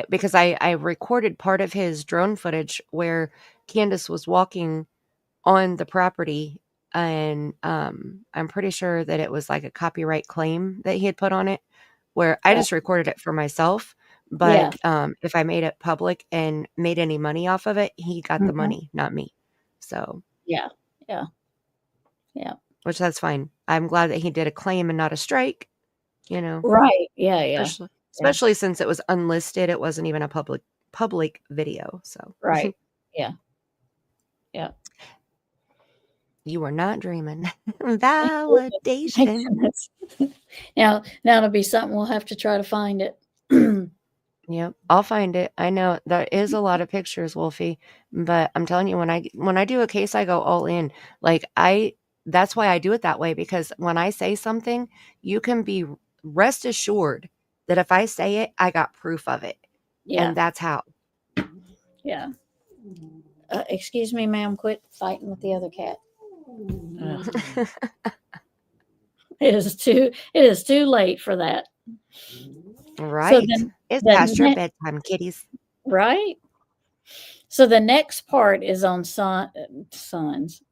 because I recorded part of his drone footage where Candace was walking on the property, and I'm pretty sure that it was like a copyright claim that he had put on it, where I just recorded it for myself. But if I made it public and made any money off of it, he got the money, not me. So yeah. Which that's fine. I'm glad that he did a claim and not a strike. Right. Yeah. Especially since it was unlisted. It wasn't even a public video. So Right. Yeah. You were not dreaming. Validation. Now it'll be something we'll have to try to find it. Yep, I'll find it. I know there is a lot of pictures, Wolfie, but I'm telling you, when I do a case, I go all in. Like that's why I do it that way, because when I say something, you can be rest assured that if I say it, I got proof of it. Yeah. And that's how. Yeah. Excuse me, ma'am, quit fighting with the other cat. It is too late for that. Right. It's past your bedtime, kitties. Right. So the next part is on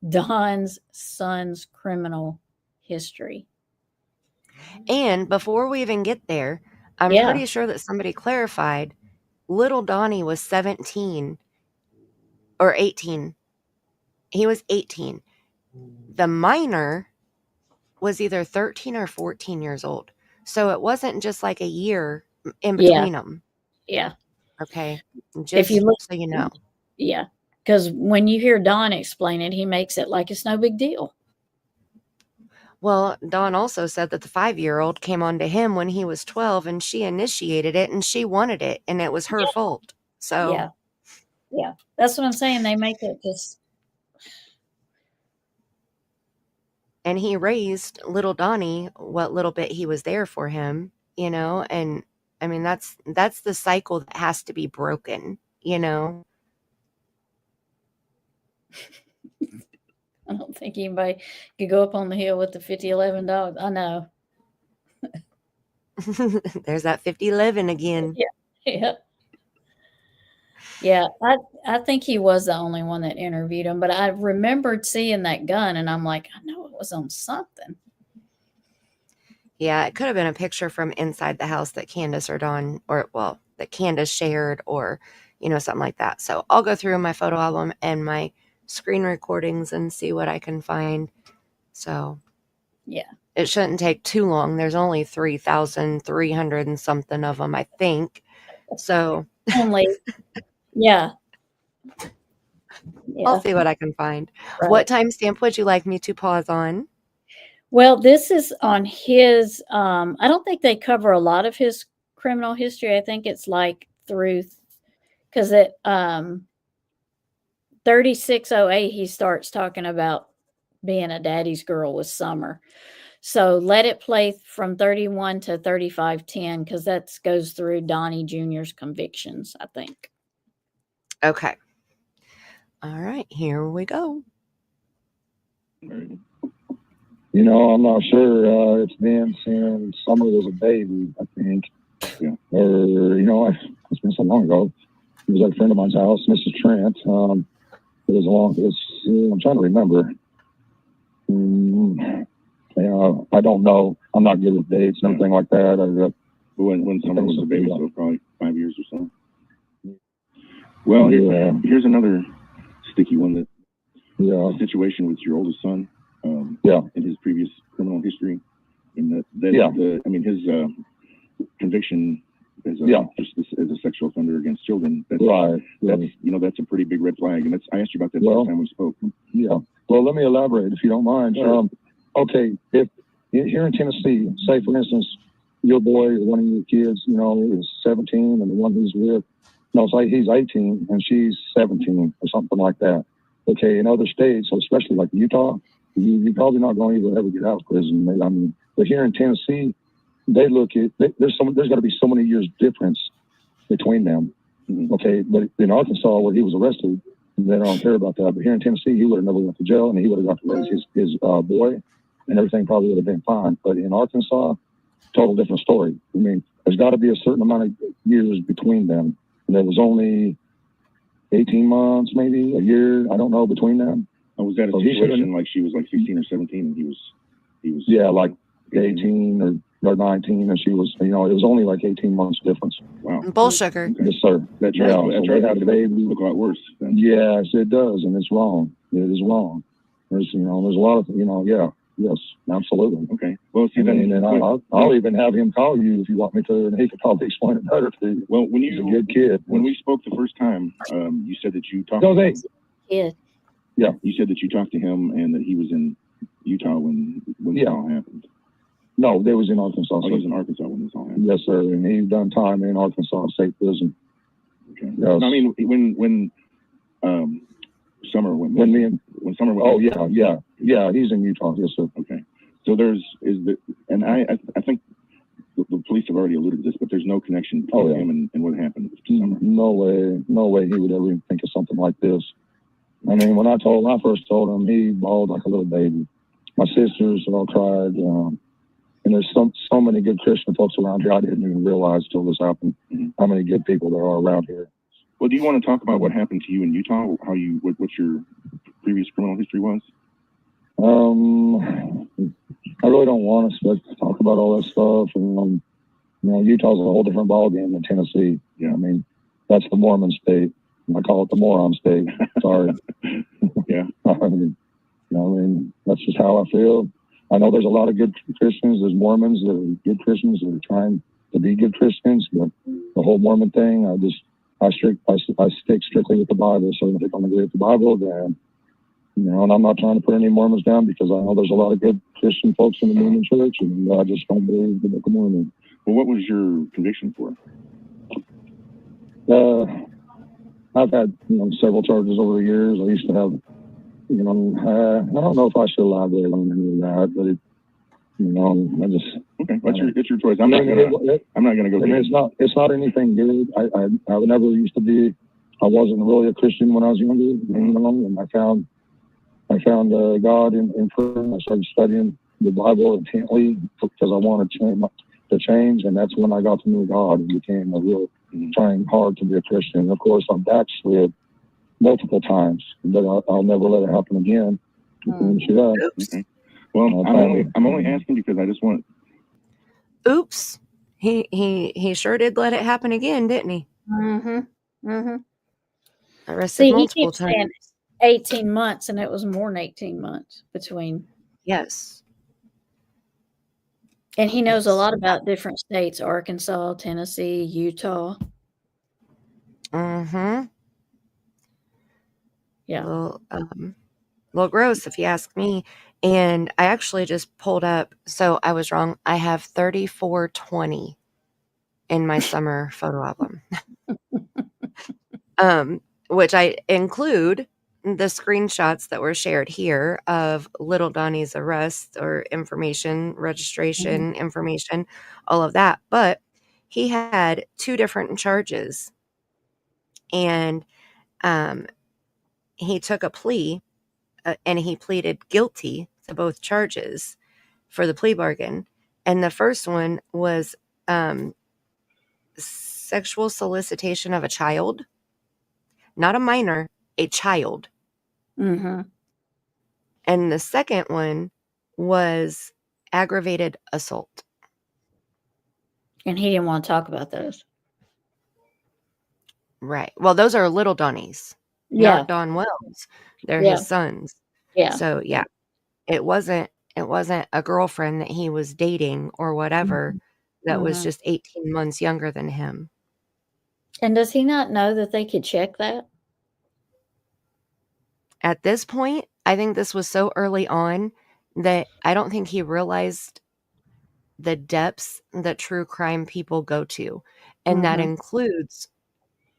Don's son's criminal history. And before we even get there, I'm pretty sure that somebody clarified little Donnie was 17 or 18. He was 18. The minor was either 13 or 14 years old. So it wasn't just like a year in between them. Yeah. Okay. Just if you look, so you know. Yeah. Because when you hear Don explain it, he makes it like it's no big deal. Well, Don also said that the 5-year-old came on to him when he was 12, and she initiated it and she wanted it, and it was her fault. So yeah, that's what I'm saying. They make it just. And he raised little Donnie what little bit he was there for him, and I mean, that's the cycle that has to be broken, I don't think anybody could go up on the hill with the 50-11 dogs. I know. There's that 50-11 again. Yeah. I think he was the only one that interviewed him, but I remembered seeing that gun, and I'm like, I know it was on something. Yeah, it could have been a picture from inside the house that Candace or Dawn, that Candace shared, or, something like that. So I'll go through my photo album and my screen recordings and see what I can find. So yeah, it shouldn't take too long. There's only 3,300 and something of them, I think. So only, yeah. I'll see what I can find. Right. What timestamp would you like me to pause on? Well, this is on his, I don't think they cover a lot of his criminal history. I think it's like through, because at 3608, he starts talking about being a daddy's girl with Summer. So let it play from 31 to 3510, because that goes through Donnie Jr.'s convictions, I think. Okay. All right, here we go. I'm not sure. It's been since Summer was a baby, I think. Yeah. It's been so long ago. He was at a friend of mine's house, Mrs. Trent. I'm trying to remember. I don't know. I'm not good with dates and everything like that. When Summer was a baby, so probably 5 years or so. Well, here's another sticky one. That the situation with your oldest son. In his previous criminal history, and I mean his conviction as a sexual offender against children. That's that's a pretty big red flag. And I asked you about that last time we spoke. Yeah. Well, let me elaborate if you don't mind. Sure. Okay, if here in Tennessee, say for instance, your boy or one of your kids, is 17, and the one who's with, say he's 18 and she's 17 or something like that. Okay, in other states, especially like Utah, you're probably not going to ever get out of prison. I mean, but here in Tennessee, they look at there's got to be so many years difference between them. Mm-hmm. Okay, but in Arkansas where he was arrested, they don't care about that. But here in Tennessee, he would have never went to jail, and he would have got to raise his boy, and everything probably would have been fine. But in Arkansas, total different story. I mean, there's got to be a certain amount of years between them, and there was only 18 months, maybe a year, I don't know, between them. Was that a situation like she was like 16 or 17 and he was like 18 or 19, and she was, it was only like 18 months difference. Wow. Bull sugar. Okay. Yes, sir. That's right. So That's they right. had a baby. Look a lot worse. Then. Yes, it does, and it's wrong. It is wrong. There's a lot of, yes, absolutely. Okay. Well, see, then I'll even have him call you if you want me to, and he could probably explain it better to you. Well, he's a good kid. When we spoke the first time, you said that you talked. Yeah. Yeah. You said that you talked to him and that he was in Utah when this all happened. No, they was in Arkansas. He was in Arkansas when this all happened. Yes, sir. And he's done time in Arkansas State Prison. Okay. Yes. I mean, when Summer went. When Summer went. Oh yeah. He's in Utah. Yes, sir. Okay. So and I think the police have already alluded to this, but there's no connection between him and what happened to Summer. No way he would ever even think of something like this. I mean, when I first told him, he bawled like a little baby. My sisters all cried. And there's so many good Christian folks around here. I didn't even realize till this happened how many good people there are around here. Well, do you want to talk about what happened to you in Utah? What your previous criminal history was? I really don't want to talk about all that stuff. And Utah's a whole different ballgame than Tennessee. Yeah, I mean, that's the Mormon state. I call it the moron state. Sorry. Yeah. I mean, that's just how I feel. I know there's a lot of good Christians. There's Mormons that are good Christians that are trying to be good Christians, but the whole Mormon thing, I stick strictly with the Bible. So if I'm agree with the Bible, then and I'm not trying to put any Mormons down because I know there's a lot of good Christian folks in the Mormon church, and I just don't believe the Book of Mormon. Well, what was your conviction for? I've had several charges over the years. I used to have. I don't know if I should elaborate on any of that, but I just okay. It's your choice. I'm not gonna go. It's not anything good. I never used to be. I wasn't really a Christian when I was younger, and I found God in prayer. I started studying the Bible intently because I wanted to change, and that's when I got to know God and became a real trying hard to be a Christian. And of course, I backslid multiple times, but I'll never let it happen again. Okay. Well, I'm only asking because I just want. Oops, he sure did let it happen again, didn't he? Mm-hmm. Mm-hmm. Arrested multiple keeps saying times. 18 months, and it was more than 18 months between. Yes. And he knows a lot about different states: Arkansas, Tennessee, Utah. Mm-hmm. Yeah. Well, gross if you ask me. And I actually just pulled up, so I was wrong. I have 3420 in my summer photo album. Which I include the screenshots that were shared here of little Donnie's arrest or information, registration information, all of that. But he had 2 different charges, and he took a plea, and he pleaded guilty to both charges for the plea bargain. And the first one was sexual solicitation of a child, not a minor, a child. Mm-hmm. And the second one was aggravated assault. And he didn't want to talk about those. Right. Well, those are little Donnies, Yeah. not Don Wells. They're Yeah. his sons. Yeah. So yeah, it wasn't a girlfriend that he was dating or whatever that was Mhm. just 18 months younger than him. And does he not know that they could check that? At this point, I think this was so early on that I don't think he realized the depths that true crime people go to. And that Mhm. includes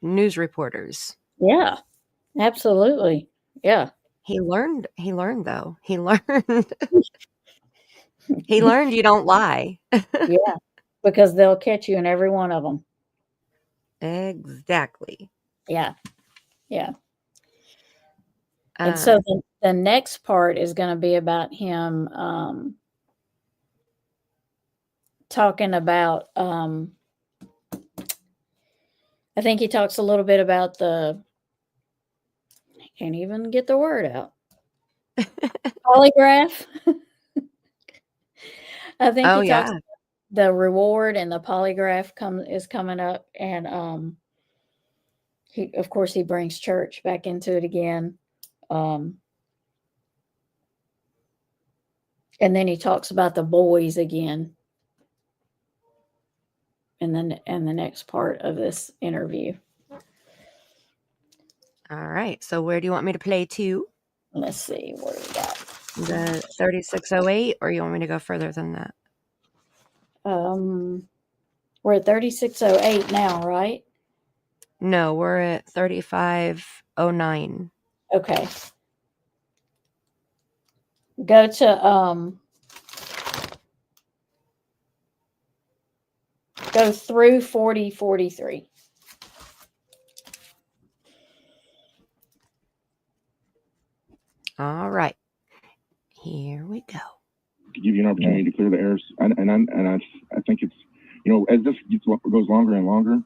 news reporters. Yeah. Absolutely. Yeah. He learned though. He learned he learned you don't lie. Yeah. Because they'll catch you in every one of them. Exactly. Yeah. Yeah. And so the next part is going to be about him talking about I think he talks a little bit about I can't even get the word out. Polygraph. I think oh he yeah. talks about the reward and the polygraph is coming up, and he, of course, he brings church back into it again. And then he talks about the boys again in the next part of this interview. All right. So where do you want me to play to? Let's see what we got. The 3608, or you want me to go further than that? We're at 3608 now, right? No, we're at 3509. Okay. Go to go through 4043. All right. Here we go. To give you an opportunity to clear the airs, and I think it's, as this goes longer and longer,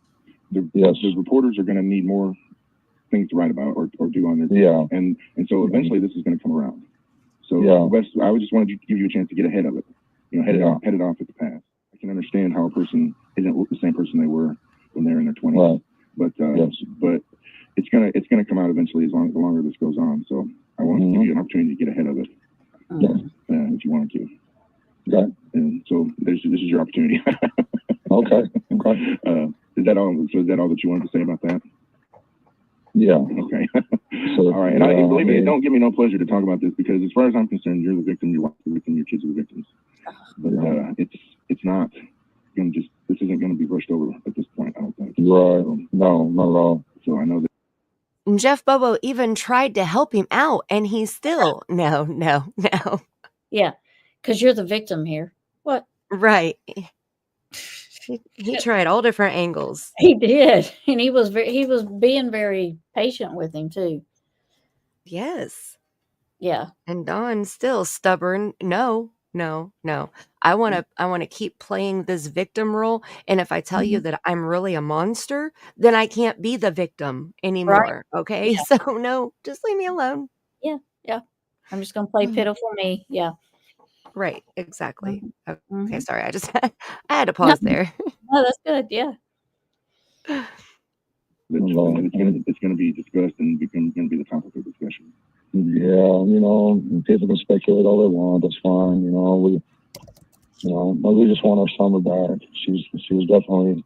the reporters are going to need more things to write about or do on this. Yeah. And so eventually this is going to come around. So I just wanted to give you a chance to get ahead of it. Head it off at the past. I can understand how a person isn't the same person they were when they're in their 20s. Right. But it's gonna come out eventually the longer this goes on. So I want to give you an opportunity to get ahead of it. If you wanted to. Okay. And so this is your opportunity. Okay. Is that all? So is that all that you wanted to say about that? Yeah. Okay. So, all right. And believe me, it don't give me no pleasure to talk about this because as far as I'm concerned, you're the victim, your wife's the victim, your kids are the victims. But it's not going to this isn't going to be brushed over at this point, I don't think. Right. No, not at all. So I know that. Jeff Bobo even tried to help him out, and he's still no. Yeah, because you're the victim here. What? Right. He tried all different angles. He did, and he was being very patient with him too. Yes. Yeah. And Don's still stubborn. No. I want to keep playing this victim role, and if I tell you that I'm really a monster, then I can't be the victim anymore. Right. Okay? Yeah. So no, just leave me alone. Yeah. I'm just going to play pitiful me. Yeah. Right, exactly. Mm-hmm. Okay, sorry. I had to pause there. No, that's good. Yeah. It's going to be discussed and going to be the topic of discussion. Yeah, people can speculate all they want. That's fine. We just want our summer back. She was definitely,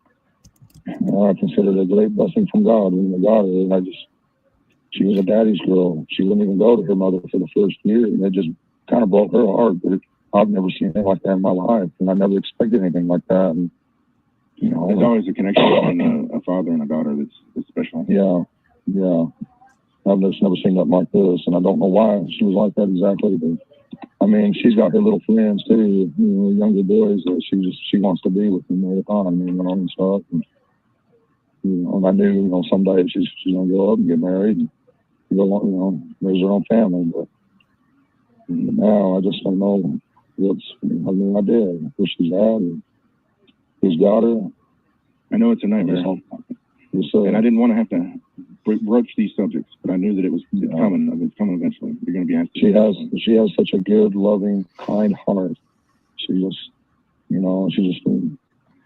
I consider it a great blessing from God. When I got her, she was a daddy's girl. She wouldn't even go to her mother for the first year, and it just kind of broke her heart. But I've never seen anything like that in my life, and I never expected anything like that. And there's always a connection between a father and a daughter that's special. Yeah. I've just never seen nothing like this, and I don't know why she was like that exactly. But I mean, she's got her little friends too, younger boys that she wants to be with them all the time, and stuff. And, and I knew, someday she's gonna grow up and get married and go, raise her own family. But now I just don't know what's. I did. Where she's at, and who's got her. I know it's a nightmare, and I didn't want to have to broach these subjects, but I knew that it's coming. It's coming eventually. You're going to be asked. She has such a good, loving, kind heart. She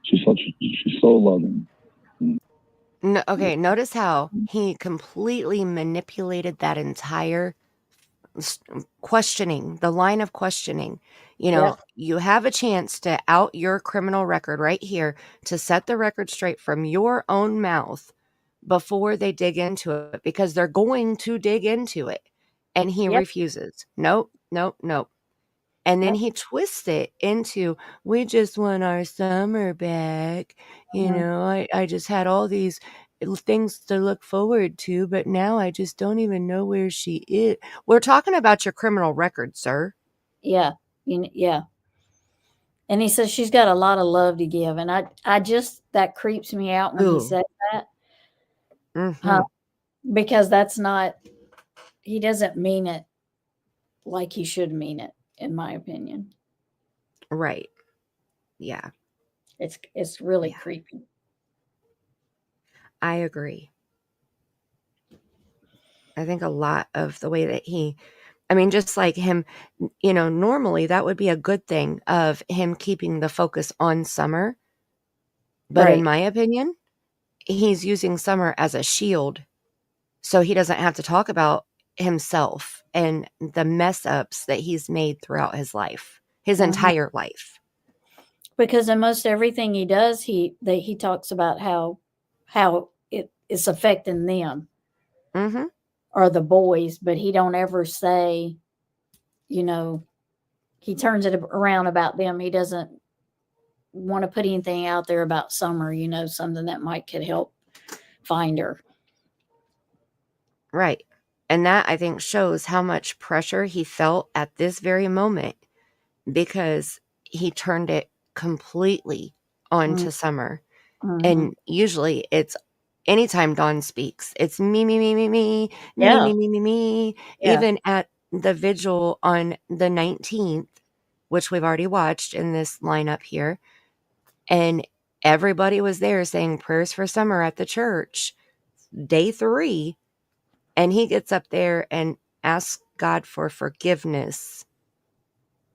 She's so loving. No, okay, notice how he completely manipulated that entire questioning, the line of questioning. You know, Yep. you have a chance to out your criminal record right here, to set the record straight from your own mouth before they dig into it, because they're going to dig into it. And he Yep. refuses. Nope, nope, nope. And then Yep. he twists it into, we just want our summer back. You Mhm. know, I just had all these things to look forward to, but now I just don't even know where she is. We're talking about your criminal record, sir. Yeah. Yeah. And he says she's got a lot of love to give. And I just, that creeps me out when he Ooh. said that. Mm-hmm. Because that's not, he doesn't mean it like he should mean it, in my opinion. Right. Yeah, It's really Yeah. creepy. I agree. I think a lot of the way that I mean, just like him, you know, normally that would be a good thing of him keeping the focus on Summer. But in Right. my opinion, he's using Summer as a shield so he doesn't have to talk about himself and the mess ups that he's made throughout his life, his Mhm. entire life. Because in most everything he does, he talks about how it is affecting them Mm-hmm. or the boys, but he don't ever say, you know, he turns it around about them. He doesn't want to put anything out there about Summer, you know, something that could help find her. Right. And that, I think, shows how much pressure he felt at this very moment, because he turned it completely onto Summer. Mm-hmm. And usually it's anytime Dawn speaks, it's me, me, me, me, me, Yeah. me, me, me, me, me. Yeah. Even at the vigil on the 19th, which we've already watched in this lineup here, and everybody was there saying prayers for Summer at the church, day 3, and he gets up there and asks God for forgiveness.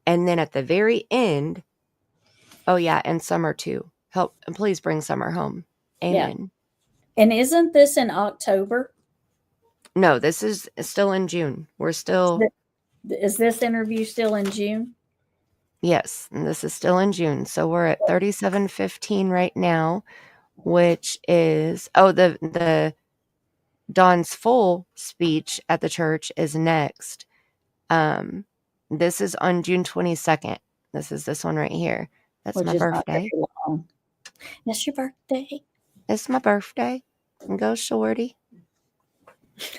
And then at the very end, oh yeah, and Summer too. Help, and please bring Summer home. Amen. Yeah. And isn't this in October? No, this is still in June. We're still, Is this interview still in June? yes, and this is still in June. So we're at 37:15 right now, which is, oh, the Dawn's full speech at the church is next. This is on June 22nd. This is this one right here. That's Which my is not birthday. very long. That's your birthday. It's my birthday. Go shorty.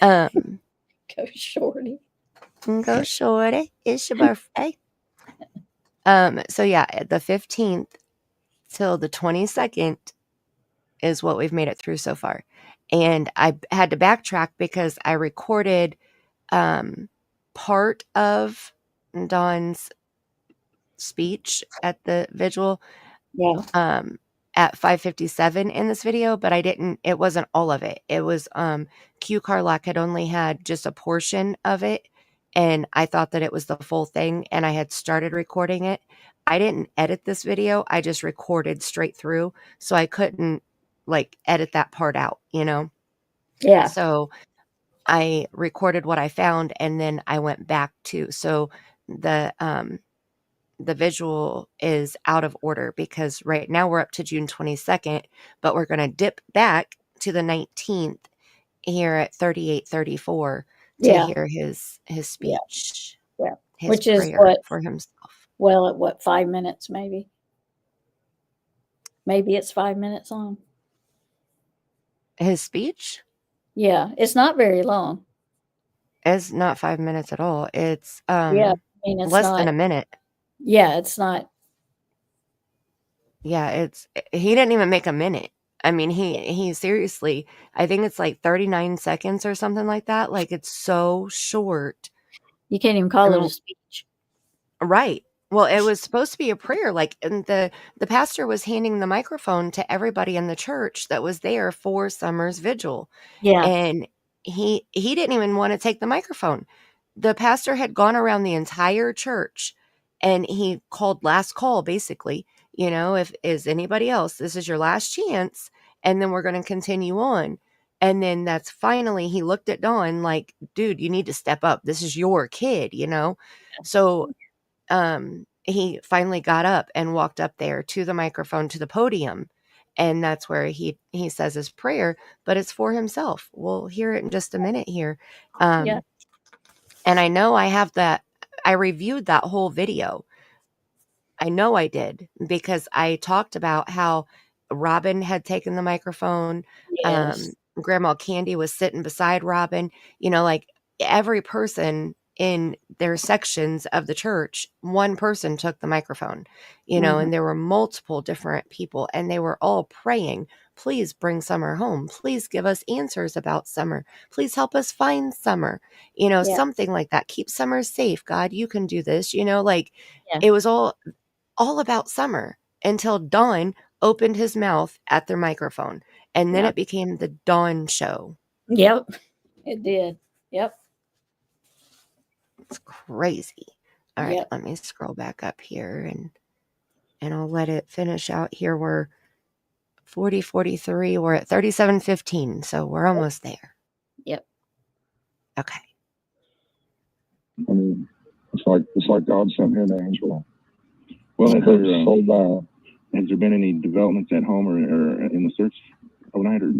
Um, Go shorty. Go shorty. It's your birthday. So yeah, the 15th till the 22nd is what we've made it through so far. And I had to backtrack because I recorded part of Dawn's speech at the vigil Yeah. at 5:57 in this video, but it wasn't all of it. It was Q Carlock had only had just a portion of it, and I thought that it was the full thing, and I had started recording it. I didn't edit this video. I just recorded straight through, so I couldn't like edit that part out, you know? Yeah. So I recorded what I found, and then I went back to, so the visual is out of order because right now we're up to June 22nd, but we're going to dip back to the 19th here at 38:34 to Yeah. hear his speech. Yeah. His Which is prayer what, for himself. well, at what, 5 minutes maybe? Maybe it's 5 minutes long. His speech Yeah. It's not very long. is not 5 minutes at all. It's Yeah. I mean, it's less not. than a minute. Yeah. It's not. Yeah, he didn't even make a minute. I mean, he seriously, I think it's like 39 seconds or something like that. Like, it's so short. You can't even call it And a speech. right. Well, it was supposed to be a prayer. Like, and the pastor was handing the microphone to everybody in the church that was there for Summer's vigil. Yeah. And he didn't even want to take the microphone. The pastor had gone around the entire church and he called last call basically. You know, if is anybody else, this is your last chance, and then we're going to continue on. And then that's finally, he looked at Dawn like, dude, you need to step up. This is your kid, you know? So he finally got up and walked up there to the microphone, to the podium. And that's where he says his prayer, but it's for himself. We'll hear it in just a minute here. Yeah. And I know I have that. I reviewed that whole video. I know I did, because I talked about how Robin had taken the microphone. Yes. Grandma Candy was sitting beside Robin. You know, like every person in their sections of the church, one person took the microphone, you know, Mhm. and there were multiple different people, and they were all praying, please bring Summer home. Please give us answers about Summer. Please help us find Summer. You know, Yeah. something like that. Keep Summer safe. God, you can do this. You know, like Yeah. it was all about Summer until Don opened his mouth at their microphone. And then Yeah. it became the Dawn show. Yep. It did. Yep. It's crazy. All right, Yep. let me scroll back up here and I'll let it finish out here. We're 40:43. We're at 37:15, so we're almost there. Yep. Okay. I mean, it's like God sent me an angel. Well, It hurts so bad. has there been any developments at home or in the search overnight, or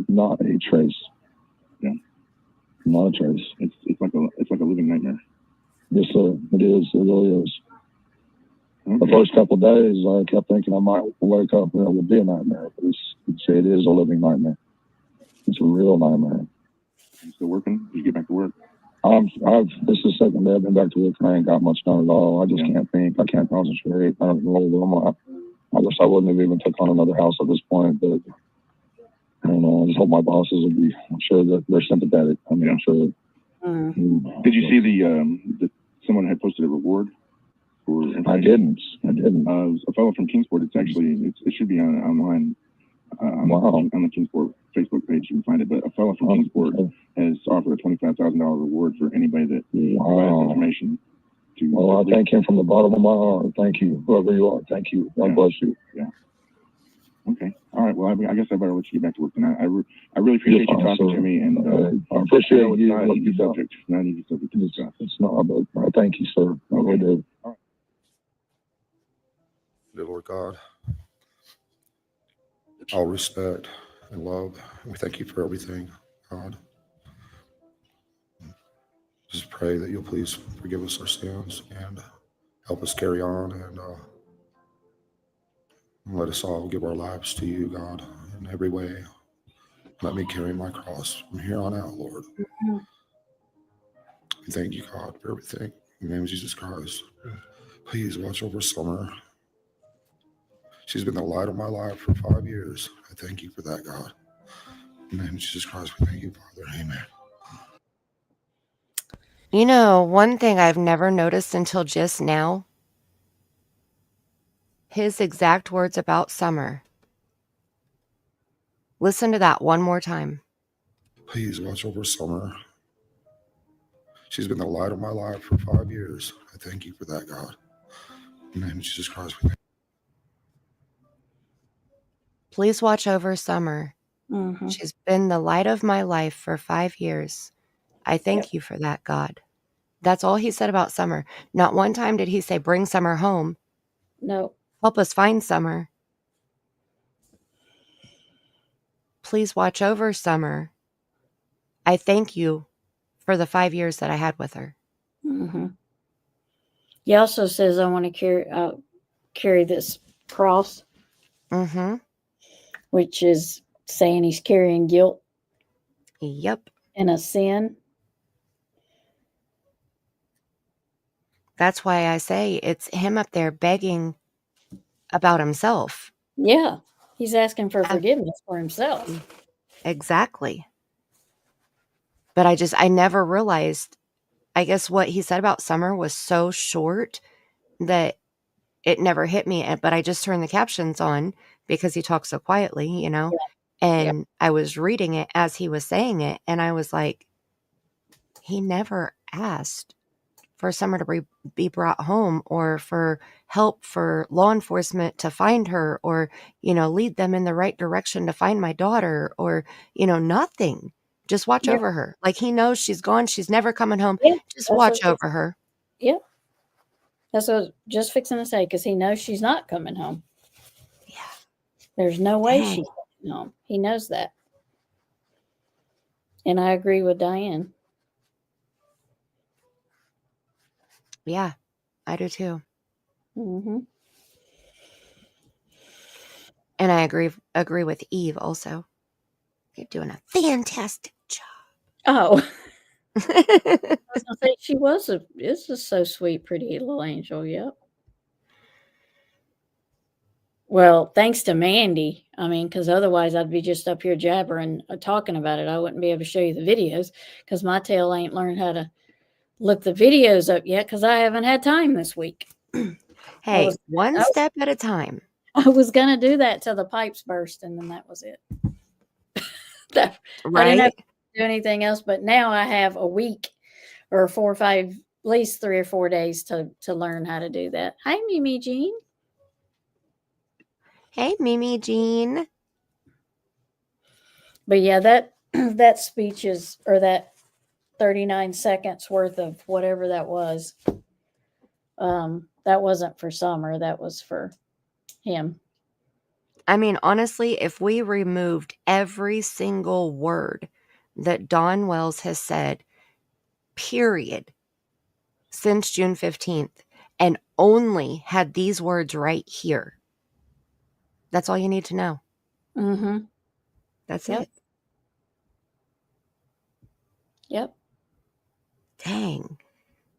Not a trace. Yeah. Not a trace. It's like a living nightmare. Yes, sir. It is. It really is. Okay. The first couple of days, I kept thinking I might wake up and it would be a nightmare. But it is a living nightmare. It's a real nightmare. You still working? Did you get back to work? This is the second day I've been back to work, and I ain't got much done at all. I just can't think. I can't concentrate. I don't know. I wish I wouldn't have even took on another house at this point, but I don't know. I just hope my bosses will be. I'm sure that they're sympathetic. I mean, I'm sure. Mm. Did you see the someone had posted a reward for? I didn't. A fellow from Kingsport. It should be online. On the Kingsport Facebook page, you can find it. But a fellow from Kingsport has offered a $25,000 reward for anybody that provides information. Well, I thank him from the bottom of my heart. Thank you, whoever you are. Thank you. God bless you. Yeah. Okay. All right. Well, I guess I better let you get back to work tonight. I really appreciate you talking to me, and I appreciate you. It's not an easy subject. Not an easy subject to discuss. It's not, but I thank you, sir. I really do. All right. Dear Lord God, all respect and love, we thank you for everything, God. Just pray that you'll please forgive us our sins and help us carry on, and let us all give our lives to you, God, in every way. Let me carry my cross from here on out, Lord. We thank you, God, for everything. In the name of Jesus Christ, please watch over Summer. She's been the light of my life for 5 years. I thank you for that, God. In the name of Jesus Christ, we thank you, Father. Amen. You know, one thing I've never noticed until just now, his exact words about Summer. Listen to that one more time. Please watch over Summer. She's been the light of my life for 5 years. I thank you for that, God. In the name of Jesus Christ, we thank you. Please watch over Summer. Mm-hmm. She's been the light of my life for 5 years. I thank you for that, God. That's all he said about Summer. Not one time did he say, bring Summer home. No. Help us find Summer. Please watch over Summer. I thank you for the 5 years that I had with her. Mm-hmm. He also says, I want to carry this cross, Mm-hmm. which is saying he's carrying guilt Yep. and a sin. That's why I say it's him up there begging about himself. Yeah. He's asking for forgiveness for himself. Exactly. But I never realized, I guess what he said about Summer was so short that it never hit me. But I just turned the captions on because he talks so quietly, you know, and I was reading it as he was saying it. And I was like, he never asked for Summer to be brought home, or for help for law enforcement to find her, or, lead them in the right direction to find my daughter, or, nothing. Just watch Yeah. over her. Like, he knows she's gone. She's never coming home. Yeah, Just that's watch what- over her. Yep. That's what I was just fixing to say, because he knows she's not coming home. Yeah. There's no way Dang. she's coming home. He knows that. And I agree with Diane. Yeah, I do too. Mm-hmm. And I agree with Eve also. You're doing a fantastic Oh, job. I was gonna say she was is a so sweet, pretty little angel. Yep. Well, thanks to Mandy. I mean, because otherwise I'd be just up here jabbering, talking about it. I wouldn't be able to show you the videos because my tail ain't learned how to look the videos up yet because I haven't had time this week. Hey, one step at a time. I was gonna do that till the pipes burst, and then that was it. I didn't have Right? to do anything else, but now I have a week or 4 or 5, at least 3 or 4 days to learn how to do that. Hi, Mimi Jean. Hey, Mimi Jean. But yeah, that speech is, or that 39 seconds worth of whatever that was. That wasn't for Summer. That was for him. I mean, honestly, if we removed every single word that Dawn Wells has said, period, since June 15th, and only had these words right here, that's all you need to know. Mm-hmm. That's Yep. it. Yep. Dang.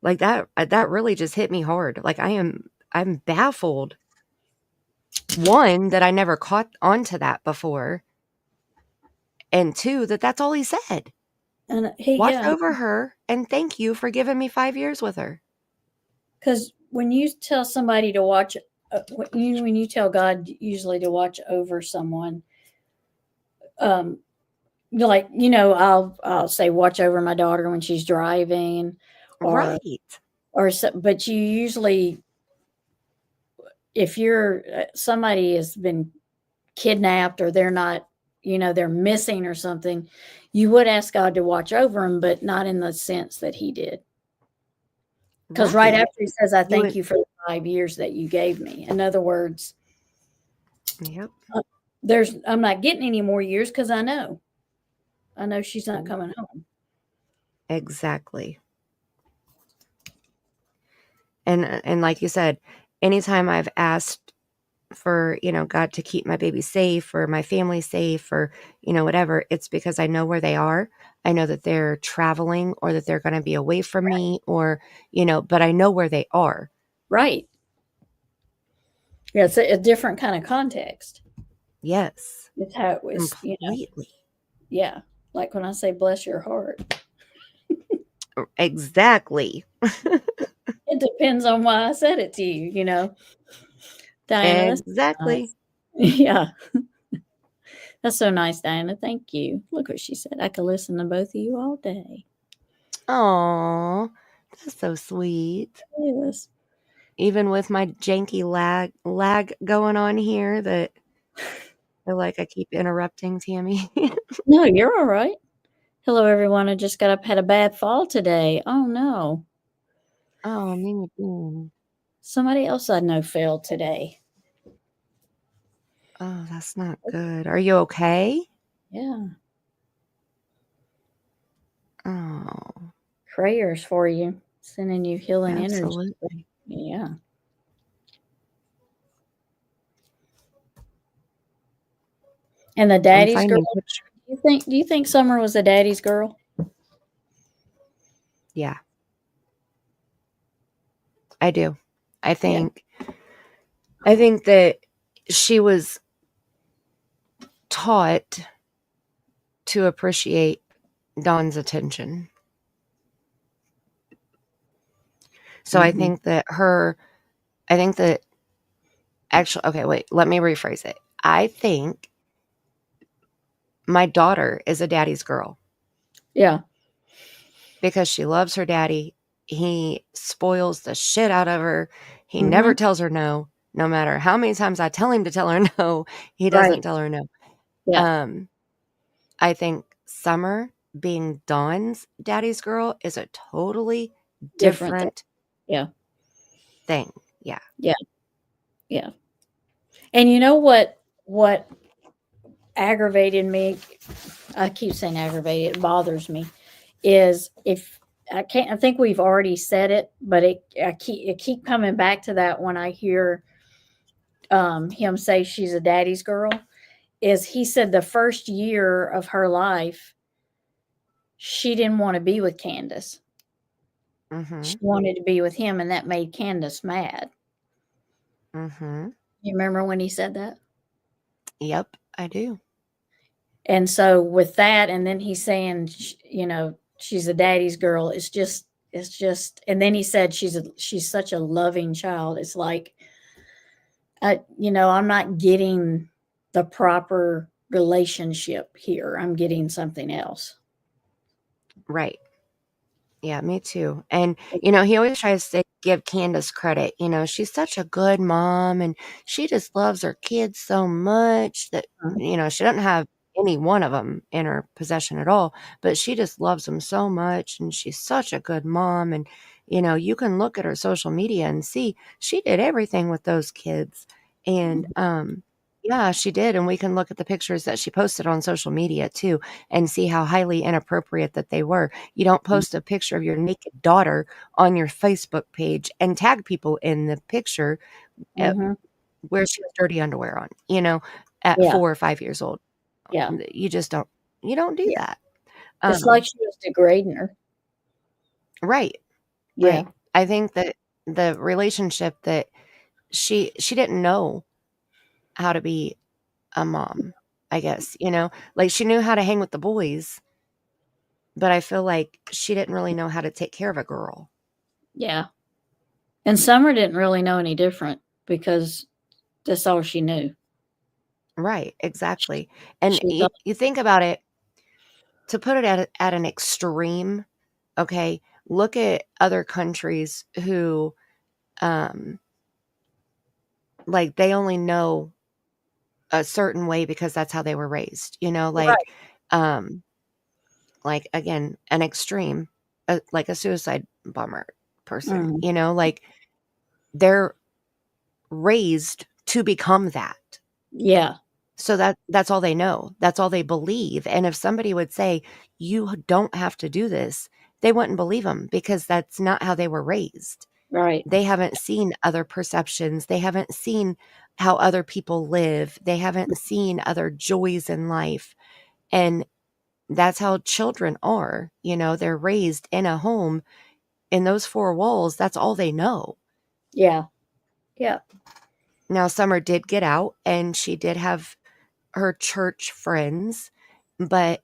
Like that really just hit me hard. Like, I'm baffled. One, that I never caught onto that before. And two, that's all he said. And Watch over her, and thank you for giving me 5 years with her. Because when you tell somebody to watch, when you tell God usually to watch over someone, like, I'll say watch over my daughter when she's driving, Right. but you usually, if you're somebody has been kidnapped or they're not, they're missing or something, you would ask God to watch over them, but not in the sense that he did. Because right after he says, I thank you for the 5 years that you gave me. In other words, Yep. I'm not getting any more years because I know she's not coming home. Exactly. And like you said, anytime I've asked for, God to keep my baby safe or my family safe or, whatever, it's because I know where they are. I know that they're traveling or that they're going to be away from me or, but I know where they are. Right. Yeah, it's a different kind of context. Yes. It's how it was. Completely. Yeah. Like when I say, bless your heart. Exactly. It depends on why I said it to you, Diana. Exactly. Nice. Yeah. That's so nice, Diana. Thank you. Look what she said. I could listen to both of you all day. Oh, that's so sweet. Yes. Even with my janky lag going on here that I feel like I keep interrupting Tammy. No, you're all right. Hello, everyone. I just got up, had a bad fall today. Oh, no. Oh, man. Somebody else I know fell today. Oh, that's not good. Are you okay? Yeah. Oh, Prayers for you. Sending you healing absolutely. energy. Yeah. And the daddy's girl. Do you think Summer was a daddy's girl? Yeah. I do. I think that she was taught to appreciate Dawn's attention. So I think that actually, okay, wait, let me rephrase it. I think my daughter is a daddy's girl. Yeah. Because she loves her daddy he spoils the shit out of her. He Mm-hmm. never tells her no. No matter how many times I tell him to tell her no, he doesn't Right. tell her no. Yeah. I think Summer being Dawn's daddy's girl is a totally Different thing. different Yeah. thing. Yeah. Yeah. Yeah. And you know what aggravated me? I keep saying aggravated. It bothers me. Is if I can't. I think we've already said it, but it keep coming back to that when I hear him say she's a daddy's girl. Is he said the first year of her life she didn't want to be with Candace. Mm-hmm. She wanted to be with him, and that made Candace mad. Mm-hmm. You remember when he said that? Yep, I do. And so with that, and then he's saying, she's a daddy's girl. It's just, and then he said she's such a loving child. It's like, I'm not getting the proper relationship here. I'm getting something else. Right. Yeah, me too. And, he always tries to give Candace credit. She's such a good mom and she just loves her kids so much that, she doesn't have any one of them in her possession at all, but she just loves them so much. And she's such a good mom. And, you can look at her social media and see she did everything with those kids. And, yeah, she did. And we can look at the pictures that she posted on social media too and see how highly inappropriate that they were. You don't post a picture of your naked daughter on your Facebook page and tag people in the picture Mm-hmm. where she has dirty underwear on, at Yeah. 4 or 5 years old. Yeah. You just don't do Yeah. that. It's like she was degrading her. Right. Yeah. Right. I think that the relationship that she didn't know how to be a mom, I guess, like she knew how to hang with the boys, but I feel like she didn't really know how to take care of a girl. Yeah. And Summer didn't really know any different because that's all she knew. Right, exactly. And She thought, you think about it, to put it at an extreme, okay, look at other countries who, like they only know a certain way because that's how they were raised, right. Like again, an extreme, like a suicide bomber person, Mm. like they're raised to become that. Yeah. So that's all they know. That's all they believe. And if somebody would say, you don't have to do this, they wouldn't believe them because that's not how they were raised. Right. They haven't seen other perceptions. They haven't seen how other people live. They haven't seen other joys in life. And that's how children are. They're raised in a home in those four walls. That's all they know. Yeah. Yeah. Now, Summer did get out and she did have her church friends, but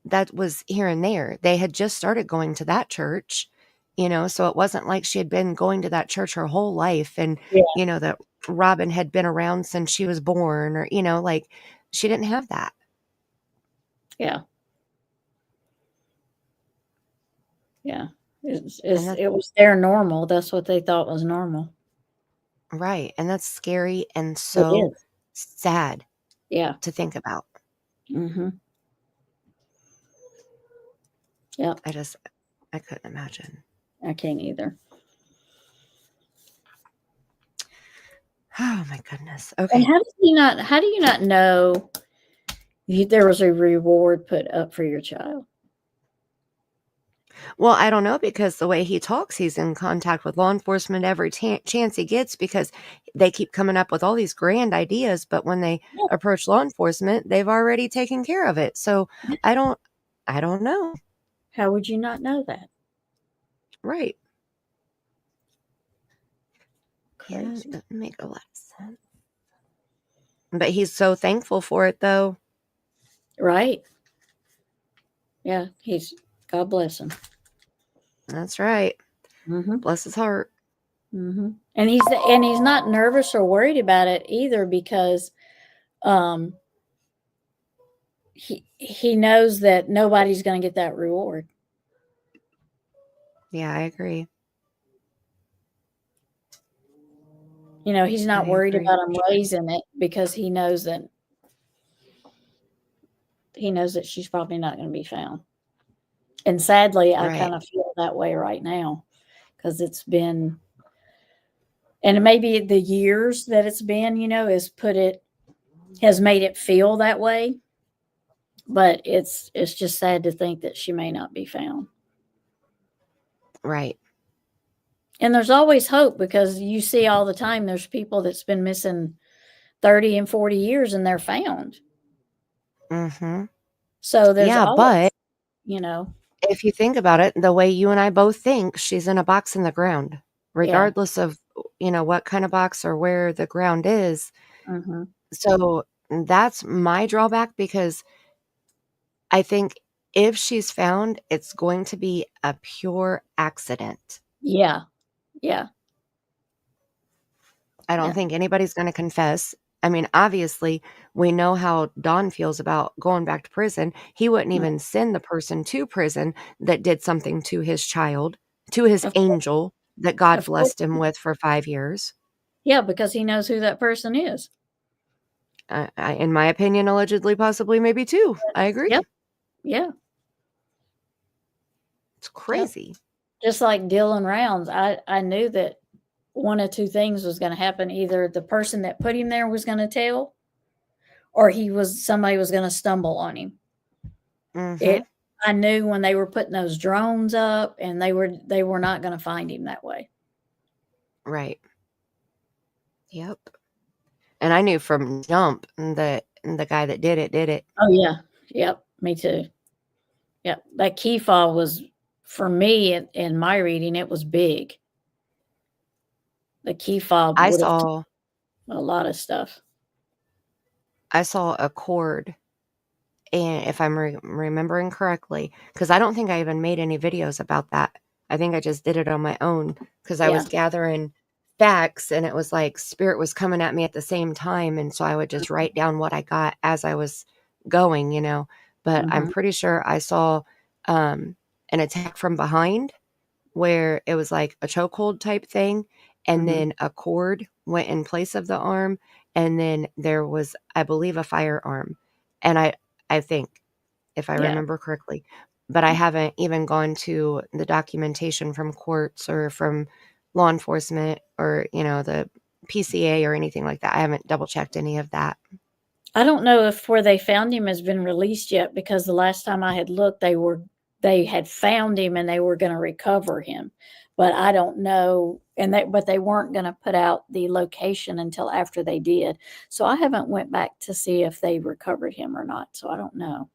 that was here and there. They had just started going to that church, so it wasn't like she had been going to that church her whole life and, Yeah. that Robin had been around since she was born or, like she didn't have that. Yeah. Yeah. And It was their normal. That's what they thought was normal. right. And that's scary and It so is. sad Yeah. to think about. Mm-hmm. Yeah. I couldn't imagine. I can't either. Oh my goodness. And Okay. how do you not know there was a reward put up for your child? Well, I don't know because the way he talks, he's in contact with law enforcement every chance he gets because they keep coming up with all these grand ideas. But when they Yeah. approach law enforcement, they've already taken care of it. So I don't know. How would you not know that? Right. Yeah, Crazy. it doesn't make a lot of sense. But he's so thankful for it, though. Right. Yeah. God bless him. That's right. Mm-hmm. Bless his heart. Mm-hmm. And he's not nervous or worried about it either because he knows that nobody's going to get that reward. Yeah, I agree. You know, he's not I worried agree. about him raising it because he knows that she's probably not going to be found. And sadly, I Right. kind of feel that way right now because it's been, and maybe the years that it's been, you know, has made it feel that way. But it's just sad to think that she may not be found. Right. And there's always hope because you see all the time there's people that's been missing 30 and 40 years and they're found. Mm-hmm. So there's Yeah, always, but you know, if you think about it, the way you and I both think, she's in a box in the ground, yeah. regardless of, what kind of box or where the ground is. Mm-hmm. So that's my drawback because I think if she's found, it's going to be a pure accident. Yeah. Yeah. I don't Yeah. think anybody's going to confess. I mean, obviously, we know how Don feels about going back to prison. He wouldn't Mm. even send the person to prison that did something to his child, to his Of course. angel that God Of course. blessed him with for 5 years. Yeah, because he knows who that person is. In my opinion, allegedly, possibly, maybe two. I agree. Yep. Yeah. It's Yep. crazy. Just like Dylan Rounds, I knew that one of two things was going to happen. Either the person that put him there was going to tell, or somebody was going to stumble on him. Mm-hmm. I knew when they were putting those drones up, and they were not going to find him that way. Right. Yep. And I knew from jump that the guy that did it. Oh yeah. Yep. Me too. Yep. That key fob was, for me, in my reading, it was big. The key fob I would have saw a lot of stuff. a cord, and if I'm remembering correctly, because I don't think I even made any videos about that. I think I just did it on my own because I Yeah. was gathering facts, and it was like spirit was coming at me at the same time, and so I would just write down what I got as I was going, But I'm Mm-hmm. pretty sure I saw an attack from behind where it was like a chokehold type thing, and Mm-hmm. then a cord went in place of the arm, and then there was, I believe, a firearm. And I think, if I Yeah. remember correctly, but I haven't even gone to the documentation from courts or from law enforcement or, the PCA or anything like that. I haven't double checked any of that. I don't know if where they found him has been released yet, because the last time I had looked, they had found him and they were going to recover him, but I don't know. But they weren't going to put out the location until after they did. So I haven't went back to see if they recovered him or not. So I don't know.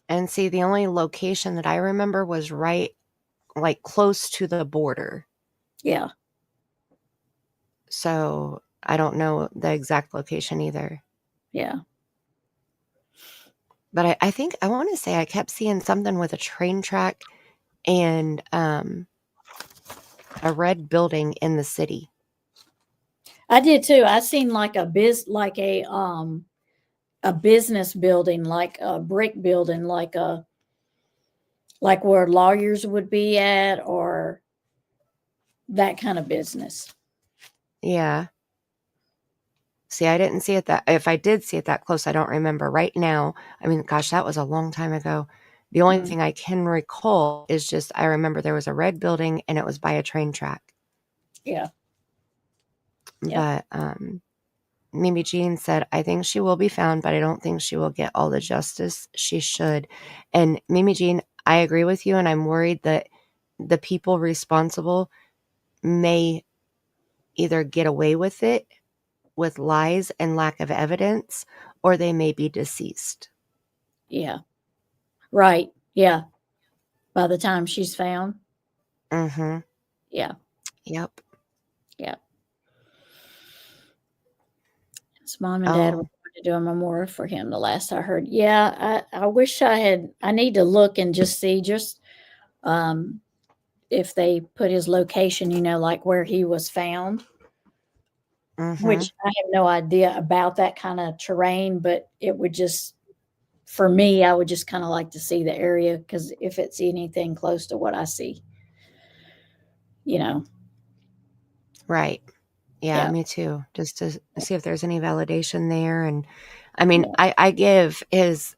And see, the only location that I remember was right, like close to the border. Yeah. So I don't know the exact location either. Yeah. But I think I want to say I kept seeing something with a train track and a red building in the city. I did too. I seen like a business building, like a brick building, like where lawyers would be at, or that kind of business. Yeah. See, I didn't see it that, if I did see it that close, I don't remember right now. I mean, gosh, that was a long time ago. The only thing I can recall is just, I remember there was a red building and it was by a train track. Yeah. Yep. But Mimi Jean said, I think she will be found, but I don't think she will get all the justice she should. And Mimi Jean, I agree with you. And I'm worried that the people responsible may either get away with it with lies and lack of evidence, or they may be deceased. Yeah. Right. Yeah. By the time she's found. Mm-hmm. Yeah. Yep. Yeah. His mom and dad were going to do a memorial for him, the last I heard. Yeah. I wish I need to look and just see if they put his location, like where he was found. Mm-hmm. Which I have no idea about that kind of terrain, but it would just, for me, I would just kind of like to see the area, because if it's anything close to what I see. you know. Right. Yeah, Yeah. me too. Just to see if there's any validation there. And I mean, I give his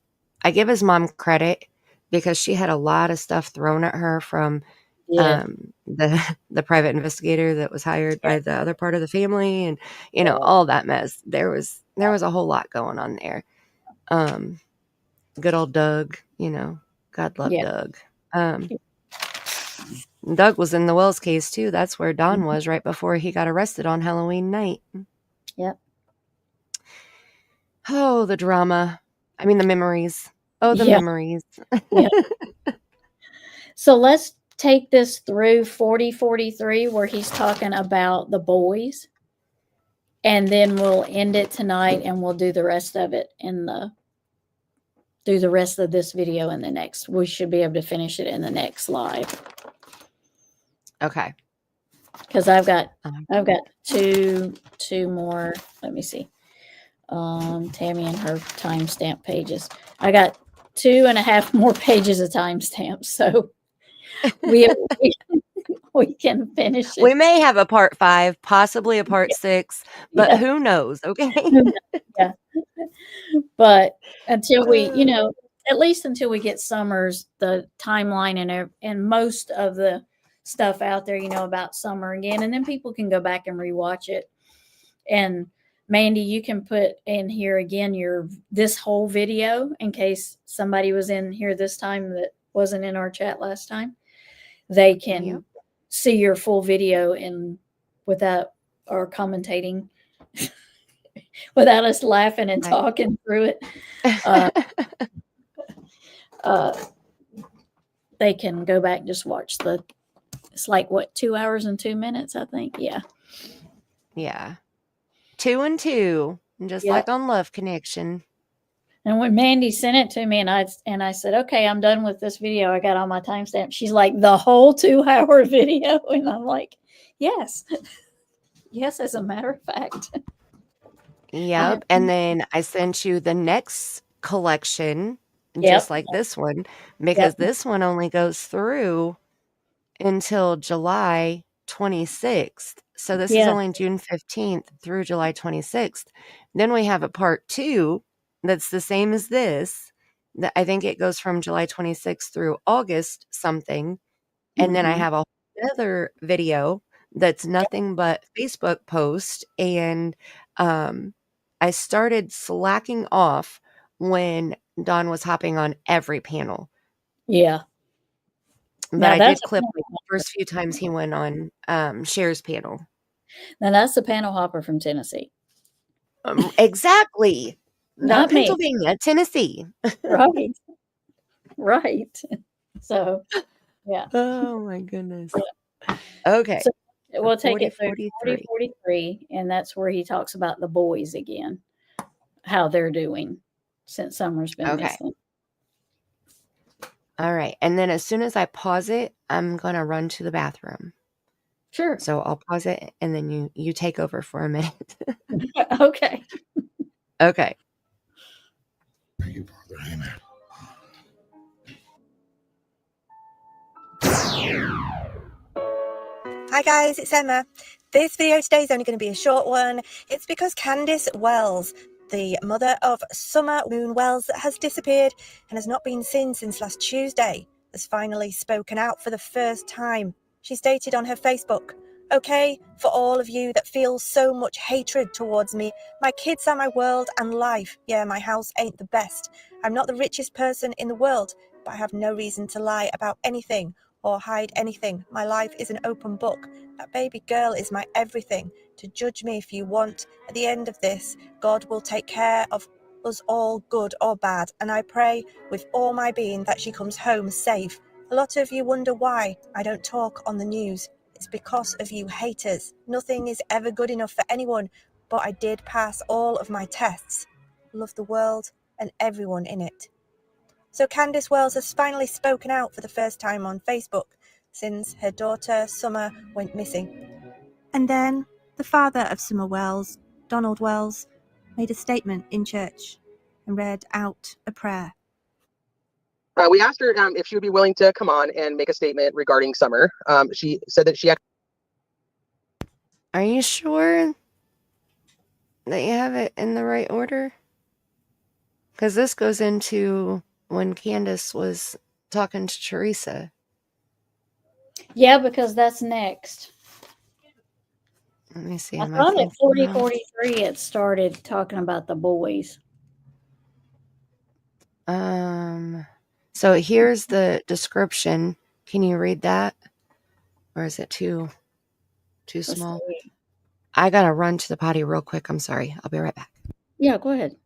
mom credit because she had a lot of stuff thrown at her from Yeah. the private investigator that was hired by the other part of the family, and all that mess. There was a whole lot going on there. Good old Doug, God love Yeah. Doug. Doug was in the Wells case too. That's where Don was right before he got arrested on Halloween night. Yep. Oh, the drama. I mean, the memories. Oh, the Yeah. memories. Yeah. So let's take this through 4043 where he's talking about the boys. And then we'll end it tonight and we'll do the rest of it do the rest of this video in the next. We should be able to finish it in the next live. Okay. Because I've got two more. Let me see. Tammy and her timestamp pages. I got 2.5 more pages of timestamps, so we can finish it. We may have a part 5, possibly a part 6, but who knows? Okay. Yeah. But until we, at least until we get Summer's the timeline and most of the stuff out there, about Summer again, and then people can go back and rewatch it. And Mandy, you can put in here again this whole video in case somebody was in here this time that wasn't in our chat last time. They can see your full video and without our commentating, without us laughing and talking through it. They can go back and just watch it's like 2 hours and 2 minutes, I think. Yeah. 2 and 2, just like on Love Connection. And when Mandy sent it to me and I said, okay, I'm done with this video, I got all my timestamps. She's like, the whole 2-hour video. And I'm like, yes. Yes, as a matter of fact. Yep. And then I sent you the next collection, just like this one, because this one only goes through until July 26th. So this is only June 15th through July 26th. Then we have a part 2 that's the same as this. I think it goes from July 26th through August something. And then I have another video that's nothing but Facebook post. And I started slacking off when Don was hopping on every panel. Yeah. But I did clip the first few times he went on Cher's panel. Now that's the panel hopper from Tennessee. Exactly. Not Pennsylvania, Tennessee. Right. Right. So, yeah. Oh my goodness. Okay. So we'll take it through 4043, and that's where he talks about the boys again, how they're doing since Summer's been missing. All right. And then as soon as I pause it, I'm going to run to the bathroom. Sure. So I'll pause it and then you take over for a minute. Okay. Okay. Thank you, Father. Amen. Hi guys, it's Emma. This video today is only going to be a short one. It's because Candice Wells, the mother of Summer Moon Wells that has disappeared and has not been seen since last Tuesday, has finally spoken out for the first time. She stated on her Facebook, "Okay, for all of you that feel so much hatred towards me, my kids are my world and life. Yeah, my house ain't the best. I'm not the richest person in the world, but I have no reason to lie about anything or hide anything. My life is an open book. That baby girl is my everything. To judge me if you want. At the end of this, God will take care of us all, good or bad, and I pray with all my being that she comes home safe. A lot of you wonder why I don't talk on the news. It's because of you haters. Nothing is ever good enough for anyone, but I did pass all of my tests. Love the world and everyone in it." So Candice Wells has finally spoken out for the first time on Facebook since her daughter Summer went missing. And then the father of Summer Wells, Donald Wells, made a statement in church and read out a prayer. We asked her if she would be willing to come on and make a statement regarding Summer. She said that she Are you sure that you have it in the right order? Because this goes into when Candace was talking to Teresa. Yeah, because that's next. Let me see. I Am I thought at thinking 40:43 it started talking about the boys. So here's the description. Can you read that? Or is it too Let's small? see. I gotta run to the potty real quick. I'm sorry. I'll be right back. Yeah, go ahead.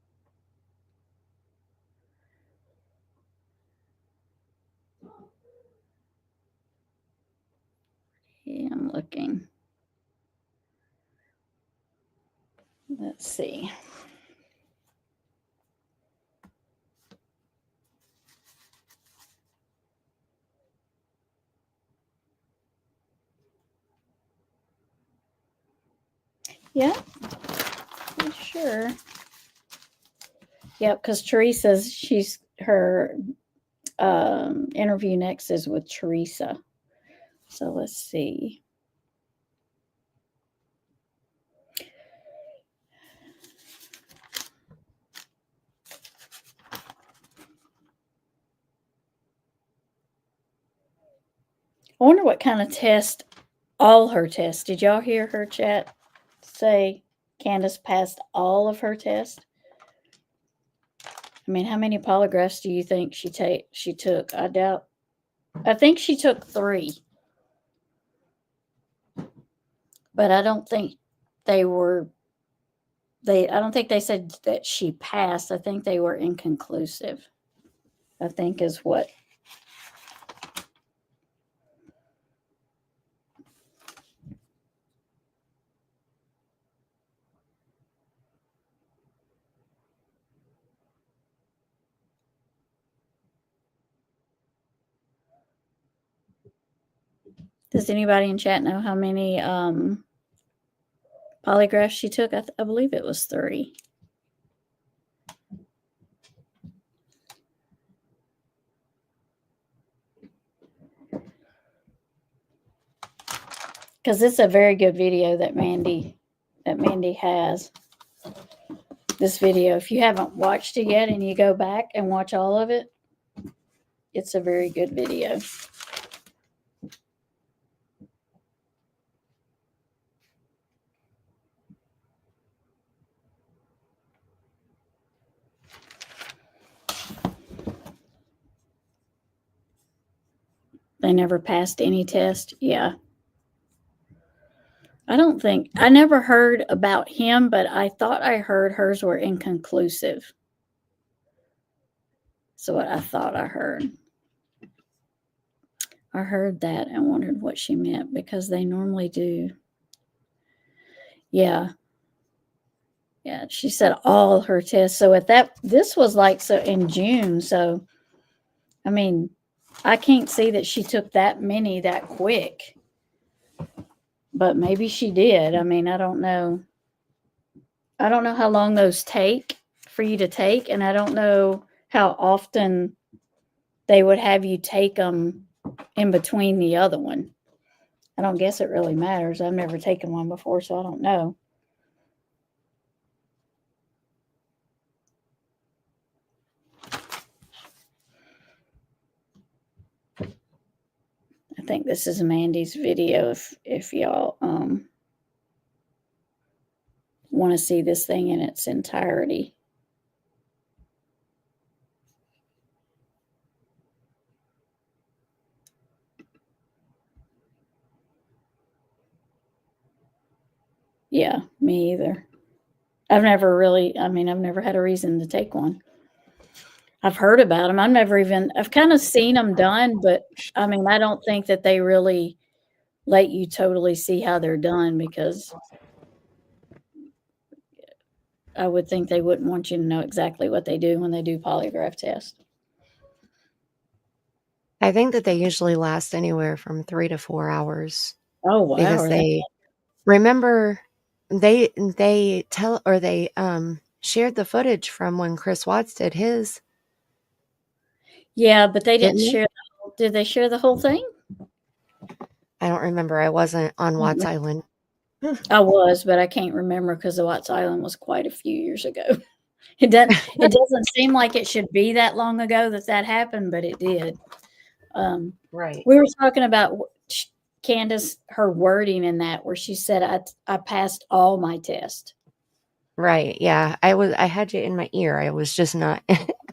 Yeah, I'm looking. Let's see. Yeah, for sure. Yep, because Teresa's her interview next is with Teresa. So let's see. I wonder what kind of test, all her tests. Did y'all hear her chat say Candace passed all of her tests? I mean, how many polygraphs do you think she took? I think she took 3. But I don't think I don't think they said that she passed. I think they were inconclusive. I think is what. Does anybody in chat know how many polygraphs she took? I believe it was 3. Because it's a very good video that Mandy has. This video, if you haven't watched it yet and you go back and watch all of it, it's a very good video. They never passed any test. Yeah. I never heard about him, but I thought I heard hers were inconclusive. So what I thought I heard. I heard that and wondered what she meant because they normally do. Yeah. Yeah. She said all her tests. So this was like, so in June. So, I mean, I can't see that she took that many that quick, but maybe she did. I mean, I don't know. I don't know how long those take for you to take, and I don't know how often they would have you take them in between the other one. I don't guess it really matters. I've never taken one before, so I don't know. I think this is Mandy's video if y'all want to see this thing in its entirety. Yeah, me either. I've never had a reason to take one. I've heard about them. I've kind of seen them done, but I mean, I don't think that they really let you totally see how they're done because I would think they wouldn't want you to know exactly what they do when they do polygraph tests. I think that they usually last anywhere from 3 to 4 hours. Oh, wow. Because they remember they shared the footage from when Chris Watts did his. Yeah, but they didn't Didn't they? share. Did they share the whole thing? I don't remember. I wasn't on Watts Island. I was, but I can't remember because the Watts Island was quite a few years ago. It doesn't seem like it should be that long ago that happened, but it did. Right. We were talking about Candace, her wording in that, where she said, I passed all my tests. Right. Yeah. I had you in my ear. I was just not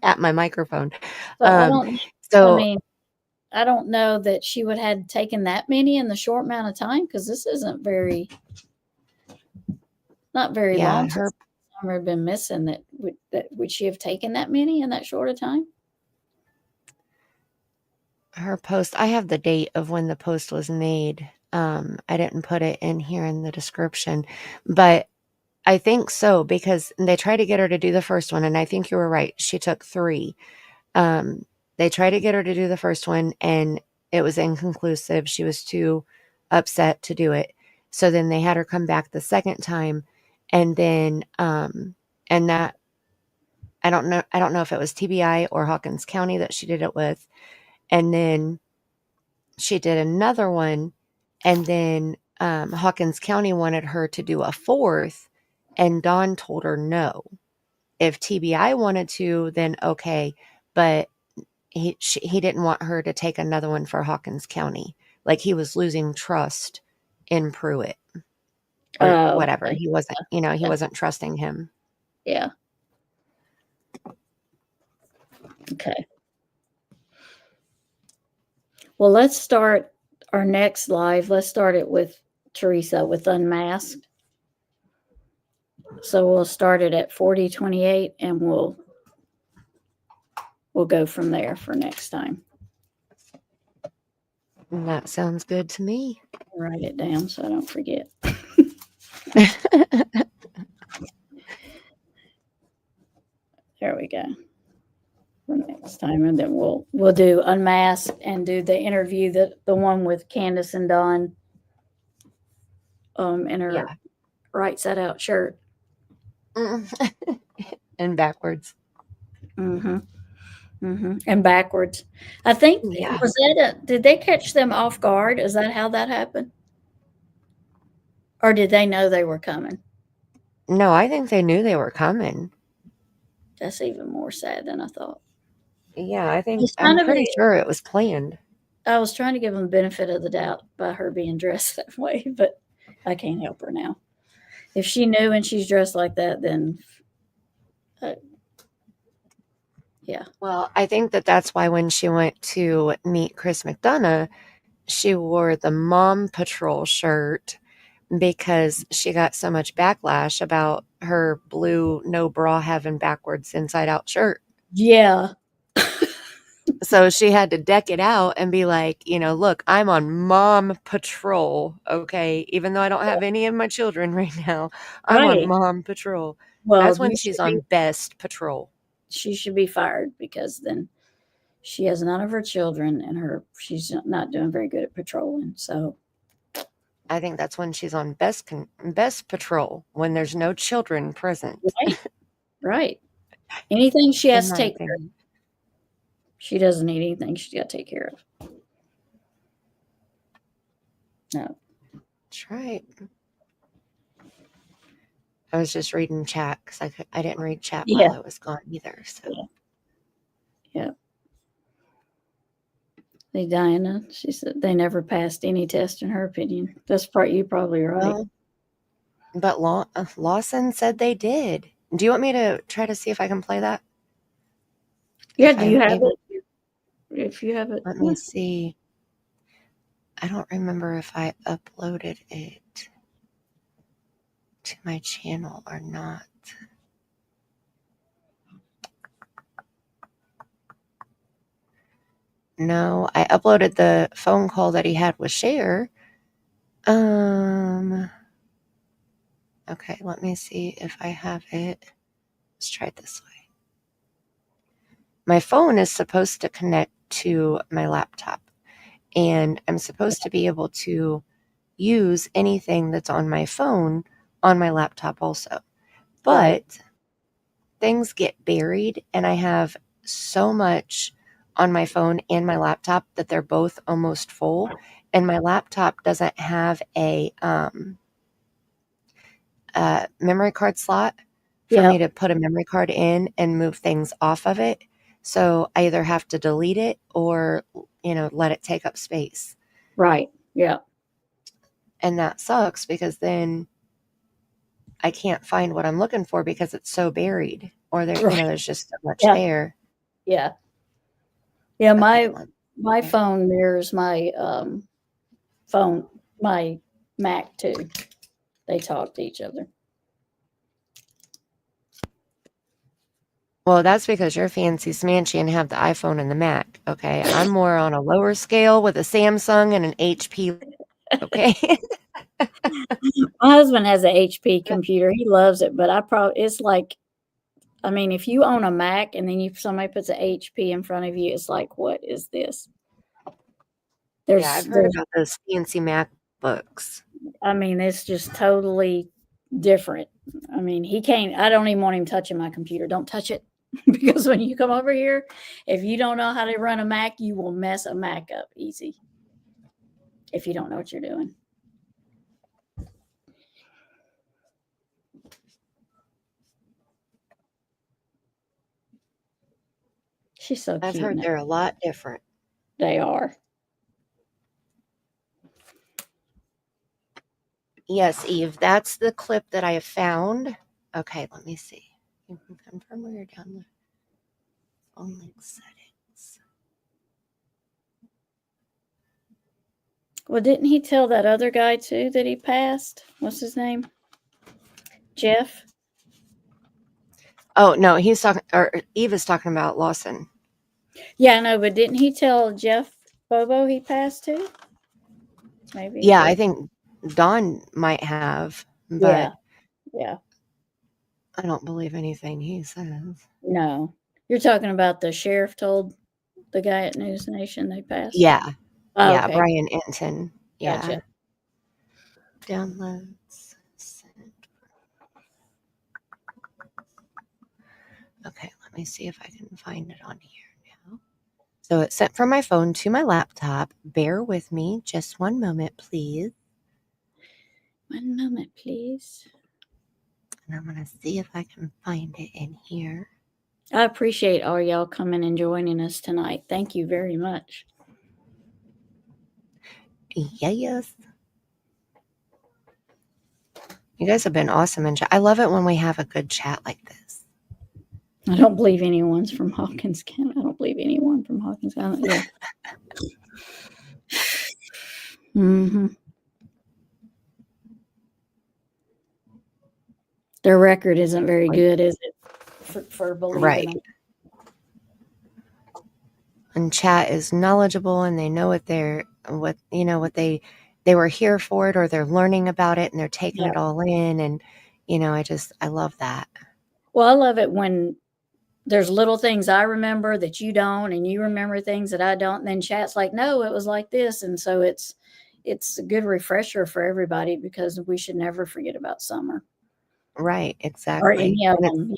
at my microphone. So I Um, don't, I so mean, I don't know that she would have taken that many in the short amount of time because this isn't not very yeah, long since Summer had been missing. Would she have taken that many in that short a time? her post, I have the date of when the post was made. I didn't put it in here in the description, but I think so because they tried to get her to do the first one, and I think you were right. She took 3. They tried to get her to do the first one, and it was inconclusive. She was too upset to do it. So then they had her come back the second time, and then and that I don't know if it was TBI or Hawkins County that she did it with, and then she did another one, and then Hawkins County wanted her to do a 4th, and Dawn told her no. If TBI wanted to, then okay, but he didn't want her to take another one for Hawkins County. Like he was losing trust in Pruitt or whatever. Okay. He wasn't, he Yeah. wasn't trusting him. Yeah. Okay. Well, let's start our next live. Let's start it with Teresa with Unmasked. So we'll start it at 40:28 and we'll go from there for next time. That sounds good to me. Write it down so I don't forget. There we go. For next time, and then we'll do Unmasked and do the interview, the one with Candace and Dawn in her right side out shirt. And backwards. And backwards. I think was that did they catch them off guard? Is that how that happened? Or did they know they were coming? No, I think they knew they were coming. That's even more sad than I thought. Yeah, I'm pretty sure it was planned. I was trying to give them the benefit of the doubt by her being dressed that way, but I can't help her now. If she knew and she's dressed like that, then yeah. Well, I think that's why when she went to meet Chris McDonough, she wore the Mom Patrol shirt because she got so much backlash about her blue no bra having backwards inside out shirt. Yeah. So she had to deck it out and be like, look, I'm on Mom Patrol, okay? Even though I don't have any of my children right now, I'm on Mom Patrol. Well, that's when she's on Best Patrol. She should be fired because then she has none of her children and she's not doing very good at patrolling. So I think that's when she's on Best Patrol, when there's no children present. Right. Anything she has to take care of. She doesn't need anything she's got to take care of. No. That's right. I was just reading chat because I didn't read chat while I was gone either. So yeah. Diana, she said they never passed any test in her opinion. That's you're probably right. Well, but Lawson said they did. Do you want me to try to see if I can play that? Yeah, do you have it? If you have it. Let me see. I don't remember if I uploaded it to my channel or not. No, I uploaded the phone call that he had with Cher. Okay, let me see if I have it. Let's try it this way. My phone is supposed to connect to my laptop, and I'm supposed to be able to use anything that's on my phone on my laptop also. But things get buried, and I have so much on my phone and my laptop that they're both almost full, and my laptop doesn't have a memory card slot for Yeah. me to put a memory card in and move things off of it. So I either have to delete it or, let it take up space. Right. Yeah. And that sucks because then I can't find what I'm looking for because it's so buried, or there, Right. there's just so much Yeah. there. Yeah. Yeah. Okay, My phone mirrors my my Mac too. They talk to each other. Well, that's because you're fancy smanchy and have the iPhone and the Mac. Okay, I'm more on a lower scale with a Samsung and an HP. Okay. My husband has an HP computer. He loves it, but it's like, I mean, if you own a Mac and then somebody puts an HP in front of you, it's like, what is this? Yeah, I've heard about those fancy MacBooks. I mean, it's just totally different. I mean, I don't even want him touching my computer. Don't touch it. Because when you come over here, if you don't know how to run a Mac, you will mess a Mac up easy. If you don't know what you're doing. She's so cute. I've heard they're a lot different. They are. Yes, Eve, that's the clip that I have found. Okay, let me see. You can confirm where you're down there. Phone link settings. Well, didn't he tell that other guy too that he passed? What's his name? Jeff? Oh, no, he's talking, or Eve is talking about Lawson. Yeah, I know, but didn't he tell Jeff Bobo he passed too? Maybe. Yeah, I think Don might have, but yeah. I don't believe anything he says. No. You're talking about the sheriff told the guy at News Nation they passed? Yeah. Oh, yeah, okay. Brian Enton. Yeah. Gotcha. Downloads. Send. Okay, let me see if I can find it on here now. So it's sent from my phone to my laptop. Bear with me just one moment, please. One moment, please. And I'm going to see if I can find it in here. I appreciate all y'all coming and joining us tonight. Thank you very much. Yes. You guys have been awesome. And I love it when we have a good chat like this. I don't believe anyone's from Hawkins County. I don't believe anyone from Hawkins County. Yeah. Mm-hmm. Their record isn't very good, is it? For believing Right. them. And chat is knowledgeable and they know what they were here for it, or they're learning about it and they're taking it all in. And, I love that. Well, I love it when there's little things I remember that you don't, and you remember things that I don't. And then chat's like, no, it was like this. And so it's a good refresher for everybody because we should never forget about summer. Right, exactly. Or any of them,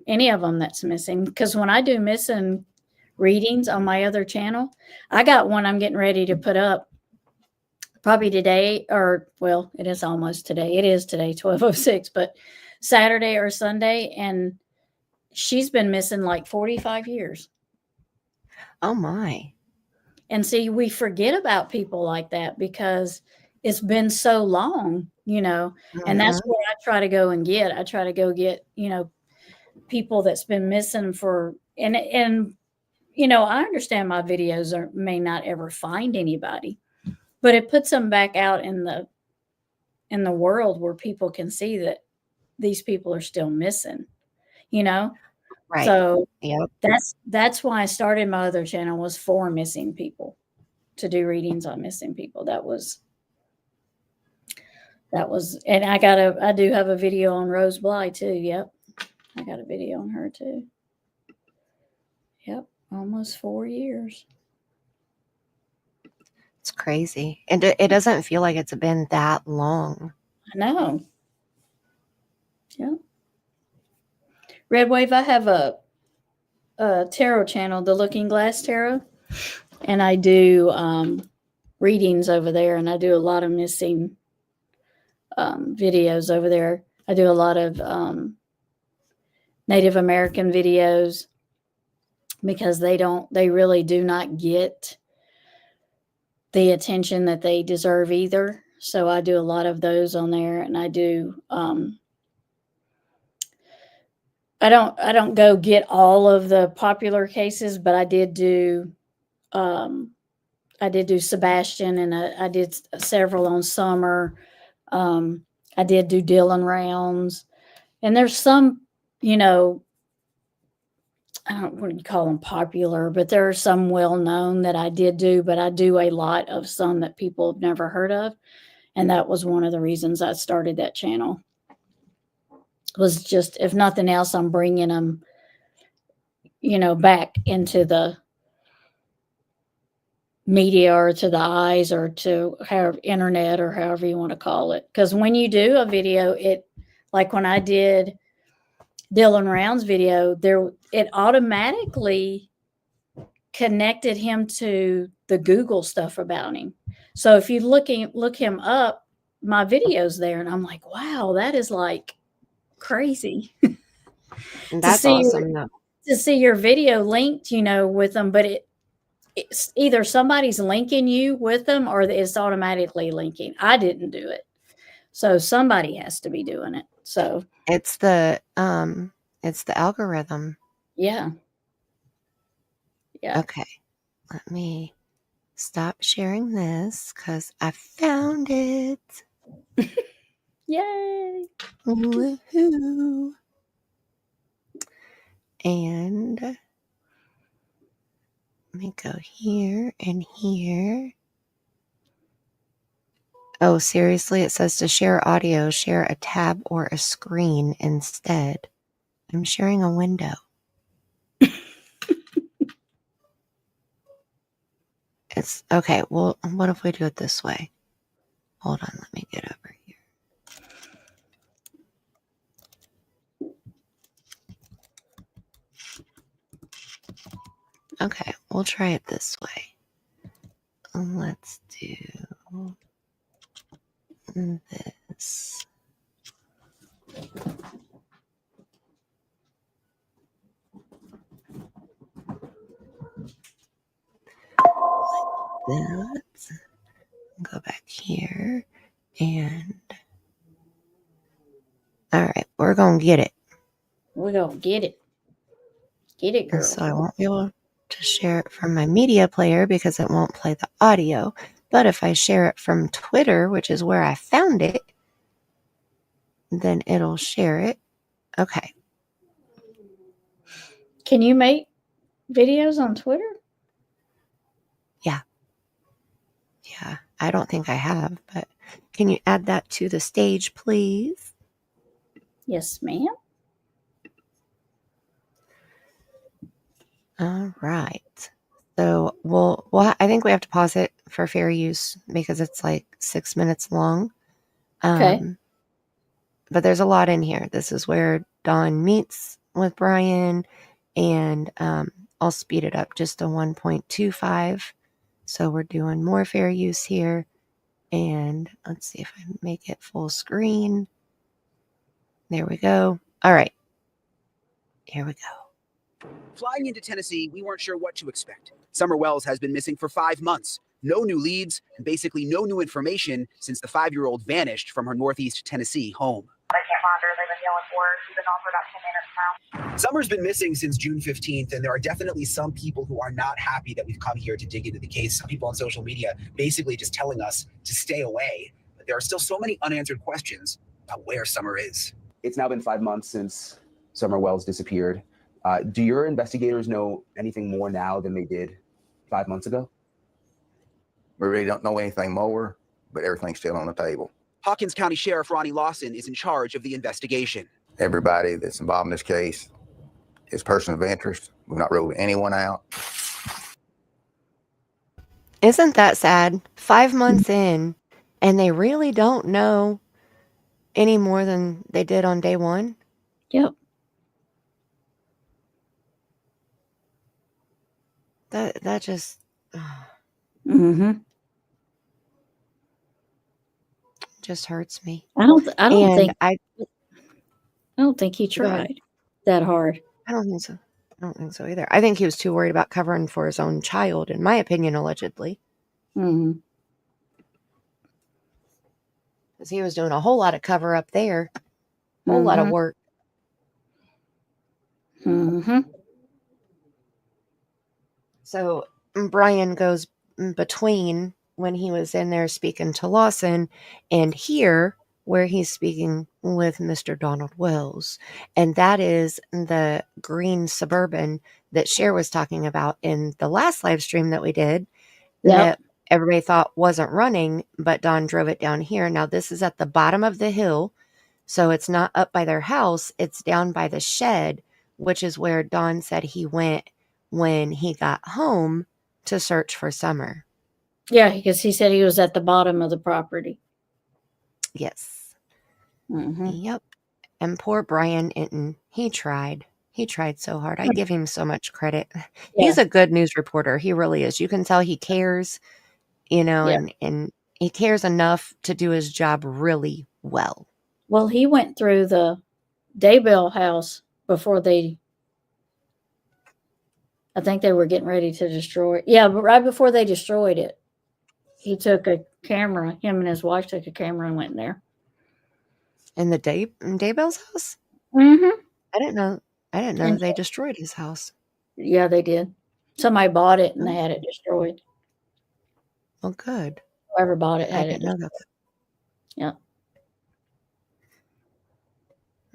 any of them that's missing. Because when I do missing readings on my other channel, I got one I'm getting ready to put up probably today, it is almost today. It is today, 12:06, but Saturday or Sunday. And she's been missing like 45 years. Oh my. And see, we forget about people like that because it's been so long, and that's where I try to go and get. I try to go get, people that's been missing and I understand my videos may not ever find anybody, but it puts them back out in the world where people can see that these people are still missing, Right. So yep. that's why I started my other channel, was for missing people, to do readings on missing people. That was, and I do have a video on Rose Bly too. Yep. I got a video on her too. Yep. Almost 4 years. It's crazy. And it doesn't feel like it's been that long. I know. Yeah. Red Wave, I have a tarot channel, the Looking Glass Tarot, and I do readings over there, and I do a lot of missing videos over there. I do a lot of Native American videos because they really do not get the attention that they deserve either. So I do a lot of those on there, and I do I don't go get all of the popular cases, but I did do Sebastian, and I did several on Summer. I did do Dylan rounds, and there's some, you know, I don't want to call them popular, but there are some well known that I did do, but I do a lot of some that people have never heard of. And that was one of the reasons I started that channel. Was just, if nothing else, I'm bringing them, you know, back into the media or to the eyes or to internet or however you want to call it. Because when you do a video, like when I did Dylan Round's video, it automatically connected him to the Google stuff about him. So if you look him up, my video's there, and I'm like, wow, that is like crazy. That's awesome though. To see your video linked, you know, with them, but it's either somebody's linking you with them or it's automatically linking. I didn't do it, so somebody has to be doing it. So it's the algorithm. Yeah. Okay, let me stop sharing this because I found it. Yay! Woohoo! And let me go here and here. Oh, seriously, it says to share audio, share a tab or a screen instead. I'm sharing a window. It's okay. Well, what if we do it this way? Hold on, let me get over here. Okay, we'll try it this way. Let's do this. That. Go back here and all right, we're gonna get it. We're gonna get it. Get it, girl. So I won't be able to share it from my media player because it won't play the audio. But if I share it from Twitter, which is where I found it, then it'll share it. Okay. Can you make videos on Twitter? Yeah, I don't think I have, but can you add that to the stage, please? Yes, ma'am. All right. So I think we have to pause it for fair use because it's like 6 minutes long. Okay. But there's a lot in here. This is where Dawn meets with Brian, and I'll speed it up just to 1.25. So we're doing more fair use here. And let's see if I make it full screen. There we go. All right. Here we go. Flying into Tennessee, we weren't sure what to expect. Summer Wells has been missing for 5 months. No new leads and basically no new information since the 5-year-old vanished from her Northeast Tennessee home. I can't find her. They've been yelling for her. She's been on for about 10 minutes now. Summer's been missing since June 15th, and there are definitely some people who are not happy that we've come here to dig into the case. Some people on social media basically just telling us to stay away. But there are still so many unanswered questions about where Summer is. It's now been 5 months since Summer Wells disappeared. Do your investigators know anything more now than they did 5 months ago? We really don't know anything more, but everything's still on the table. Hawkins County Sheriff Ronnie Lawson is in charge of the investigation. Everybody that's involved in this case is person of interest. We've not ruled anyone out. Isn't that sad? 5 months in, and they really don't know any more than they did on day one? Yep. That just just hurts me. I don't think I don't think he Go ahead. tried that hard. I don't think so. I don't think so either. I think he was too worried about covering for his own child, in my opinion, allegedly. Mm-hmm. Because he was doing a whole lot of cover up there, a whole lot of work. Mm-hmm. So Brian goes between when he was in there speaking to Lawson and here where he's speaking with Mr. Donald Wells. And that is the green Suburban that Cher was talking about in the last live stream that we did that everybody thought wasn't running, but Don drove it down here. Now this is at the bottom of the hill. So it's not up by their house. It's down by the shed, which is where Don said he went when he got home to search for Summer. Yeah, because he said he was at the bottom of the property. Yes. Mm-hmm. Yep. And poor Brian Inton, he tried. He tried so hard. I give him so much credit. Yeah. He's a good news reporter. He really is. You can tell he cares, you know, and he cares enough to do his job really well. Well, he went through the Daybell house before I think they were getting ready to destroy it. Yeah, but right before they destroyed it, he took a camera. Him and his wife took a camera and went in there. In the Daybell's house? Mm-hmm. I didn't know they destroyed his house. Yeah, they did. Somebody bought it and they had it destroyed. Well, good. Whoever bought it I had it didn't know destroyed. that. Yeah.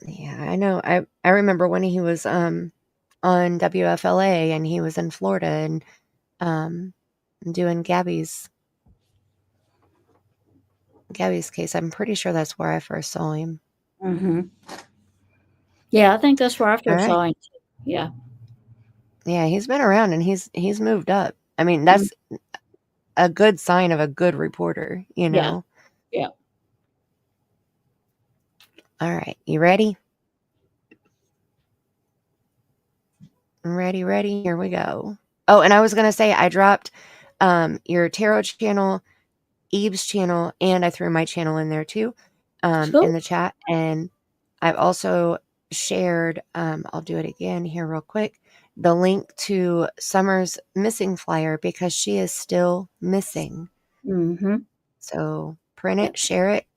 Yeah, I know. I remember when he was on WFLA and he was in Florida and doing Gabby's case. I'm pretty sure that's where I first saw him. Mm-hmm. Yeah, I think that's where I All first right. saw him. Yeah. Yeah, he's been around and he's moved up. I mean, that's a good sign of a good reporter, you know. Yeah. All right, you ready? Ready. Here we go. Oh, and I was gonna say I dropped your tarot channel, Eve's channel, and I threw my channel in there too, in the chat. And I've also shared, I'll do it again here real quick, the link to Summer's missing flyer because she is still missing. Mm-hmm. So print it, share it.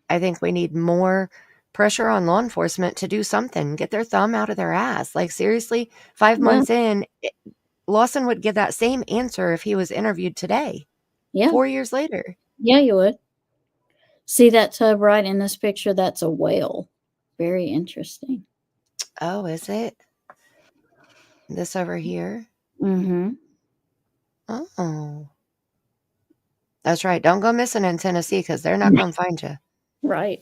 I think we need more pressure on law enforcement to do something, get their thumb out of their ass. Like seriously, 5 months in, Lawson would give that same answer if he was interviewed today. Yeah. 4 years later. Yeah, you would. See that tub right in this picture? That's a whale. Very interesting. Oh, is it? This over here? Mm-hmm. Oh. That's right. Don't go missing in Tennessee because they're not going to find you. Right.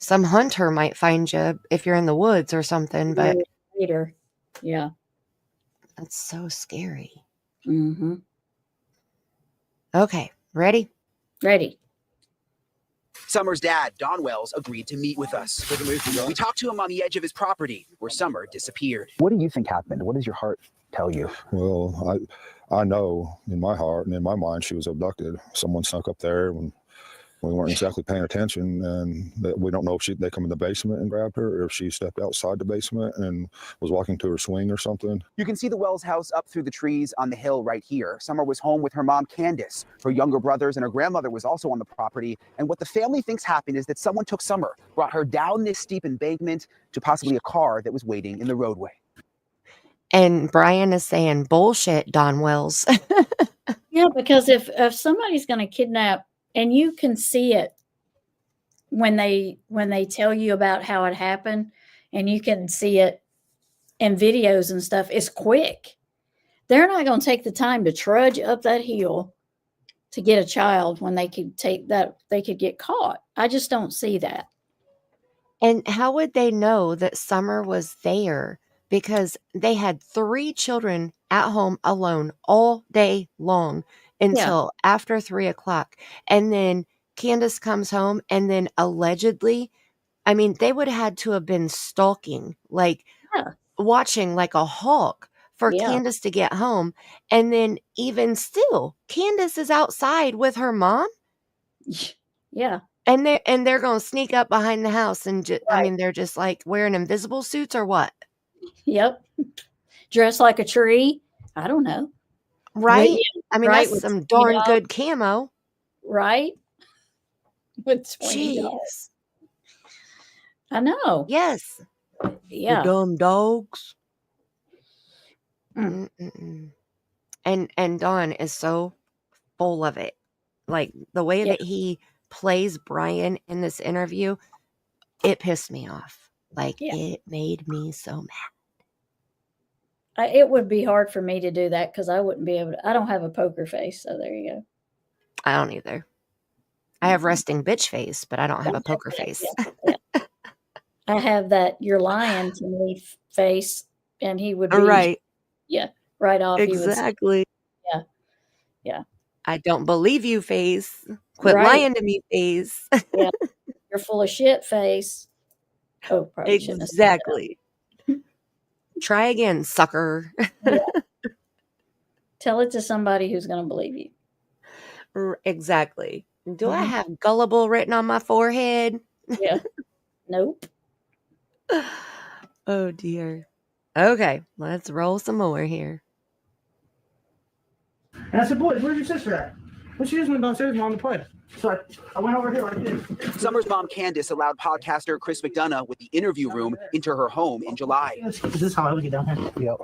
Some hunter might find you if you're in the woods or something, but later. Yeah. That's so scary. Mm-hmm. Okay. Ready? Ready. Summer's dad, Don Wells, agreed to meet with us. We talked to him on the edge of his property where Summer disappeared. What do you think happened? What does your heart tell you? Well, I know in my heart and in my mind she was abducted. Someone snuck up there when we weren't exactly paying attention, and we don't know if they come in the basement and grabbed her or if she stepped outside the basement and was walking to her swing or something. You can see the Wells house up through the trees on the hill right here. Summer was home with her mom, Candace. Her younger brothers and her grandmother was also on the property. And what the family thinks happened is that someone took Summer, brought her down this steep embankment to possibly a car that was waiting in the roadway. And Brian is saying, bullshit, Don Wells. Yeah, because if somebody's going to kidnap, and you can see it when they tell you about how it happened, and you can see it in videos and stuff, it's quick. They're not going to take the time to trudge up that hill to get a child when they could get caught. I just don't see that. And how would they know that Summer was there? Because they had 3 children at home alone all day long until after 3 o'clock. And then Candace comes home, and then allegedly, I mean, they would have had to have been stalking, like watching like a hawk for Candace to get home. And then even still, Candace is outside with her mom. Yeah. And they're gonna sneak up behind the house and I Right. mean, they're just like wearing invisible suits or what? Yep. Dressed like a tree. I don't know. Right? Yeah, I mean, right, that's with some $20, darn good camo. right? With $20. Jeez. I know. Yes. You Yeah. dumb dogs. Mm. Mm-mm-mm. And Don is so full of it. Like the way Yeah. that he plays Brian in this interview, it pissed me off. Like Yeah. it made me so mad. It would be hard for me to do that because I wouldn't be able to. I don't have a poker face, so there you go. I don't either. I have resting bitch face, but I don't have a poker face. Yeah. I have that you're lying to me face, and he would be Right. Yeah, right off. He would say, Exactly. yeah, yeah, I don't believe you face. Quit right. lying to me face. Yeah, you're full of shit face. Oh, probably shouldn't have said that. Exactly. Try again, sucker. Yeah. Tell it to somebody who's going to believe you. Exactly. Do I have gullible written on my forehead? Yeah. Nope. Oh dear. Okay, let's roll some more here. And I said, boys, where's your sister at? Well, she just went downstairs, mom, to play. So I went over here like this. Summer's mom, Candace, allowed podcaster Chris McDonough with the interview room into her home in July. Is this how I would get down here? Yep.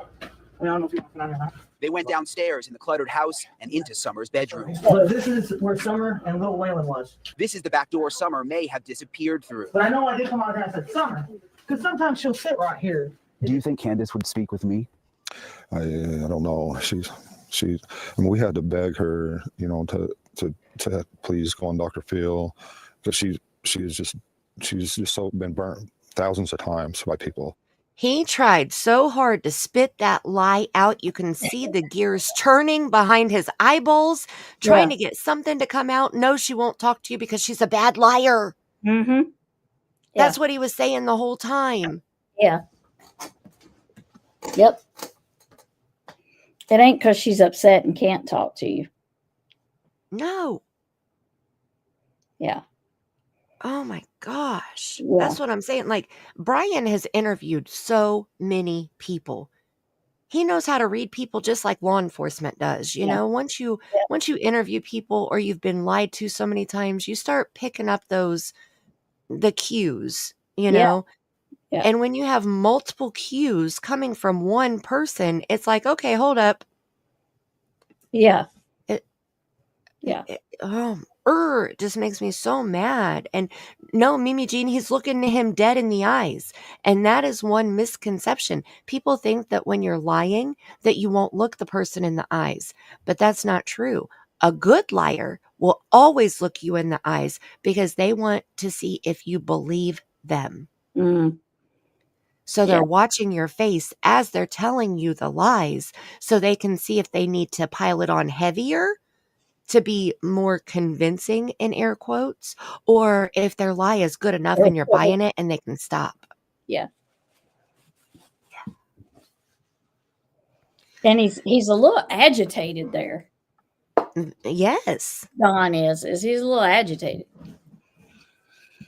I don't know if you want to know. They went downstairs in the cluttered house and into Summer's bedroom. Well, this is where Summer and Little Waylon was. This is the back door Summer may have disappeared through. But I know I did come out there and I said, Summer, because sometimes she'll sit right here. Do you think Candace would speak with me? I don't know. She's. I mean, we had to beg her, you know, to please go on Dr. Phil, because she's just so been burnt thousands of times by people. He tried so hard to spit that lie out. You can see the gears turning behind his eyeballs, trying to get something to come out. No, she won't talk to you because she's a bad liar. Mm-hmm. That's what he was saying the whole time. Yeah. Yep. It ain't because she's upset and can't talk to you. No. Yeah. Oh my gosh. Yeah. That's what I'm saying. Like, Brian has interviewed so many people. He knows how to read people just like law enforcement does. You know, once you interview people or you've been lied to so many times, you start picking up the cues, you know? Yeah. And when you have multiple cues coming from one person, it's like, okay, hold up. Yeah. It just makes me so mad. And no, Mimi Jean, he's looking him dead in the eyes. And that is one misconception. People think that when you're lying, that you won't look the person in the eyes. But that's not true. A good liar will always look you in the eyes because they want to see if you believe them. Mm. So they're watching your face as they're telling you the lies so they can see if they need to pile it on heavier to be more convincing, in air quotes, or if their lie is good enough and you're buying it and they can stop. Yeah. And he's a little agitated there. Yes. Don is he's a little agitated.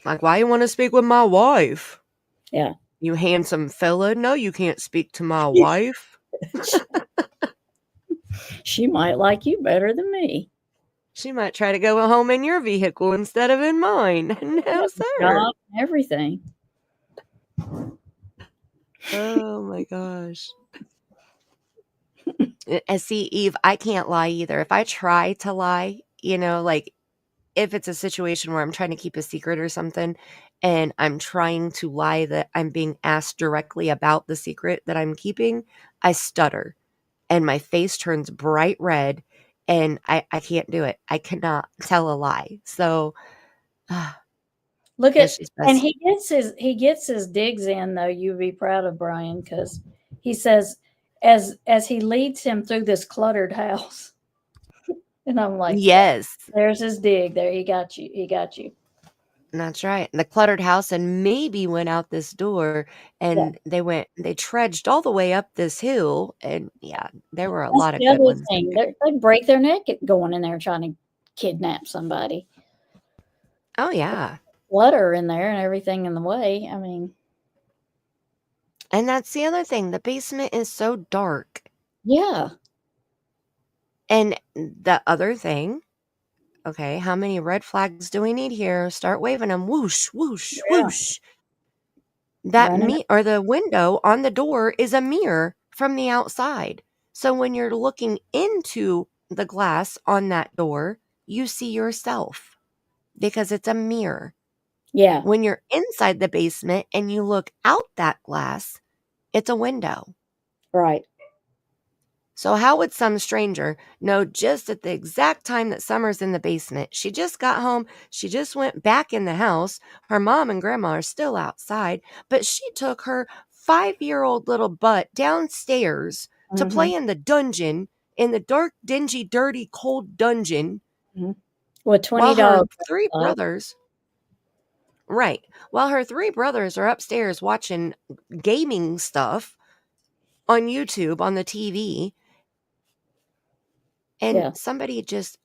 Like, why you want to speak with my wife? Yeah. You handsome fella. No, you can't speak to my wife. She might like you better than me. She might try to go home in your vehicle instead of in mine. No, sir. Job, everything. Oh my gosh. See, Eve, I can't lie either. If I try to lie, you know, like if it's a situation where I'm trying to keep a secret or something and I'm trying to lie that I'm being asked directly about the secret that I'm keeping, I stutter and my face turns bright red and I can't do it. I cannot tell a lie. So look at, and he gets his digs in though. You'd be proud of Brian because he says as he leads him through this cluttered house. And I'm like, yes, there's his dig. There, he got you. He got you. That's right. The cluttered house and maybe went out this door and they trudged all the way up this hill. And there were a lot of good ones. They'd break their neck going in there trying to kidnap somebody. Oh, yeah. Clutter in there and everything in the way. I mean, And that's the other thing. The basement is so dark. yeah. And the other thing, okay, how many red flags do we need here? Start waving them. Whoosh, whoosh, Yeah. whoosh. That Running or the window on the door is a mirror from the outside. So when you're looking into the glass on that door, you see yourself because it's a mirror. Yeah. When you're inside the basement and you look out that glass, it's a window. Right. So how would some stranger know just at the exact time that Summer's in the basement? She just got home. She just went back in the house. Her mom and grandma are still outside, but she took her 5-year-old little butt downstairs to play in the dungeon, in the dark, dingy, dirty, cold dungeon. With 20 while her dogs. 3 brothers, right, while her 3 brothers are upstairs watching gaming stuff on YouTube on the TV. And Yeah. somebody just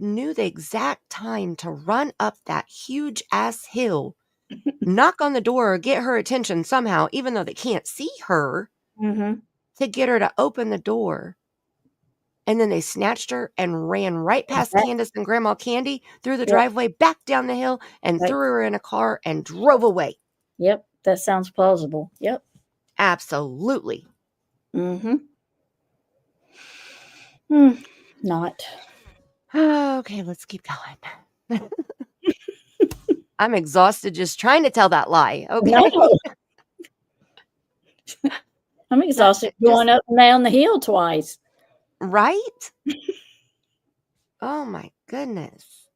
knew the exact time to run up that huge ass hill, knock on the door, or get her attention somehow, even though they can't see her, to get her to open the door. And then they snatched her and ran right past Candace and Grandma Candy through the driveway, back down the hill, and threw her in a car and drove away. Yep. That sounds plausible. Yep. Absolutely. Not. Okay, let's keep going. I'm exhausted just trying to tell that lie. Okay. No. I'm exhausted going up and down the hill twice. Right? Oh my goodness.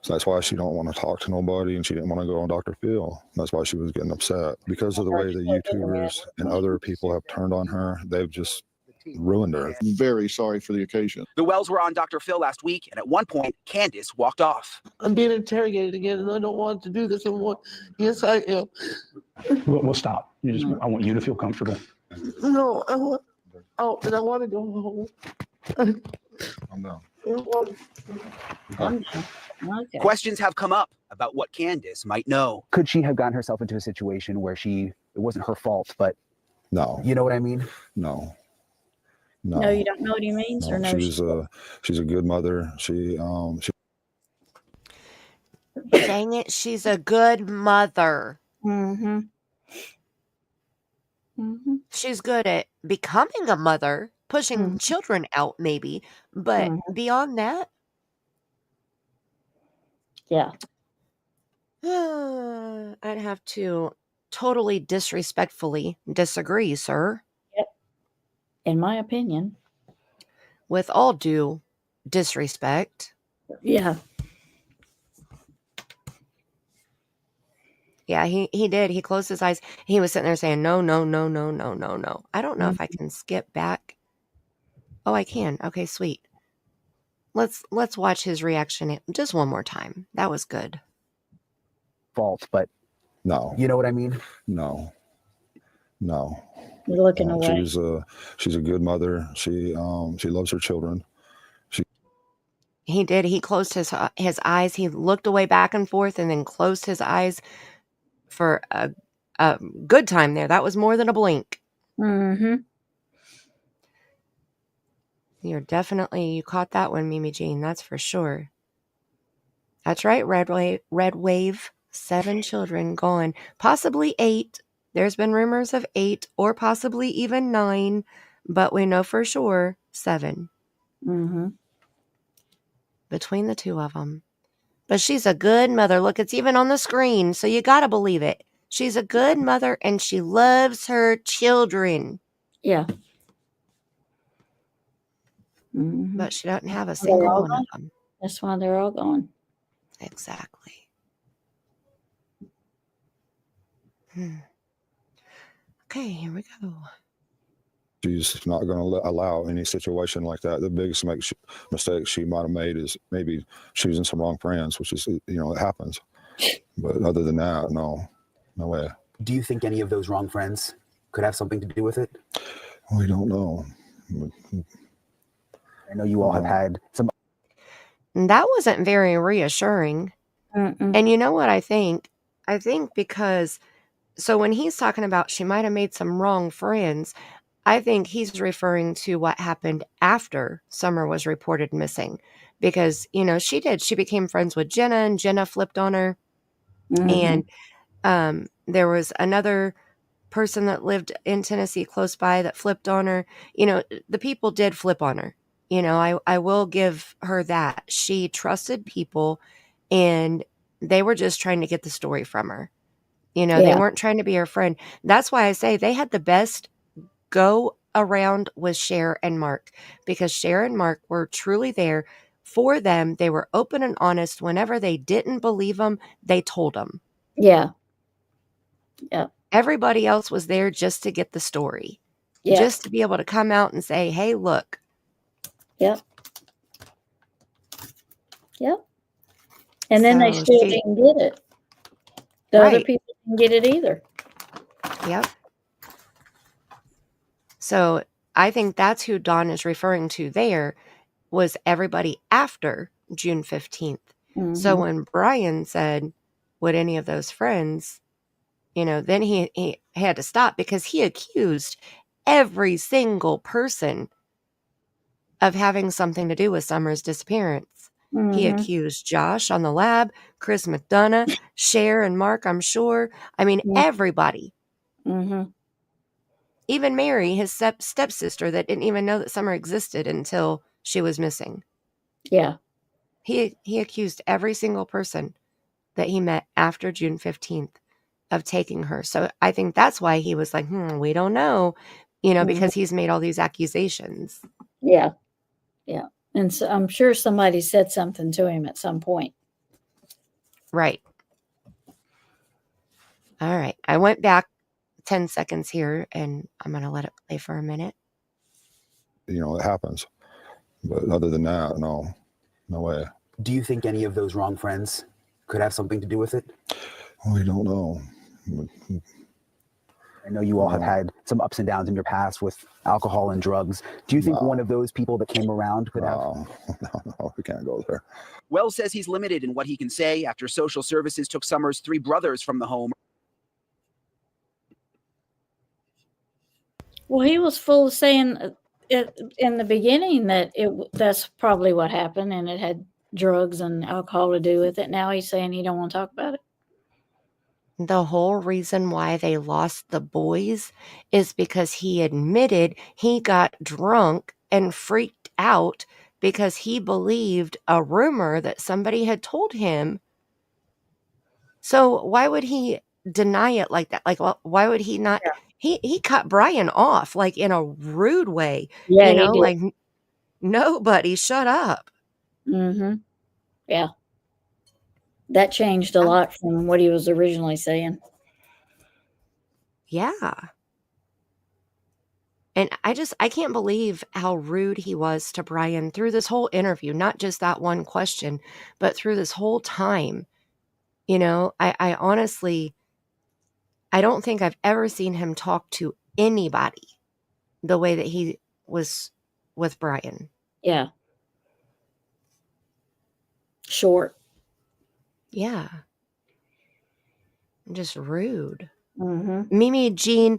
So that's why she don't want to talk to nobody, and she didn't want to go on Dr. Phil. That's why she was getting upset, because of the way the YouTubers and other people have turned on her. They've just ruined her. Very sorry for the occasion. The Wells were on Dr. Phil last week, and at one point, Candace walked off. I'm being interrogated again, and I don't want to do this anymore. Yes, I am. We'll stop. I want you to feel comfortable. No, I want. Oh, and I want to go home. I'm down. Okay. Questions have come up about what Candace might know. Could she have gotten herself into a situation where it wasn't her fault, but No. You know what I mean? No. No, you don't know what he means, or no? She's a good mother. She Dang it, she's a good mother. She's good at becoming a mother, pushing children out maybe, but beyond that, yeah. I'd have to totally disrespectfully disagree, sir. Yep. In my opinion. With all due disrespect. Yeah. Yeah, he did. He closed his eyes. He was sitting there saying, no, no, no, no, no, no, no. I don't know if I can skip back. Oh, I can. Okay, sweet. Let's watch his reaction just one more time. That was good. Fault, but no. You know what I mean? No. No. You're looking away. She's a good mother. She loves her children. He did. He closed his eyes. He looked away back and forth and then closed his eyes for a good time there. That was more than a blink. You caught that one, Mimi Jean. That's for sure. That's right, Red Wave. 7 children gone. Possibly 8. There's been rumors of 8 or possibly even 9, but we know for sure 7. Between the 2 of them. But she's a good mother. Look, it's even on the screen, so you got to believe it. She's a good mother, and she loves her children. Yeah. But she doesn't have a single one of them. That's why they're all gone. Exactly. Okay, here we go. She's not going to allow any situation like that. The biggest mistake she might have made is maybe choosing some wrong friends, which is, it happens. But other than that, no way. Do you think any of those wrong friends could have something to do with it? We don't know. I know you all have had some. And that wasn't very reassuring. Mm-mm. And you know what I think? I think because, so when he's talking about she might have made some wrong friends, I think he's referring to what happened after Summer was reported missing. Because, she became friends with Jenna, and Jenna flipped on her. Mhm. And there was another person that lived in Tennessee close by that flipped on her. The people did flip on her. I will give her that. She trusted people, and they were just trying to get the story from her. They Yeah. weren't trying to be her friend. That's why I say they had the best go around with Cher and Mark, because Cher and Mark were truly there for them. They were open and honest. Whenever they didn't believe them, they told them. Yeah. Yeah. Everybody else was there just to get the story, Yeah. just to be able to come out and say, hey, look. Yep. Yep. And then they still didn't get it. The other people didn't get it either. Yep. So I think that's who Dawn is referring to there, was everybody after June 15th. So Mhm. when Brian said, would any of those friends, then he had to stop, because he accused every single person of having something to do with Summer's disappearance. He Mhm. accused Josh on the lab, Chris McDonough, Cher and Mark, I'm sure. I mean, everybody. Mhm. Even Mary, his stepsister, that didn't even know that Summer existed until she was missing. Yeah. He accused every single person that he met after June 15th of taking her. So I think that's why he was like, we don't know, because he's made all these accusations. Yeah. Yeah. And so I'm sure somebody said something to him at some point. Right. All right. I went back 10 seconds here, and I'm going to let it play for a minute. It happens. But other than that, no way. Do you think any of those wrong friends could have something to do with it? We don't know. I know you all have had some ups and downs in your past with alcohol and drugs. Do you think one of those people that came around could have? No, we can't go there. Wells says he's limited in what he can say after social services took Summer's 3 brothers from the home. Well, he was full of saying it in the beginning that that's probably what happened, and it had drugs and alcohol to do with it. Now he's saying he don't want to talk about it. The whole reason why they lost the boys is because he admitted he got drunk and freaked out because he believed a rumor that somebody had told him. So why would he deny it like that? Like, why would he not? Yeah. He cut Brian off, like, in a rude way. Yeah, he did. Like, nobody, shut up. Mm-hmm. Yeah. That changed a lot from what he was originally saying. Yeah. And I can't believe how rude he was to Brian through this whole interview, not just that one question, but through this whole time. I honestly, I don't think I've ever seen him talk to anybody the way that he was with Brian. Yeah. Short. Yeah. Just rude. Mm-hmm. Mimi Jean,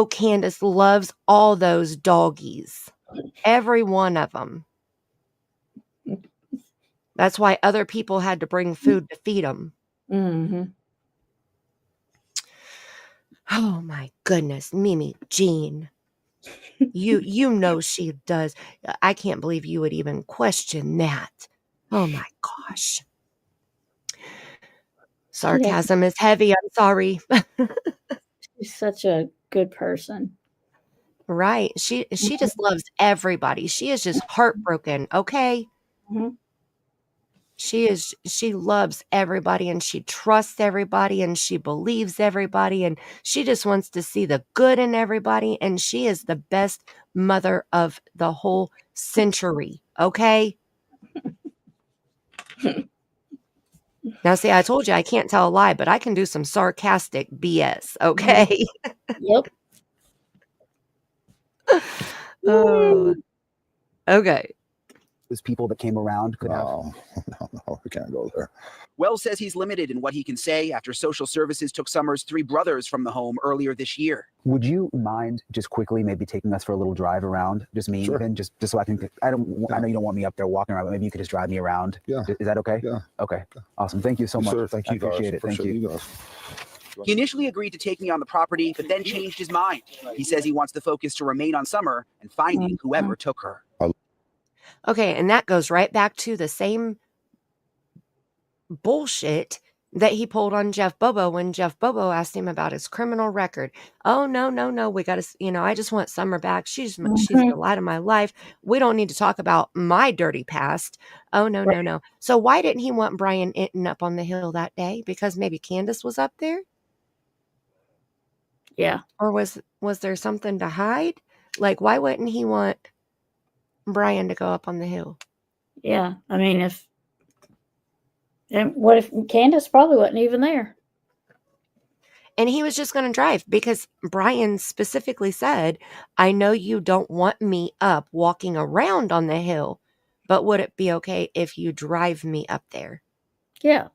Candace loves all those doggies. Every one of them. That's why other people had to bring food to feed them. Mm-hmm. Oh my goodness, Mimi Jean. She does. I can't believe you would even question that. Oh my gosh. Sarcasm is heavy. I'm sorry. She's such a good person. Right. She just loves everybody. She is just heartbroken. Okay. Mm-hmm. She loves everybody, and she trusts everybody, and she believes everybody, and she just wants to see the good in everybody. And she is the best mother of the whole century. Okay. Now, see, I told you I can't tell a lie, but I can do some sarcastic BS. Okay. Yep. Okay. those people that came around could have? No, we can't go there. Wells says he's limited in what he can say after social services took Summer's 3 brothers from the home earlier this year. Would you mind just quickly maybe taking us for a little drive around? Just me, Sure. even, just so I can. I know you don't want me up there walking around, but maybe you could just drive me around. Yeah. Is that okay? Yeah. Okay. Awesome. Thank you so much. Sir, thank you, I appreciate it. Thank you. guys. He initially agreed to take me on the property, but then changed his mind. He says he wants the focus to remain on Summer and finding whoever took her. Okay, and that goes right back to the same bullshit that he pulled on Jeff Bobo when Jeff Bobo asked him about his criminal record. Oh, no, we got to, I just want Summer back. She's the light of my life. We don't need to talk about my dirty past. Oh, no. So why didn't he want Brian Inton up on the hill that day? Because maybe Candace was up there? Yeah. Or was there something to hide? Like, why wouldn't he want Brian to go up on the hill? Yeah. I mean, what if Candace probably wasn't even there? And he was just going to drive because Brian specifically said, I know you don't want me up walking around on the hill, but would it be okay if you drive me up there? Yeah.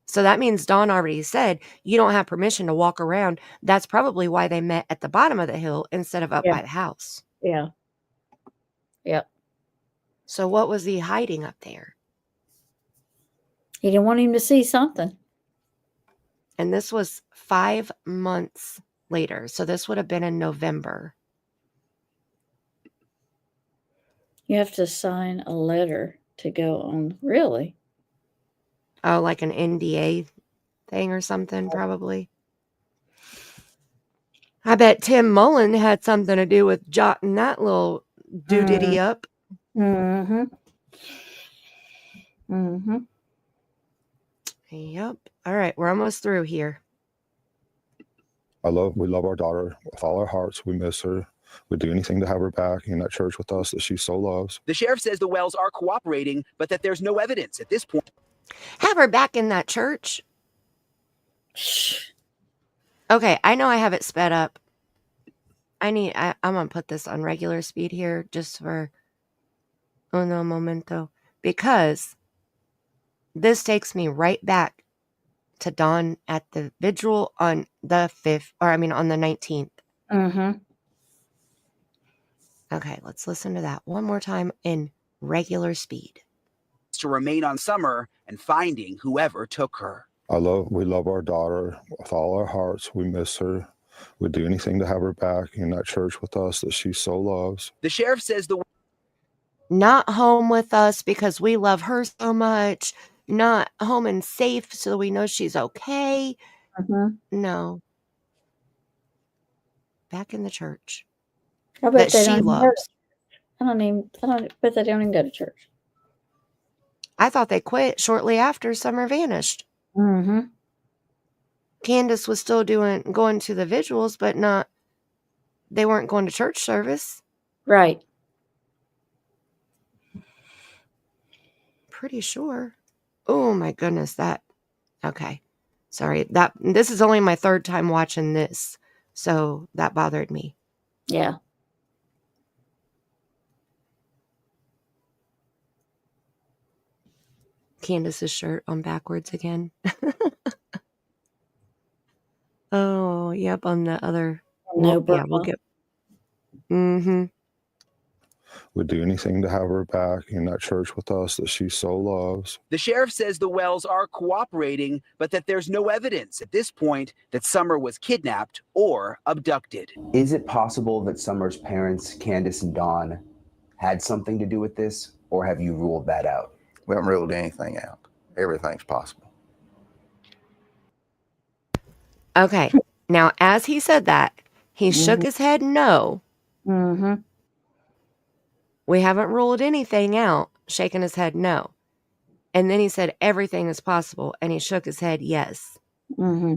So that means Dawn already said you don't have permission to walk around. That's probably why they met at the bottom of the hill instead of up by the house. Yeah. Yep. So what was he hiding up there? He didn't want him to see something. And this was 5 months later. So this would have been in November. You have to sign a letter to go on. Really? Oh, like an NDA thing or something, probably. I bet Tim Mullen had something to do with jotting that little doodity up. Mm-hmm. Mm-hmm. Yep. All right, we're almost through here. We love our daughter with all our hearts. We miss her. We'd do anything to have her back in that church with us that she so loves. The sheriff says the Wells are cooperating, but that there's no evidence at this point. Have her back in that church. Okay, I know I have it sped up. I'm going to put this on regular speed here just for uno momento. Because this takes me right back to Dawn at the vigil on the 19th. Mm-hmm. Okay, let's listen to that one more time in regular speed. To remain on Summer and finding whoever took her. We love our daughter with all our hearts. We miss her. We'd do anything to have her back in that church with us that she so loves. The sheriff says not home with us because we love her so much. Not home and safe so we know she's okay. No. Back in the church. I bet that she loves. I bet they don't even go to church. I thought they quit shortly after Summer vanished. Mm-hmm. Candace was still going to the vigils, but they weren't going to church service. Right. Pretty sure. Oh my goodness, okay. Sorry, this is only my 3rd time watching this, so that bothered me. Yeah. Candace's shirt on backwards again. Oh, yep, on the other. No, we'll get. Mm-hmm. We'd do anything to have her back in that church with us that she so loves. the sheriff says the Wells are cooperating, but that there's no evidence at this point that Summer was kidnapped or abducted. Is it possible that Summer's parents, Candace and Dawn, had something to do with this, or have you ruled that out? We haven't ruled anything out. Everything's possible. Okay. Now, as he said that, he shook his head no. Mm-hmm. We haven't ruled anything out, shaking his head no. And then he said everything is possible, and he shook his head yes. Mm-hmm.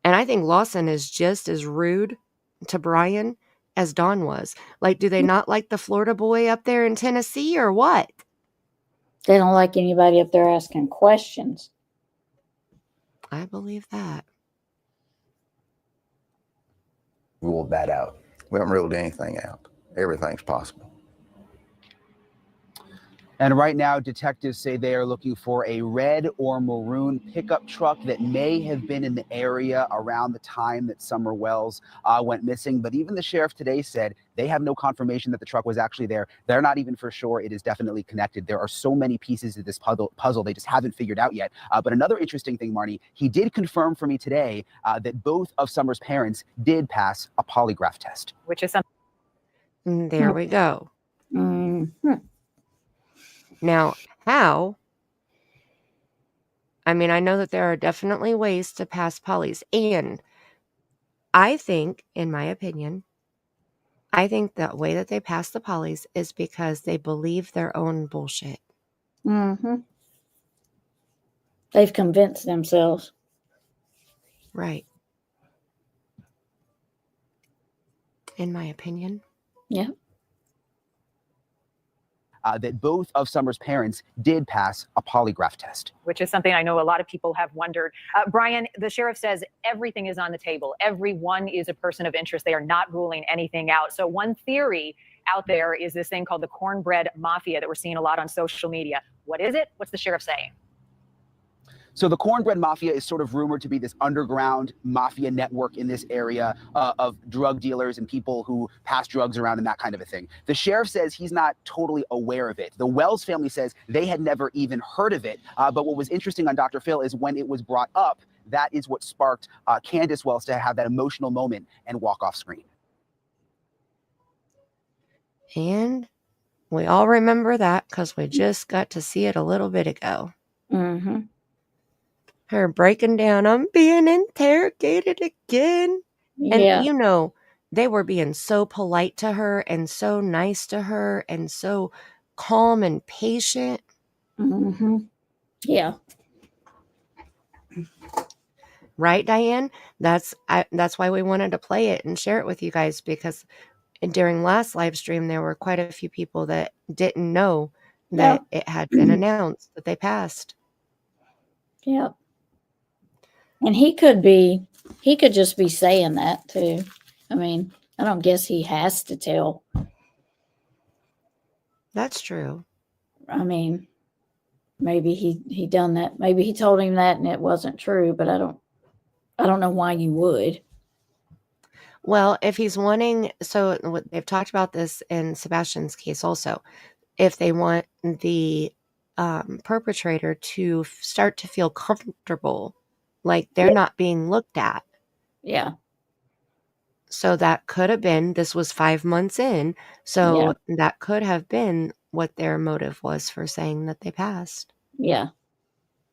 And I think Lawson is just as rude to Brian as Dawn was. Like, do they not like the Florida boy up there in Tennessee or what? They don't like anybody up there asking questions. I believe that. Ruled that out. We haven't ruled anything out. Everything's possible. And right now, detectives say they are looking for a red or maroon pickup truck that may have been in the area around the time that Summer Wells went missing. But even the sheriff today said they have no confirmation that the truck was actually there. They're not even for sure it is definitely connected. There are so many pieces of this puzzle they just haven't figured out yet. But another interesting thing, Marnie, he did confirm for me today that both of Summer's parents did pass a polygraph test. Which is something. There we go. Mm-hmm. Now, how? I mean, I know that there are definitely ways to pass polys. And I think, in my opinion, I think the way that they pass the polys is because they believe their own bullshit. Mm-hmm. They've convinced themselves. Right. In my opinion. Yeah. That both of Summer's parents did pass a polygraph test. Which is something I know a lot of people have wondered. Brian, the sheriff says everything is on the table. Everyone is a person of interest. They are not ruling anything out. So one theory out there is this thing called the cornbread mafia that we're seeing a lot on social media. What is it? What's the sheriff saying? So the cornbread mafia is sort of rumored to be this underground mafia network in this area of drug dealers and people who pass drugs around and that kind of a thing. The sheriff says he's not totally aware of it. The Wells family says they had never even heard of it. But what was interesting on Dr. Phil is when it was brought up, that is what sparked Candace Wells to have that emotional moment and walk off screen. And we all remember that because we just got to see it a little bit ago. Mm-hmm. Her breaking down, I'm being interrogated again. And, Yeah. you know, they were being so polite to her and so nice to her and so calm and patient. Mm-hmm. Yeah. Right, Diane? That's why we wanted to play it and share it with you guys, because during last live stream, there were quite a few people that didn't know that it had been announced that they passed. Yep. And he could just be saying that too. I mean, I don't guess he has to tell. That's true. I mean, maybe he done that. Maybe he told him that and it wasn't true, but I don't know why you would. Well, if he's wanting, so they've talked about this in Sebastian's case also, if they want the perpetrator to start to feel comfortable, like they're not being looked at. Yeah. So that could have been, this was 5 months in, so that could have been what their motive was for saying that they passed. Yeah.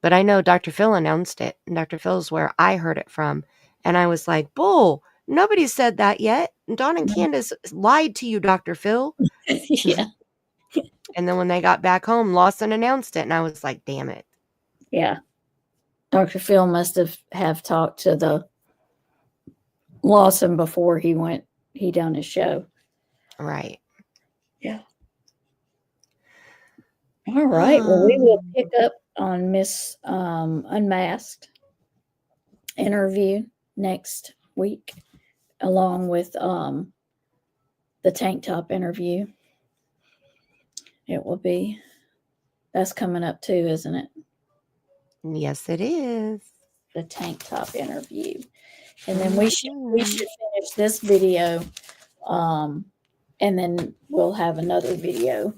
But I know Dr. Phil announced it, and Dr. Phil's where I heard it from, and I was like, bull, nobody said that yet. Dawn and Candace lied to you, Dr. Phil. Yeah. And then when they got back home, Lawson announced it, and I was like, damn it. Yeah. Dr. Phil must have talked to the Lawson before he done his show. Right. Yeah. All right. Well, we will pick up on Miss Unmasked interview next week, along with the tank top interview. It will be, that's coming up too, isn't it? Yes, it is. The tank top interview. And then we should finish this video. And then we'll have another video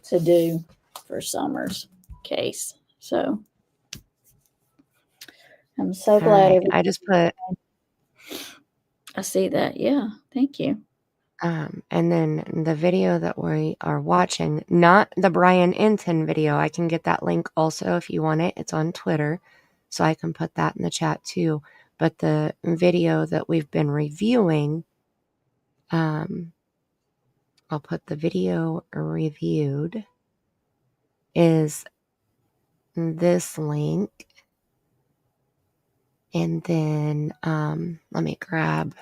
to do for Summer's case. So I'm so glad. Right. I just put. I see that. Yeah. Thank you. And then the video that we are watching, not the Brian Enton video. I can get that link also if you want it. It's on Twitter, so I can put that in the chat too. But the video that we've been reviewing, I'll put the video reviewed, is this link. And then let me grab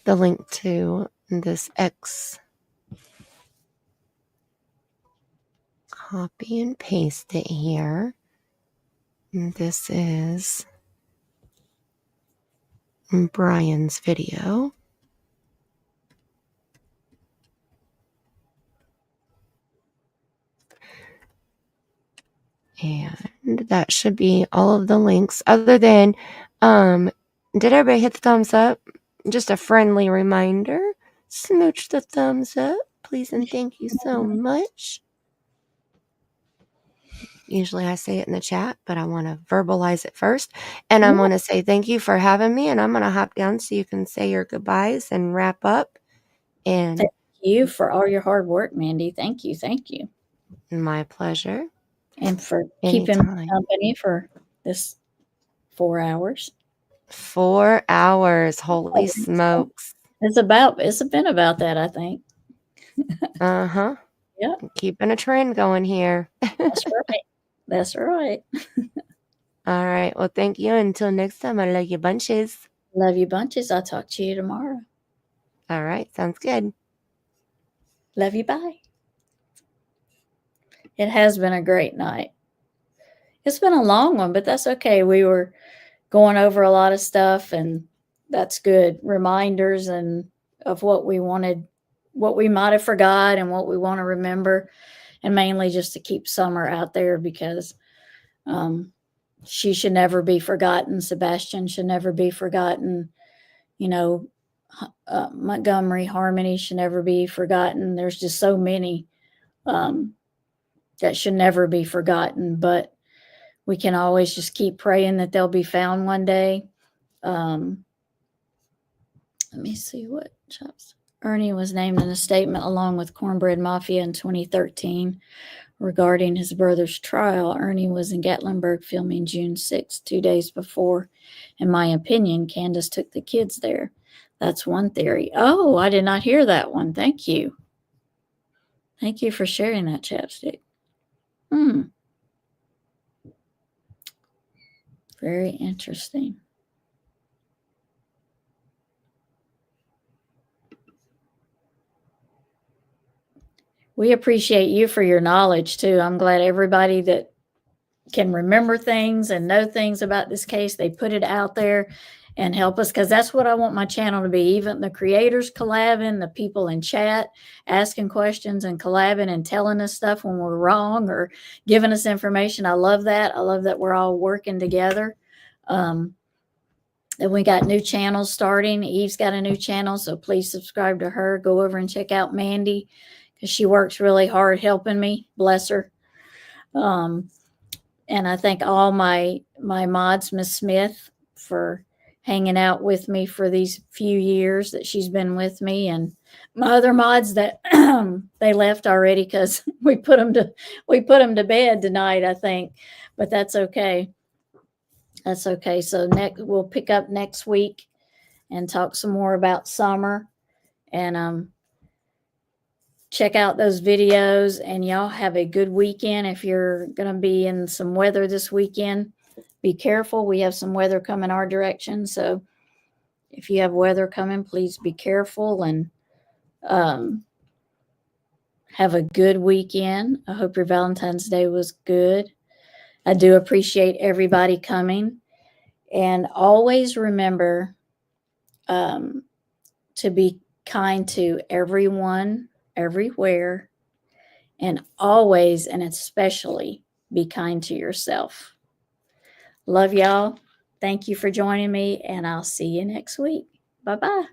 the link to this X. Copy and paste it here. And this is Brian's video. And that should be all of the links other than, did everybody hit the thumbs up? Just a friendly reminder. Smooch the thumbs up, please, and thank you so much. Usually I say it in the chat, but I want to verbalize it first. And I want to say thank you for having me. And I'm going to hop down so you can say your goodbyes and wrap up. And thank you for all your hard work, Mandy. Thank you. Thank you. My pleasure. And for keeping me company for this 4 hours. 4 hours. Holy smokes. It's been about that, I think. Uh-huh. Yep. Keeping a trend going here. That's right. That's right. All right. Well, thank you. Until next time, I love you bunches. Love you bunches. I'll talk to you tomorrow. All right. Sounds good. Love you. Bye. It has been a great night. It's been a long one, but that's okay. We were going over a lot of stuff, and that's good. Reminders and of what we wanted, what we might have forgot and what we want to remember, and mainly just to keep Summer out there because she should never be forgotten. Sebastian should never be forgotten. You know, Montgomery, Harmony should never be forgotten. There's just so many that should never be forgotten, but we can always just keep praying that they'll be found one day. Let me see what chops. Ernie was named in a statement along with Cornbread Mafia in 2013 regarding his brother's trial. Ernie was in Gatlinburg filming June 6th, 2 days before. In my opinion, Candace took the kids there. That's one theory. Oh, I did not hear that one. Thank you. Thank you for sharing that, Chapstick. Very interesting. We appreciate you for your knowledge, too. I'm glad everybody that can remember things and know things about this case, they put it out there and help us, because that's what I want my channel to be. Even the creators collabing, the people in chat asking questions and collabing and telling us stuff when we're wrong or giving us information. I love that. I love that we're all working together. And we got new channels starting. Eve's got a new channel, so please subscribe to her. Go over and check out Mandy because she works really hard helping me. Bless her. And I thank all my mods, Miss Smith, for hanging out with me for these few years that she's been with me, and my other mods that they left already because we put them to bed tonight, I think, but that's okay. That's okay. So we'll pick up next week and talk some more about Summer, and check out those videos, and y'all have a good weekend. If you're going to be in some weather this weekend, be careful. We have some weather coming our direction. So if you have weather coming, please be careful and have a good weekend. I hope your Valentine's Day was good. I do appreciate everybody coming, and always remember to be kind to everyone, everywhere, and always and especially be kind to yourself. Love y'all. Thank you for joining me, and I'll see you next week. Bye-bye.